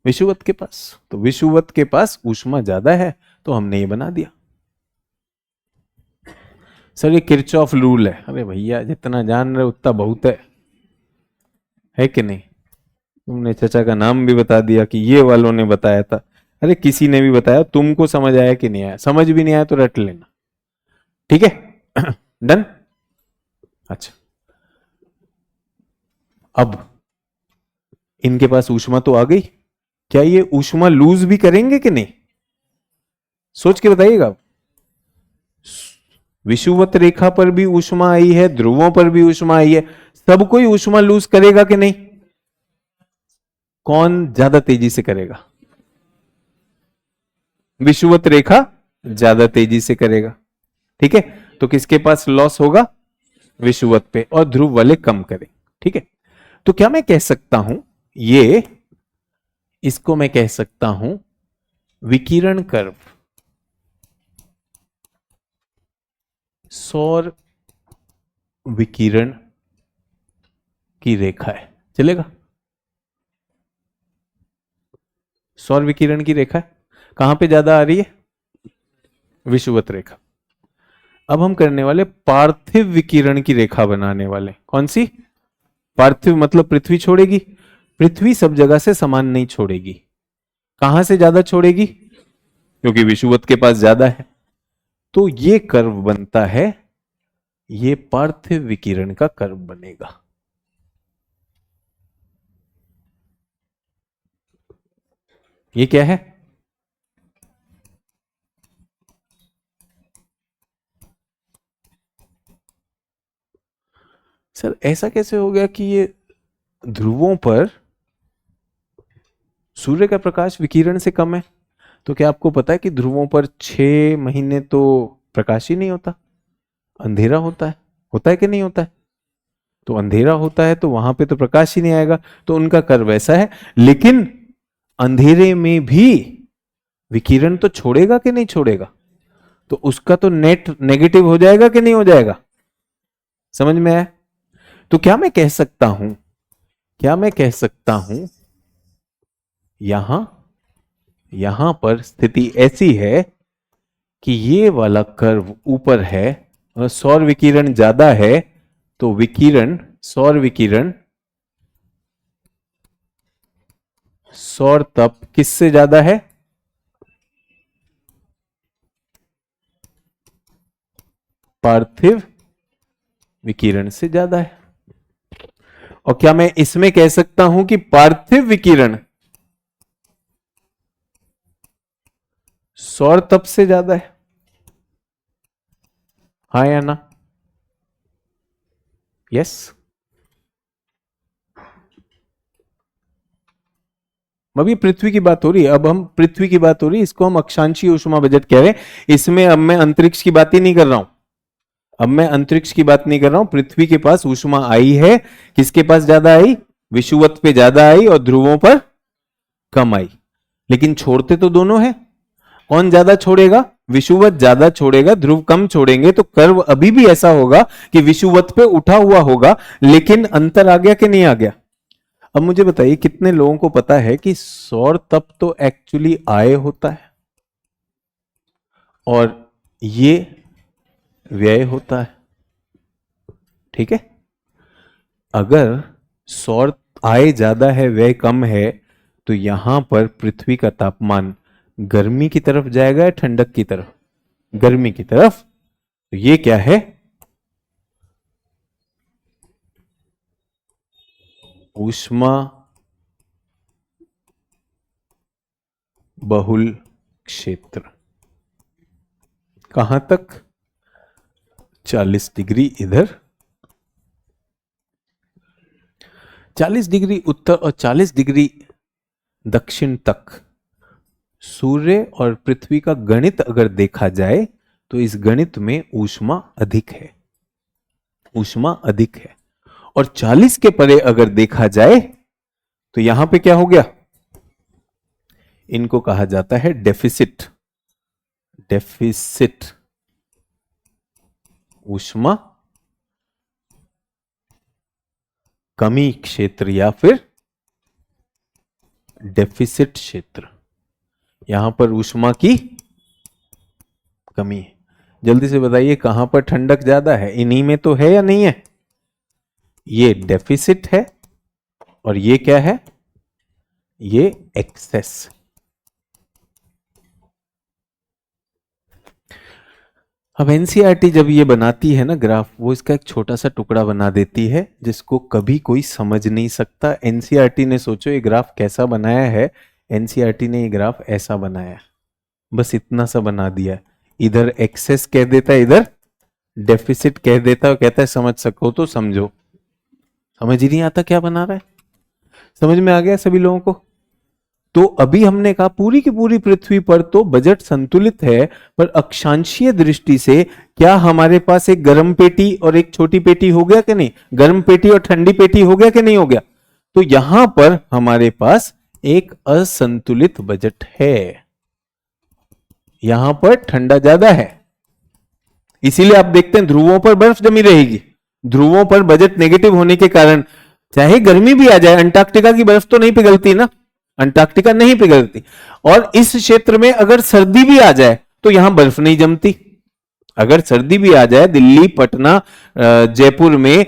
विषुवत के पास। तो विषुवत के पास ऊष्मा ज्यादा है, तो हमने ये बना दिया। सर ये किरचॉफ रूल है। अरे भैया जितना जान रहे उतना बहुत है कि नहीं? तुमने चचा का नाम भी बता दिया कि ये वालों ने बताया था। अरे किसी ने भी बताया, तुमको समझ आया कि नहीं आया? समझ भी नहीं आया तो रट लेना, ठीक है। डन। अच्छा, अब इनके पास ऊष्मा तो आ गई, क्या ये ऊष्मा लूज भी करेंगे कि नहीं? सोच के बताइएगा। विषुवत रेखा पर भी ऊष्मा आई है, ध्रुवों पर भी ऊष्मा आई है, सब कोई ऊष्मा लूज करेगा कि नहीं? कौन ज्यादा तेजी से करेगा? विषुवत रेखा ज्यादा तेजी से करेगा, ठीक है। तो किसके पास लॉस होगा? विषुवत पे, और ध्रुव वाले कम करें, ठीक है। तो क्या मैं कह सकता हूं, ये इसको मैं कह सकता हूं विकिरण कर्व, सौर विकिरण की रेखा है, चलेगा? सौर विकिरण की रेखा कहां पे ज्यादा आ रही है? विषुवत रेखा। अब हम करने वाले पार्थिव विकिरण की रेखा बनाने वाले। कौन सी? पार्थिव मतलब पृथ्वी छोड़ेगी। पृथ्वी सब जगह से समान नहीं छोड़ेगी। कहां से ज्यादा छोड़ेगी? क्योंकि विषुवत के पास ज्यादा है। तो ये कर्व बनता है, ये पार्थिव विकिरण का कर्व बनेगा। ये क्या है? सर ऐसा कैसे हो गया कि ये ध्रुवों पर सूर्य का प्रकाश विकिरण से कम है? तो क्या आपको पता है कि ध्रुवों पर 6 महीने तो प्रकाश ही नहीं होता, अंधेरा होता है कि नहीं होता है? तो अंधेरा होता है तो वहां पे तो प्रकाश ही नहीं आएगा, तो उनका कर्व ऐसा है। लेकिन अंधेरे में भी विकिरण तो छोड़ेगा कि नहीं छोड़ेगा? तो उसका तो नेट नेगेटिव हो जाएगा कि नहीं हो जाएगा? समझ में आया? तो क्या मैं कह सकता हूं, यहां पर स्थिति ऐसी है कि ये वाला कर्व ऊपर है और सौर विकिरण ज्यादा है, तो सौर विकिरण सौर तप किससे ज्यादा है? पार्थिव विकिरण से ज्यादा है। और क्या मैं इसमें कह सकता हूं कि पार्थिव विकिरण सौर तप से ज्यादा है? हाँ या ना? यस। अभी पृथ्वी की बात हो रही है, अब हम पृथ्वी की बात हो रही है, इसको हम अक्षांशीय ऊष्मा बजट कह रहे हैं। इसमें अब मैं अंतरिक्ष की बात ही नहीं कर रहा हूं, पृथ्वी के पास ऊष्मा आई है, किसके पास ज्यादा आई? विषुवत पे ज्यादा आई और ध्रुवों पर कम आई। लेकिन छोड़ते तो दोनों है। कौन ज्यादा छोड़ेगा? विषुवत ज्यादा छोड़ेगा, ध्रुव कम छोड़ेंगे। तो कर्व अभी भी ऐसा होगा कि विषुवत पे उठा हुआ होगा, लेकिन अंतर आ गया कि नहीं आ गया? अब मुझे बताइए कितने लोगों को पता है कि सौर तप तो एक्चुअली आय होता है और ये व्यय होता है। ठीक है, अगर सौर आय ज्यादा है व्यय कम है, तो यहां पर पृथ्वी का तापमान गर्मी की तरफ जाएगा या ठंडक की तरफ? गर्मी की तरफ। तो ये क्या है? ऊष्मा बहुल क्षेत्र। कहां तक? 40 डिग्री इधर, 40 डिग्री उत्तर और 40 डिग्री दक्षिण तक। सूर्य और पृथ्वी का गणित अगर देखा जाए तो इस गणित में ऊष्मा अधिक है, और 40 के परे अगर देखा जाए तो यहां पे क्या हो गया? इनको कहा जाता है डेफिसिट ऊष्मा कमी क्षेत्र या फिर डेफिसिट क्षेत्र। यहां पर ऊष्मा की कमी है। जल्दी से बताइए कहां पर ठंडक ज्यादा है? इन्हीं में तो है या नहीं है? ये डेफिसिट है और ये क्या है? ये एक्सेस। अब एनसीईआरटी जब ये बनाती है ना ग्राफ, वो इसका एक छोटा सा टुकड़ा बना देती है जिसको कभी कोई समझ नहीं सकता। एनसीईआरटी ने सोचो ये ग्राफ कैसा बनाया है, एनसीईआरटी ने ये ग्राफ ऐसा बनाया, बस इतना सा बना दिया। इधर एक्सेस कह देता है, इधर डेफिसिट कह देता है, कहता है समझ सको तो समझो। समझ ही नहीं आता क्या बना रहा है। समझ में आ गया सभी लोगों को? तो अभी हमने कहा पूरी की पूरी पृथ्वी पर तो बजट संतुलित है, पर अक्षांशीय दृष्टि से क्या हमारे पास एक गर्म पेटी और एक छोटी पेटी हो गया कि नहीं? गर्म पेटी और ठंडी पेटी हो गया कि नहीं हो गया? तो यहां पर हमारे पास एक असंतुलित बजट है, यहां पर ठंडा ज्यादा है। इसीलिए आप देखते हैं ध्रुवों पर बर्फ जमी रहेगी। ध्रुवों पर बजट नेगेटिव होने के कारण चाहे गर्मी भी आ जाए, अंटार्कटिका की बर्फ तो नहीं पिघलती ना, अंटार्कटिका नहीं पिघलती। और इस क्षेत्र में अगर सर्दी भी आ जाए तो यहां बर्फ नहीं जमती। अगर सर्दी भी आ जाए, दिल्ली, पटना, जयपुर में,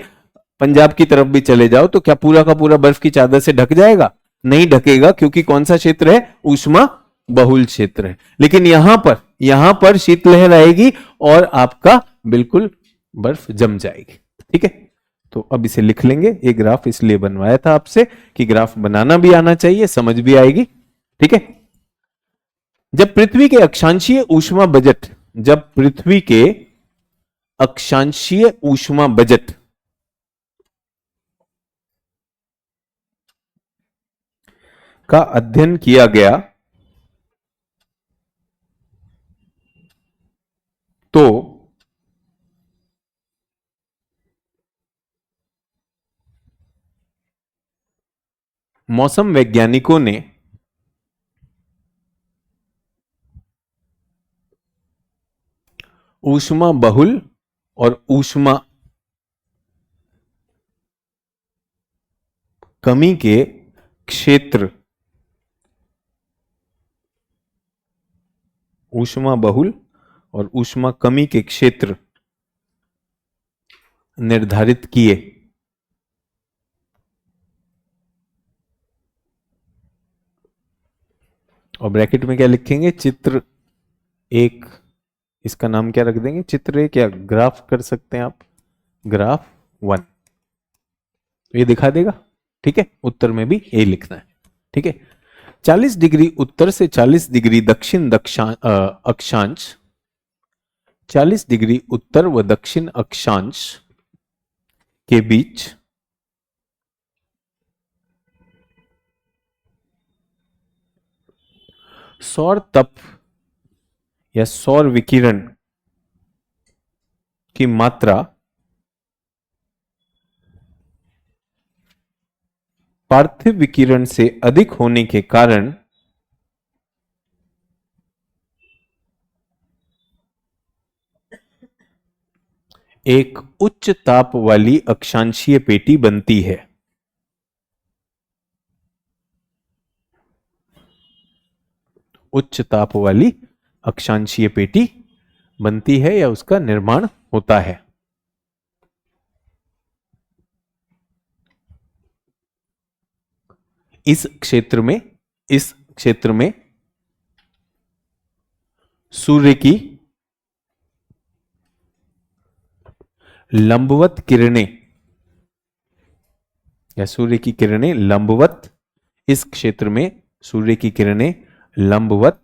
पंजाब की तरफ भी चले जाओ, तो क्या पूरा का पूरा बर्फ की चादर से ढक जाएगा? नहीं ढकेगा, क्योंकि कौन सा क्षेत्र है? ऊष्मा बहुल क्षेत्र है। लेकिन यहां पर शीतलहर आएगी और आपका बिल्कुल बर्फ जम जाएगी। ठीक है, तो अब इसे लिख लेंगे। ये ग्राफ इसलिए बनवाया था आपसे कि ग्राफ बनाना भी आना चाहिए, समझ भी आएगी। ठीक है, जब पृथ्वी के अक्षांशीय ऊष्मा बजट जब पृथ्वी के अक्षांशीय ऊष्मा बजट का अध्ययन किया गया तो मौसम वैज्ञानिकों ने ऊष्मा बहुल और ऊष्मा कमी के क्षेत्र ऊष्मा बहुल और ऊष्मा कमी के क्षेत्र निर्धारित किए। और ब्रैकेट में क्या लिखेंगे? चित्र एक। इसका नाम क्या रख देंगे? चित्र एक, या ग्राफ कर सकते हैं आप, ग्राफ 1। ये दिखा देगा। ठीक है, उत्तर में भी ए लिखना है। ठीक है, 40 डिग्री उत्तर से 40 डिग्री दक्षिण अक्षांश, 40 डिग्री उत्तर व दक्षिण अक्षांश के बीच सौर तप या सौर विकिरण की मात्रा पार्थिव विकिरण से अधिक होने के कारण एक उच्च ताप वाली अक्षांशीय पेटी बनती है। उच्च ताप वाली अक्षांशीय पेटी बनती है या उसका निर्माण होता है। इस क्षेत्र में सूर्य की लंबवत किरणें या सूर्य की किरणें लंबवत, इस क्षेत्र में सूर्य की किरणें लंबवत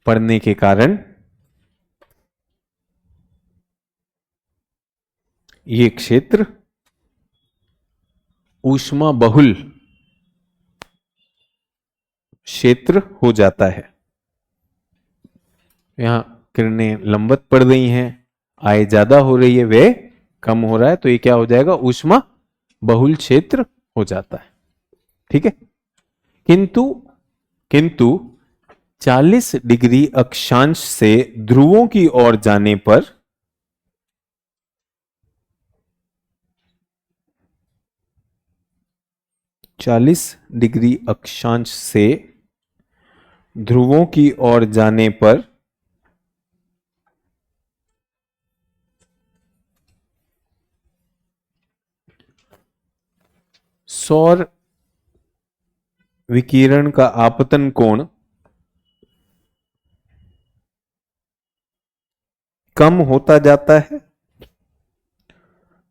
पड़ने के कारण ये क्षेत्र ऊष्मा बहुल क्षेत्र हो जाता है। यहां किरणें लंबवत पड़ रही हैं, आय ज्यादा हो रही है, वे कम हो रहा है, तो ये क्या हो जाएगा? ऊष्मा बहुल क्षेत्र हो जाता है। ठीक है, किंतु किंतु 40 डिग्री अक्षांश से ध्रुवों की ओर जाने पर 40 डिग्री अक्षांश से ध्रुवों की ओर जाने पर सौर विकिरण का आपतन कोण कम होता जाता है।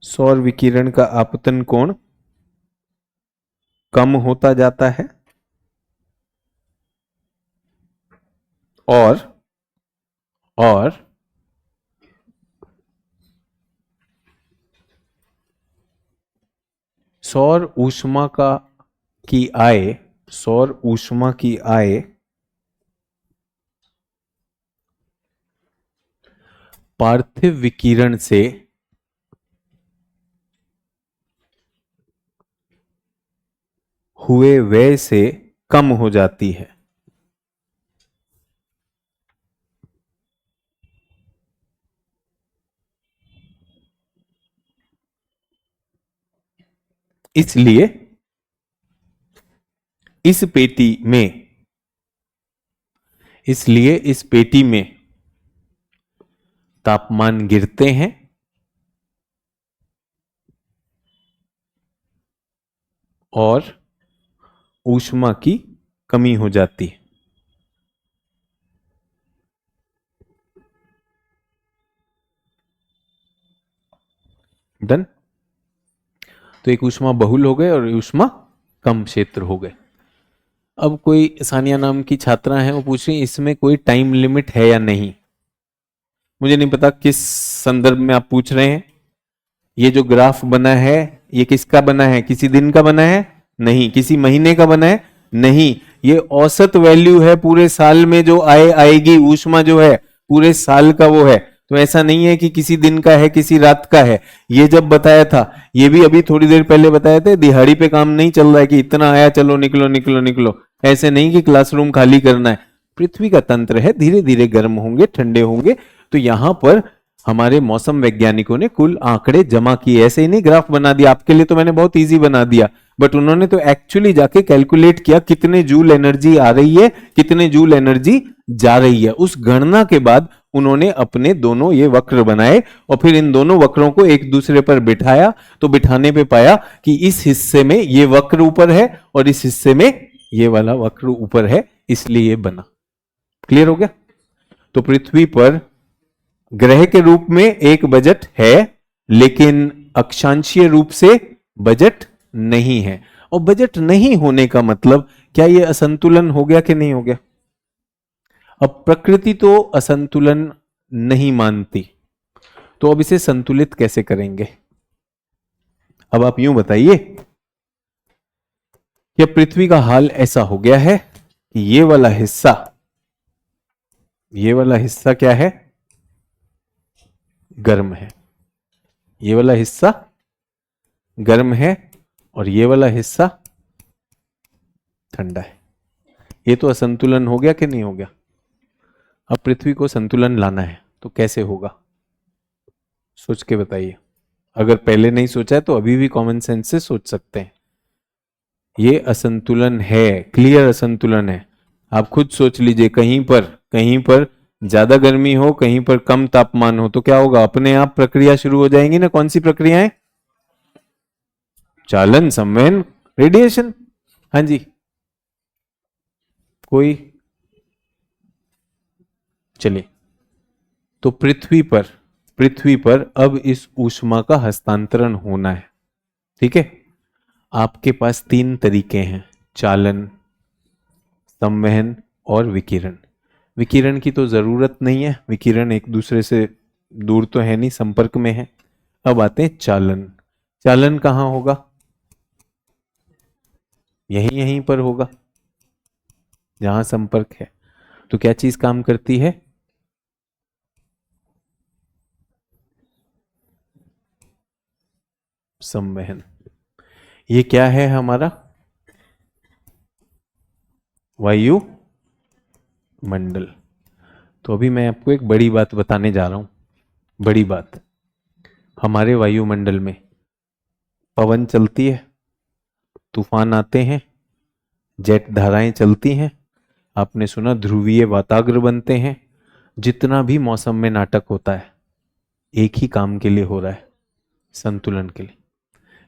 सौर विकिरण का आपतन कोण कम होता जाता है और सौर ऊष्मा की आय पार्थिव विकिरण से हुए व्यय से कम हो जाती है। इसलिए इस पेटी में, इसलिए इस पेटी में तापमान गिरते हैं और ऊष्मा की कमी हो जाती है। डन। तो एक ऊष्मा बहुल हो गए और ऊष्मा कम क्षेत्र हो गए। अब कोई सानिया नाम की छात्रा है, वो पूछ रही इसमें कोई टाइम लिमिट है या नहीं। मुझे नहीं पता किस संदर्भ में आप पूछ रहे हैं। ये जो ग्राफ बना है ये किसका बना है? किसी दिन का बना है? नहीं। किसी महीने का बना है? नहीं। ये औसत वैल्यू है, पूरे साल में जो आएगी ऊष्मा जो है पूरे साल का वो है। तो ऐसा नहीं है कि किसी दिन का है किसी रात का है। ये जब बताया था, ये भी अभी थोड़ी देर पहले बताया था, दिहाड़ी पे काम नहीं चल रहा है कि इतना आया चलो निकलो निकलो निकलो। ऐसे नहीं कि क्लासरूम खाली करना है। पृथ्वी का तंत्र है, धीरे धीरे गर्म होंगे ठंडे होंगे। तो यहां पर हमारे मौसम वैज्ञानिकों ने कुल आंकड़े जमा किए। ऐसे ही नहीं ग्राफ बना दिया, आपके लिए तो मैंने बहुत इजी बना दिया, बट उन्होंने तो एक्चुअली जाके कैलकुलेट किया कितने जूल एनर्जी आ रही है कितने जूल एनर्जी जा रही है। उस गणना के बाद उन्होंने अपने दोनों ये वक्र बनाए और फिर इन दोनों वक्रों को एक दूसरे पर बिठाया। तो बिठाने पे पाया कि इस हिस्से में ये वक्र ऊपर है और इस हिस्से में ये वाला वक्र ऊपर है, इसलिए ये बना। क्लियर हो गया? तो पृथ्वी पर ग्रह के रूप में एक बजट है, लेकिन अक्षांशीय रूप से बजट नहीं है। और बजट नहीं होने का मतलब क्या ये असंतुलन हो गया कि नहीं हो गया? अब प्रकृति तो असंतुलन नहीं मानती, तो अब इसे संतुलित कैसे करेंगे? अब आप यूं बताइए कि पृथ्वी का हाल ऐसा हो गया है कि ये वाला हिस्सा क्या है? गर्म है। ये वाला हिस्सा गर्म है और ये वाला हिस्सा ठंडा है। ये तो असंतुलन हो गया कि नहीं हो गया? अब पृथ्वी को संतुलन लाना है तो कैसे होगा? सोच के बताइए। अगर पहले नहीं सोचा है तो अभी भी कॉमन सेंस से सोच सकते हैं। ये असंतुलन है, क्लियर असंतुलन है। आप खुद सोच लीजिए, कहीं पर ज्यादा गर्मी हो, कहीं पर कम तापमान हो, तो क्या होगा? अपने आप प्रक्रिया शुरू हो जाएंगी ना। कौन सी प्रक्रियाएं? चालन, संवहन, रेडिएशन। हाँ जी, कोई? चलिए, तो पृथ्वी पर अब इस ऊष्मा का हस्तांतरण होना है। ठीक है, आपके पास 3 तरीके हैं, चालन, संवहन और विकिरण। विकिरण की तो जरूरत नहीं है, विकिरण एक दूसरे से दूर तो है नहीं, संपर्क में है। अब आते हैं चालन। चालन कहां होगा? यहीं पर होगा जहां संपर्क है। तो क्या चीज काम करती है? संवहन। ये क्या है हमारा? वायु मंडल। तो अभी मैं आपको एक बड़ी बात बताने जा रहा हूं। बड़ी बात, हमारे वायुमंडल में पवन चलती है, तूफान आते हैं, जेट धाराएं चलती हैं, आपने सुना ध्रुवीय वाताग्र बनते हैं। जितना भी मौसम में नाटक होता है एक ही काम के लिए हो रहा है, संतुलन के लिए।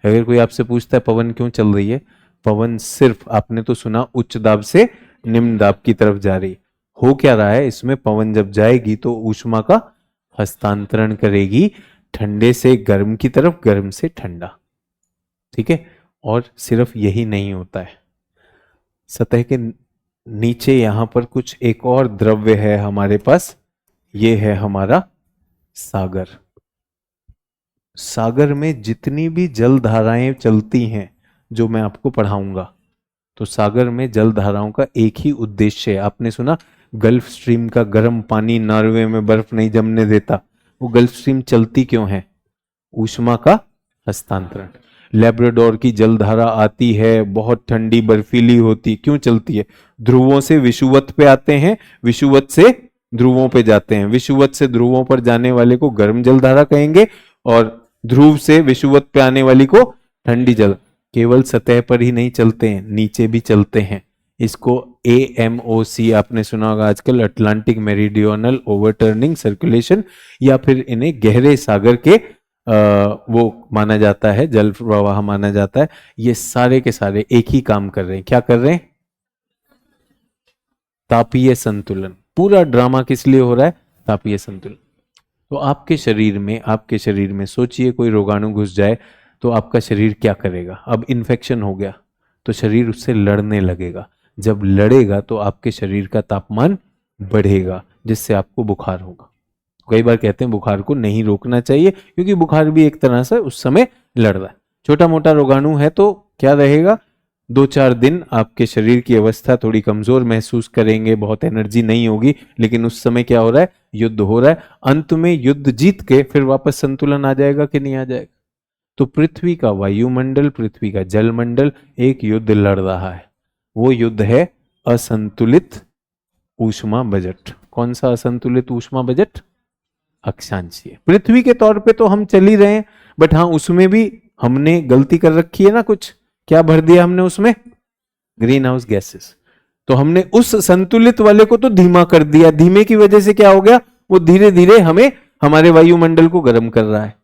अगर कोई आपसे पूछता है पवन क्यों चल रही है, पवन सिर्फ, आपने तो सुना, उच्च दाब से निम्न दाब की तरफ जा रही। हो क्या रहा है इसमें? पवन जब जाएगी तो ऊष्मा का हस्तांतरण करेगी, ठंडे से गर्म की तरफ, गर्म से ठंडा। ठीक है, और सिर्फ यही नहीं होता है, सतह के नीचे यहां पर कुछ एक और द्रव्य है हमारे पास। ये है हमारा सागर। सागर में जितनी भी जल धाराएं चलती हैं जो मैं आपको पढ़ाऊंगा, तो सागर में जल धाराओं का एक ही उद्देश्य है। आपने सुना गल्फ स्ट्रीम का गर्म पानी नॉर्वे में बर्फ नहीं जमने देता। वो गल्फ स्ट्रीम चलती क्यों है? ऊष्मा का हस्तांतरण। लेब्राडोर की जलधारा आती है, बहुत ठंडी बर्फीली होती, क्यों चलती है? ध्रुवों से विषुवत पे आते हैं, विषुवत से ध्रुवों पे जाते हैं। विषुवत से ध्रुवों पर जाने वाले को गर्म जलधारा कहेंगे और ध्रुव से विषुवत पे आने वाली को ठंडी जल। केवल सतह पर ही नहीं चलते हैं, नीचे भी चलते हैं। इसको AMOC आपने सुना होगा आजकल, अटलांटिक मेरीडियोनल ओवरटर्निंग सर्कुलेशन, या फिर इन्हें गहरे सागर के वो माना जाता है, जल प्रवाह माना जाता है। ये सारे के सारे एक ही काम कर रहे हैं। क्या कर रहे हैं? तापीय संतुलन। पूरा ड्रामा किस लिए हो रहा है? तापीय संतुलन। तो आपके शरीर में सोचिए कोई रोगाणु घुस जाए तो आपका शरीर क्या करेगा? अब इन्फेक्शन हो गया तो शरीर उससे लड़ने लगेगा। जब लड़ेगा तो आपके शरीर का तापमान बढ़ेगा, जिससे आपको बुखार होगा। कई बार कहते हैं बुखार को नहीं रोकना चाहिए, क्योंकि बुखार भी एक तरह से उस समय लड़ रहा है। छोटा मोटा रोगाणु है तो क्या रहेगा, 2-4 दिन आपके शरीर की अवस्था थोड़ी कमजोर महसूस करेंगे, बहुत एनर्जी नहीं होगी, लेकिन उस समय क्या हो रहा है? युद्ध हो रहा है। अंत में युद्ध जीत के फिर वापस संतुलन आ जाएगा कि नहीं आ जाएगा? तो पृथ्वी का वायुमंडल, पृथ्वी का जलमंडल एक युद्ध लड़ रहा है। वो युद्ध है असंतुलित ऊष्मा बजट। कौन सा असंतुलित ऊष्मा बजट? अक्षांशीय। पृथ्वी के तौर पे तो हम चल ही रहे हैं, बट हाँ उसमें भी हमने गलती कर रखी है ना कुछ। क्या भर दिया हमने उसमें? Green house gases. तो हमने उस संतुलित वाले को तो धीमा कर दिया। धीमे की वजह से क्या हो गया? वो धीरे धीरे हमें, हमारे वायुमंडल को गर्म कर रहा है।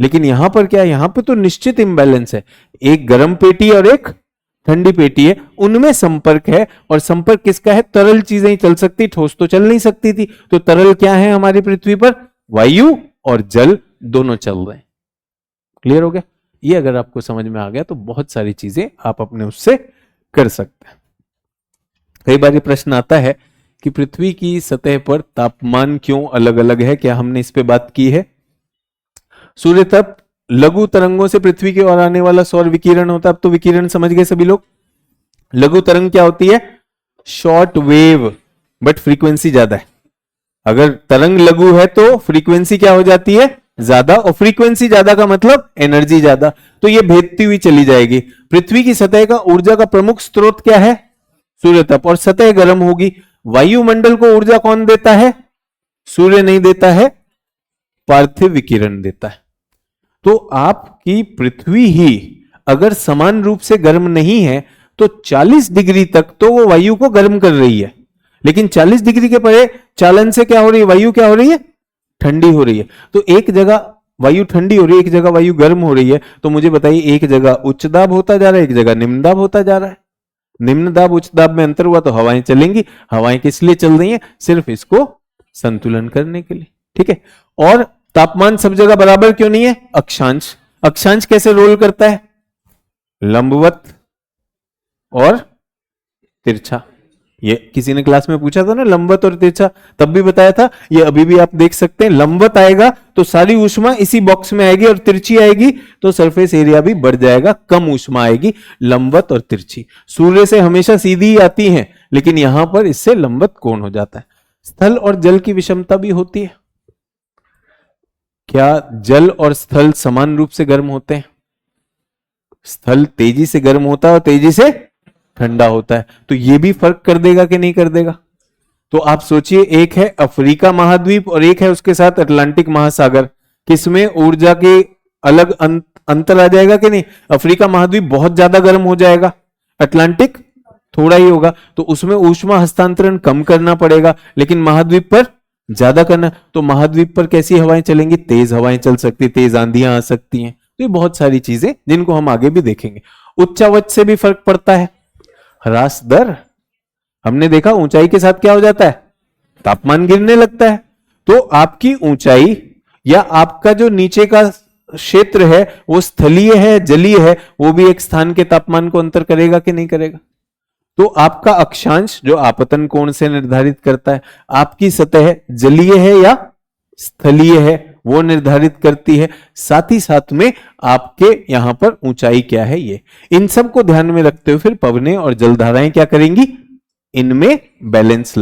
लेकिन यहां पर क्या है? यहां पर तो निश्चित इंबैलेंस है। एक गर्म पेटी और एक ठंडी पेटी है, उनमें संपर्क है। और संपर्क किसका है? तरल चीजें ही चल सकती, ठोस तो चल नहीं सकती थी। तो तरल क्या है हमारी पृथ्वी पर? वायु और जल दोनों चल रहे हैं। क्लियर हो गया? ये अगर आपको समझ में आ गया तो बहुत सारी चीजें आप अपने उससे कर सकते हैं। कई बार ये प्रश्न आता है कि पृथ्वी की सतह पर तापमान क्यों अलग अलग है? क्या हमने इस पे बात की है? सूर्य तप लघु तरंगों से पृथ्वी की ओर आने वाला सौर विकिरण होता है। अब तो विकिरण समझ गए सभी लोग। लघु तरंग क्या होती है? शॉर्ट वेव, बट फ्रीक्वेंसी ज्यादा है। अगर तरंग लघु है तो फ्रीक्वेंसी क्या हो जाती है? ज्यादा। और फ्रीक्वेंसी ज्यादा का मतलब एनर्जी ज्यादा, तो ये भेदती हुई चली जाएगी। पृथ्वी की सतह का ऊर्जा का प्रमुख स्रोत क्या है? सूर्य तप। और सतह गर्म होगी। वायुमंडल को ऊर्जा कौन देता है? सूर्य नहीं देता है, पार्थिव विकिरण देता है। तो आपकी पृथ्वी ही अगर समान रूप से गर्म नहीं है तो 40 डिग्री तक तो वो वायु को गर्म कर रही है, लेकिन 40 डिग्री के परे चालन से क्या हो रही है? वायु क्या हो रही है? ठंडी हो रही है। तो एक जगह वायु ठंडी हो रही है, एक जगह वायु गर्म हो रही है। तो मुझे बताइए, एक जगह उच्च दाब होता जा रहा है, एक जगह निम्न दाब होता जा रहा है। निम्न दाब उच्च दाब में अंतर हुआ तो हवाएं चलेंगी। हवाएं किस लिए चल रही हैं? सिर्फ इसको संतुलन करने के लिए। ठीक है। और तापमान सब जगह बराबर क्यों नहीं है? अक्षांश। अक्षांश कैसे रोल करता है? लंबवत और तिरछा। ये किसी ने क्लास में पूछा था ना, लंबवत और तिरछा, तब भी बताया था। ये अभी भी आप देख सकते हैं। लंबवत आएगा तो सारी ऊष्मा इसी बॉक्स में आएगी, और तिरछी आएगी तो सरफेस एरिया भी बढ़ जाएगा, कम ऊष्मा आएगी। लंबवत और तिरछी सूर्य से हमेशा सीधी ही आती हैं, लेकिन यहां पर इससे लंबवत कोण हो जाता है। स्थल और जल की विषमता भी होती है। क्या जल और स्थल समान रूप से गर्म होते हैं? स्थल तेजी से गर्म होता है और तेजी से ठंडा होता है। तो यह भी फर्क कर देगा कि नहीं कर देगा? तो आप सोचिए, एक है अफ्रीका महाद्वीप और एक है उसके साथ अटलांटिक महासागर। किसमें ऊर्जा के अलग अंतर आ जाएगा कि नहीं? अफ्रीका महाद्वीप बहुत ज्यादा गर्म हो जाएगा, अटलांटिक थोड़ा ही होगा। तो उसमें ऊष्मा हस्तांतरण कम करना पड़ेगा, लेकिन महाद्वीप पर ज्यादा करना। तो महाद्वीप पर कैसी हवाएं चलेंगी? तेज हवाएं चल सकती, तेज आंधियां आ सकती हैं। तो ये बहुत सारी चीजें जिनको हम आगे भी देखेंगे। उच्चावच से भी फर्क पड़ता है। ह्रास दर हमने देखा, ऊंचाई के साथ क्या हो जाता है? तापमान गिरने लगता है। तो आपकी ऊंचाई या आपका जो नीचे का क्षेत्र है वो स्थलीय है, जलीय है, वो भी एक स्थान के तापमान को अंतर करेगा कि नहीं करेगा? तो आपका अक्षांश जो आपतन कोण से निर्धारित करता है, आपकी सतह जलीय है या स्थलीय है वो निर्धारित करती है। साथ ही साथ में आपके यहां पर ऊंचाई क्या है, ये इन सब को ध्यान में रखते हुए फिर पवनें और जलधाराएं क्या करेंगी? इनमें बैलेंस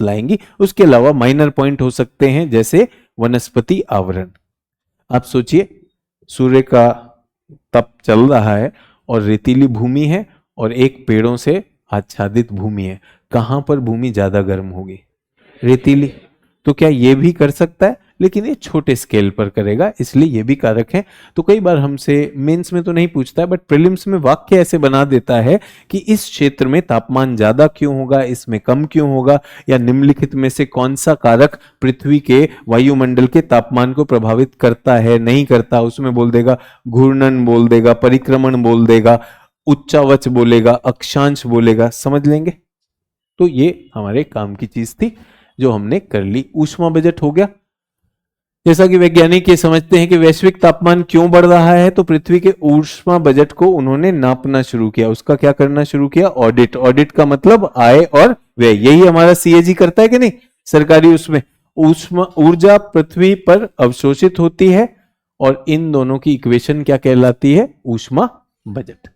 लाएंगी। उसके अलावा माइनर पॉइंट हो सकते हैं, जैसे वनस्पति आवरण। आप सोचिए, सूर्य का तप चल रहा है और रेतीली भूमि है और एक पेड़ों से आच्छादित भूमि है। कहां पर भूमि ज्यादा गर्म होगी? रेतीली। तो क्या यह भी कर सकता है लेकिन ये छोटे स्केल पर करेगा, इसलिए ये भी कारक है। तो कई बार हमसे मेंस में तो नहीं पूछता है, बट प्रीलिम्स में वाक्य ऐसे बना देता है कि इस क्षेत्र में तापमान ज्यादा क्यों होगा, इसमें कम क्यों होगा, या निम्नलिखित में से कौन सा कारक पृथ्वी के वायुमंडल के तापमान को प्रभावित करता है, नहीं करता। उसमें बोल देगा घूर्णन, बोल देगा परिक्रमण, बोल देगा उच्चावच, बोलेगा अक्षांश, बोलेगा, समझ लेंगे। तो ये हमारे काम की चीज थी जो हमने कर ली। ऊष्मा बजट हो गया। जैसा कि वैज्ञानिक ये समझते हैं कि वैश्विक तापमान क्यों बढ़ रहा है, तो पृथ्वी के ऊष्मा बजट को उन्होंने नापना शुरू किया। उसका क्या करना शुरू किया? ऑडिट। ऑडिट का मतलब आय और व्यय। यही हमारा सीएजी करता है कि नहीं सरकारी। उसमें ऊष्मा ऊर्जा पृथ्वी पर अवशोषित होती है और इन दोनों की इक्वेशन क्या कहलाती है? ऊष्मा बजट।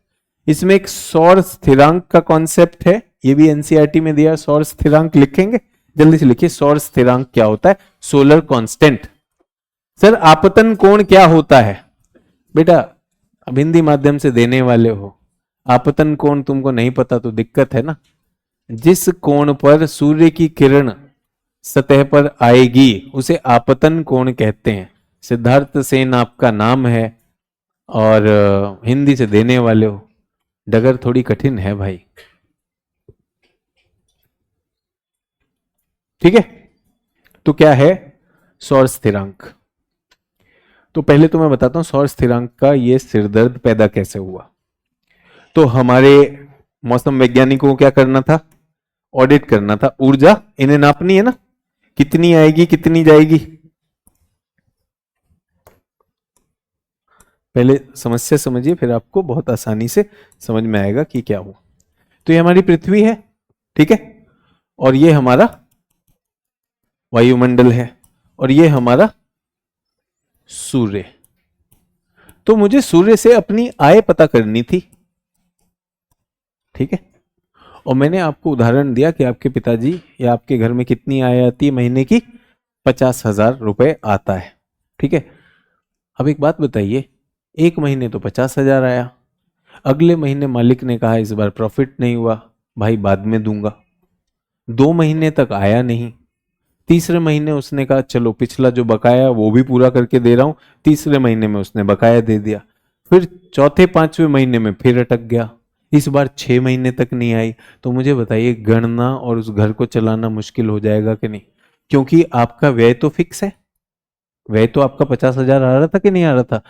इसमें एक सौर स्थिरांक का कॉन्सेप्ट है, ये भी एनसीईआरटी में दिया। सौर स्थिरांक लिखेंगे, जल्दी से लिखिए। सौर स्थिरांक क्या होता है? Solar constant. सर आपतन कोण क्या होता है? बेटा अब हिंदी माध्यम से देने वाले हो, आपतन कोण तुमको नहीं पता तो दिक्कत है ना। जिस कोण पर सूर्य की किरण सतह पर आएगी उसे आपतन कोण कहते हैं। सिद्धार्थ सेन आपका नाम है और हिंदी से देने वाले हो। डगर थोड़ी कठिन है भाई, ठीक है। तो क्या है सौर स्थिरांक? तो पहले तो मैं बताता हूं सौर स्थिरांक का ये सिरदर्द पैदा कैसे हुआ। तो हमारे मौसम वैज्ञानिकों को क्या करना था? ऑडिट करना था। ऊर्जा इन्हें नापनी है ना, कितनी आएगी कितनी जाएगी। पहले समस्या समझिए, फिर आपको बहुत आसानी से समझ में आएगा कि क्या हुआ। तो ये हमारी पृथ्वी है, ठीक है, और ये हमारा वायुमंडल है, और ये हमारा सूर्य। तो मुझे सूर्य से अपनी आय पता करनी थी, ठीक है। और मैंने आपको उदाहरण दिया कि आपके पिताजी या आपके घर में कितनी आय आती है महीने की? 50,000 रुपए आता है, ठीक है। अब एक बात बताइए, एक महीने तो 50,000 आया, अगले महीने मालिक ने कहा इस बार प्रॉफिट नहीं हुआ, भाई बाद में दूंगा। 2 महीने तक आया नहीं, तीसरे महीने उसने कहा चलो पिछला जो बकाया वो भी पूरा करके दे रहा हूं। तीसरे महीने में उसने बकाया दे दिया। फिर चौथे पांचवें महीने में फिर अटक गया, इस बार 6 महीने तक नहीं आई। तो मुझे बताइए गणना और उस घर को चलाना मुश्किल हो जाएगा कि नहीं? क्योंकि आपका व्यय तो फिक्स है। व्यय तो आपका 50,000 आ रहा था कि नहीं आ रहा था?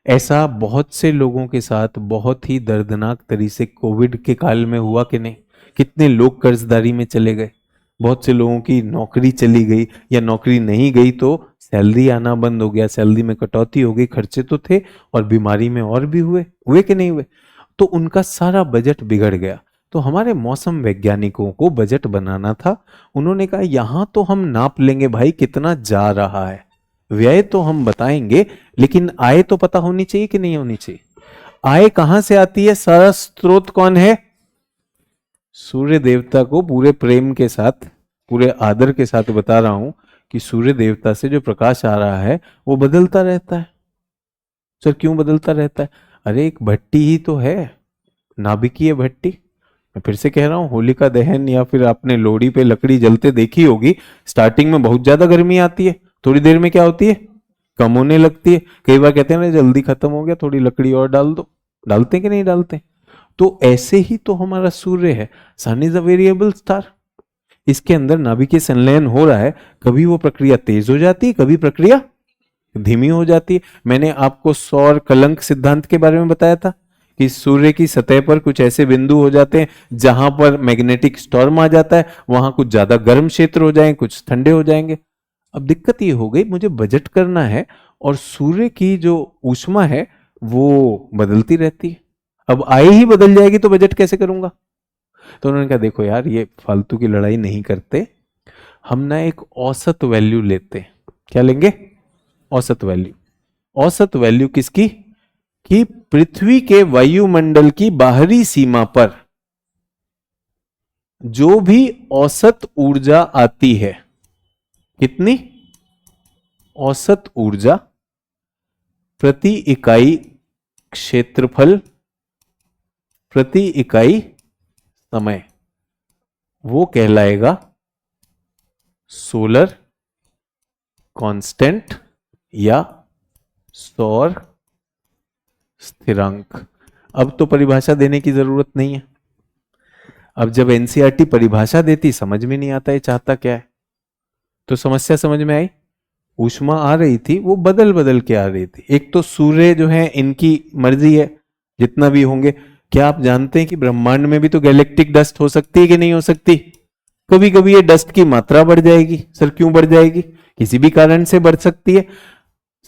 ऐसा बहुत से लोगों के साथ बहुत ही दर्दनाक तरीके से कोविड के काल में हुआ कि नहीं? कितने लोग कर्जदारी में चले गए, बहुत से लोगों की नौकरी चली गई, या नौकरी नहीं गई तो सैलरी आना बंद हो गया, सैलरी में कटौती हो गई, खर्चे तो थे और बीमारी में और भी हुए कि नहीं हुए? तो उनका सारा बजट बिगड़ गया। तो हमारे मौसम वैज्ञानिकों को बजट बनाना था। उन्होंने कहा यहां तो हम नाप लेंगे भाई कितना जा रहा है, व्यय तो हम बताएंगे, लेकिन आय तो पता होनी चाहिए कि नहीं होनी चाहिए? आय कहां से आती है? सारा स्रोत कौन है? सूर्य देवता को पूरे प्रेम के साथ, पूरे आदर के साथ बता रहा हूं कि सूर्य देवता से जो प्रकाश आ रहा है वो बदलता रहता है। सर क्यों बदलता रहता है? अरे एक भट्टी ही तो है, नाभिकीय भट्टी। मैं फिर से कह रहा हूं, होलिका दहन या फिर आपने लोहड़ी पे लकड़ी जलते देखी होगी, स्टार्टिंग में बहुत ज्यादा गर्मी आती है, थोड़ी देर में क्या होती है? कम होने लगती है। कई बार कहते हैं ना जल्दी खत्म हो गया, थोड़ी लकड़ी और डाल दो। डालते कि नहीं डालते? तो ऐसे ही तो हमारा सूर्य है। सन इज अ वेरिएबल स्टार, इसके अंदर नाभिकीय संलयन हो रहा है। कभी वो प्रक्रिया तेज हो जाती है, कभी प्रक्रिया धीमी हो जाती है। मैंने आपको सौर कलंक सिद्धांत के बारे में बताया था कि सूर्य की सतह पर कुछ ऐसे बिंदु हो जाते हैं जहां पर मैग्नेटिक स्टॉर्म आ जाता है, वहां कुछ ज्यादा गर्म क्षेत्र हो जाएंगे, कुछ ठंडे हो जाएंगे। अब दिक्कत ये हो गई, मुझे बजट करना है और सूर्य की जो ऊष्मा है वो बदलती रहती है। अब आय ही बदल जाएगी तो बजट कैसे करूंगा? तो उन्होंने कहा देखो यार ये फालतू की लड़ाई नहीं करते, हम ना एक औसत वैल्यू लेते हैं। क्या लेंगे? औसत वैल्यू। औसत वैल्यू किसकी? कि पृथ्वी के वायुमंडल की बाहरी सीमा पर जो भी औसत ऊर्जा आती है, कितनी? औसत ऊर्जा प्रति इकाई क्षेत्रफल प्रति इकाई समय, वो कहलाएगा सोलर कांस्टेंट या सौर स्थिरांक। अब तो परिभाषा देने की जरूरत नहीं है। अब जब एनसीईआरटी परिभाषा देती समझ में नहीं आता ये चाहता क्या है। तो समस्या समझ में आई। ऊष्मा आ रही थी, वो बदल बदल के आ रही थी। एक तो सूर्य जो है इनकी मर्जी है जितना भी होंगे। क्या आप जानते हैं कि ब्रह्मांड में भी तो गैलेक्टिक डस्ट हो सकती है कि नहीं हो सकती? कभी कभी ये डस्ट की मात्रा बढ़ जाएगी। सर क्यों बढ़ जाएगी? किसी भी कारण से बढ़ सकती है।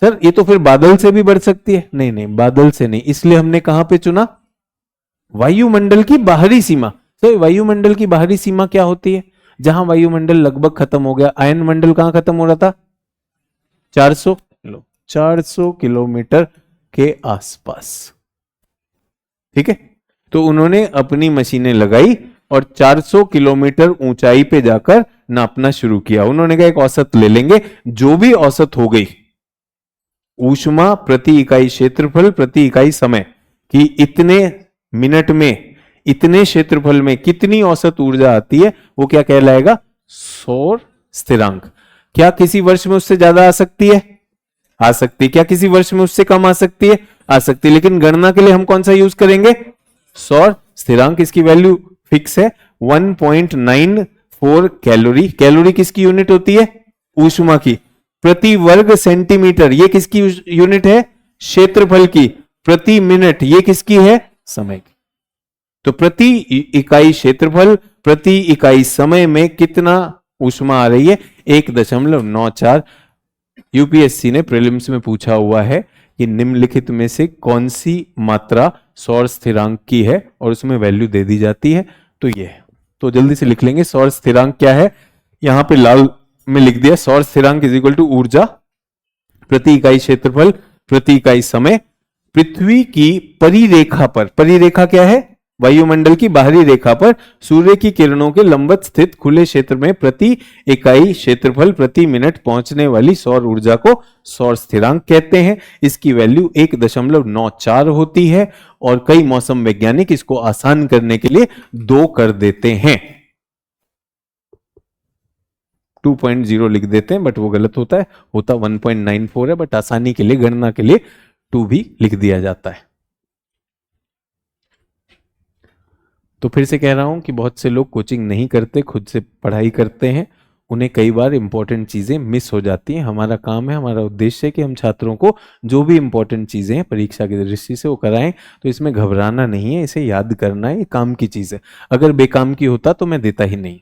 सर ये तो फिर बादल से भी बढ़ सकती है। नहीं नहीं, बादल से नहीं। इसलिए हमने कहां पे चुना? वायुमंडल की बाहरी सीमा। तो वायुमंडल की बाहरी सीमा क्या होती है? जहां वायुमंडल लगभग खत्म हो गया। आयन मंडल कहां खत्म हो रहा था? 400 किलोमीटर के आसपास। ठीक है, तो उन्होंने अपनी मशीनें लगाई और 400 किलोमीटर ऊंचाई पे जाकर नापना शुरू किया। उन्होंने कहा एक औसत ले लेंगे, जो भी औसत हो गई ऊष्मा प्रति इकाई क्षेत्रफल प्रति इकाई समय कि इतने मिनट में इतने क्षेत्रफल में कितनी औसत ऊर्जा आती है, वो क्या कहलाएगा? सौर स्थिरांक। क्या किसी वर्ष में उससे ज्यादा आ सकती है? आ सकती। क्या किसी वर्ष में उससे कम आ सकती है? आ सकती। लेकिन गणना के लिए हम कौन सा यूज करेंगे? सौर स्थिरांक। इसकी वैल्यू फिक्स है 1.94 कैलोरी। कैलोरी किसकी यूनिट होती है? ऊष्मा की। प्रति वर्ग सेंटीमीटर ये किसकी यूनिट है? क्षेत्रफल की। प्रति मिनट ये किसकी है? समय की। तो प्रति इकाई क्षेत्रफल प्रति इकाई समय में कितना ऊष्मा आ रही है? 1.94। यूपीएससी ने प्रीलिम्स में पूछा हुआ है कि निम्नलिखित में से कौन सी मात्रा सौर स्थिरांक की है, और उसमें वैल्यू दे दी जाती है। तो ये है, तो जल्दी से लिख लेंगे सौर स्थिरांक क्या है। यहां पे लाल में लिख दिया, सौर स्थिरांक इज इक्वल टू ऊर्जा प्रति इकाई क्षेत्रफल प्रति इकाई समय पृथ्वी की परिरेखा पर। परिरेखा क्या है? वायुमंडल की बाहरी रेखा पर सूर्य की किरणों के लंबवत स्थित खुले क्षेत्र में प्रति इकाई क्षेत्रफल प्रति मिनट पहुंचने वाली सौर ऊर्जा को सौर स्थिरांक कहते हैं। इसकी वैल्यू 1.94 होती है और कई मौसम वैज्ञानिक इसको आसान करने के लिए 2 कर देते हैं। 2.0 लिख देते हैं, बट वो गलत होता है। होता 1.94 है, बट आसानी के लिए गणना के लिए 2 भी लिख दिया जाता है। तो फिर से कह रहा हूं कि बहुत से लोग कोचिंग नहीं करते, खुद से पढ़ाई करते हैं। उन्हें कई बार इंपॉर्टेंट चीजें मिस हो जाती हैं। हमारा काम है, हमारा उद्देश्य है कि हम छात्रों को जो भी इंपॉर्टेंट चीजें हैं परीक्षा की दृष्टि से वो कराएं। तो इसमें घबराना नहीं है, इसे याद करना है, ये काम की चीज है। अगर बेकाम की होता तो मैं देता ही नहीं।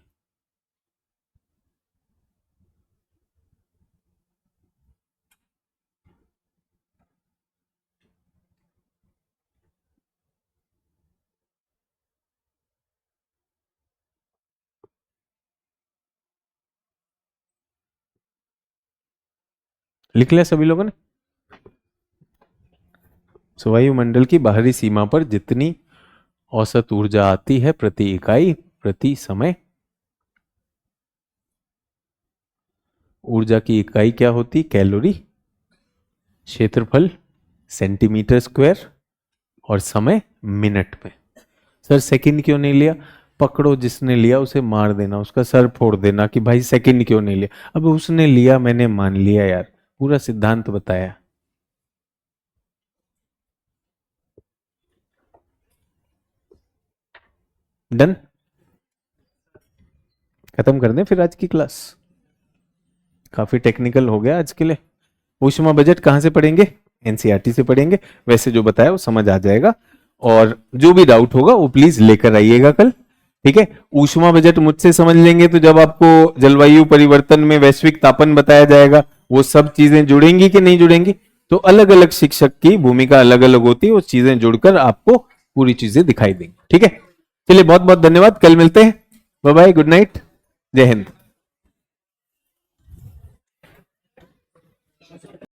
लिख लिया सभी लोगों ने? वायुमंडल की बाहरी सीमा पर जितनी औसत ऊर्जा आती है प्रति इकाई प्रति समय, ऊर्जा की इकाई क्या होती? कैलोरी, क्षेत्रफल सेंटीमीटर स्क्वायर और समय मिनट में। सर सेकंड क्यों नहीं लिया? पकड़ो, जिसने लिया उसे मार देना, उसका सर फोड़ देना कि भाई सेकंड क्यों नहीं लिया। अब उसने लिया, मैंने मान लिया यार, पूरा सिद्धांत बताया। डन, खत्म कर दें फिर आज की क्लास। काफी टेक्निकल हो गया आज के लिए। ऊष्मा बजट कहां से पढ़ेंगे? एनसीईआरटी से पढ़ेंगे। वैसे जो बताया वो समझ आ जाएगा, और जो भी डाउट होगा वो प्लीज लेकर आइएगा कल। ठीक है, ऊष्मा बजट मुझसे समझ लेंगे तो जब आपको जलवायु परिवर्तन में वैश्विक तापन बताया जाएगा, वो सब चीजें जुड़ेंगी कि नहीं जुड़ेंगी? तो अलग अलग शिक्षक की भूमिका अलग अलग होती है, वो चीजें जुड़कर आपको पूरी चीजें दिखाई देंगी। ठीक है, चलिए बहुत बहुत धन्यवाद, कल मिलते हैं। बाय बाय, गुड नाइट, जय हिंद।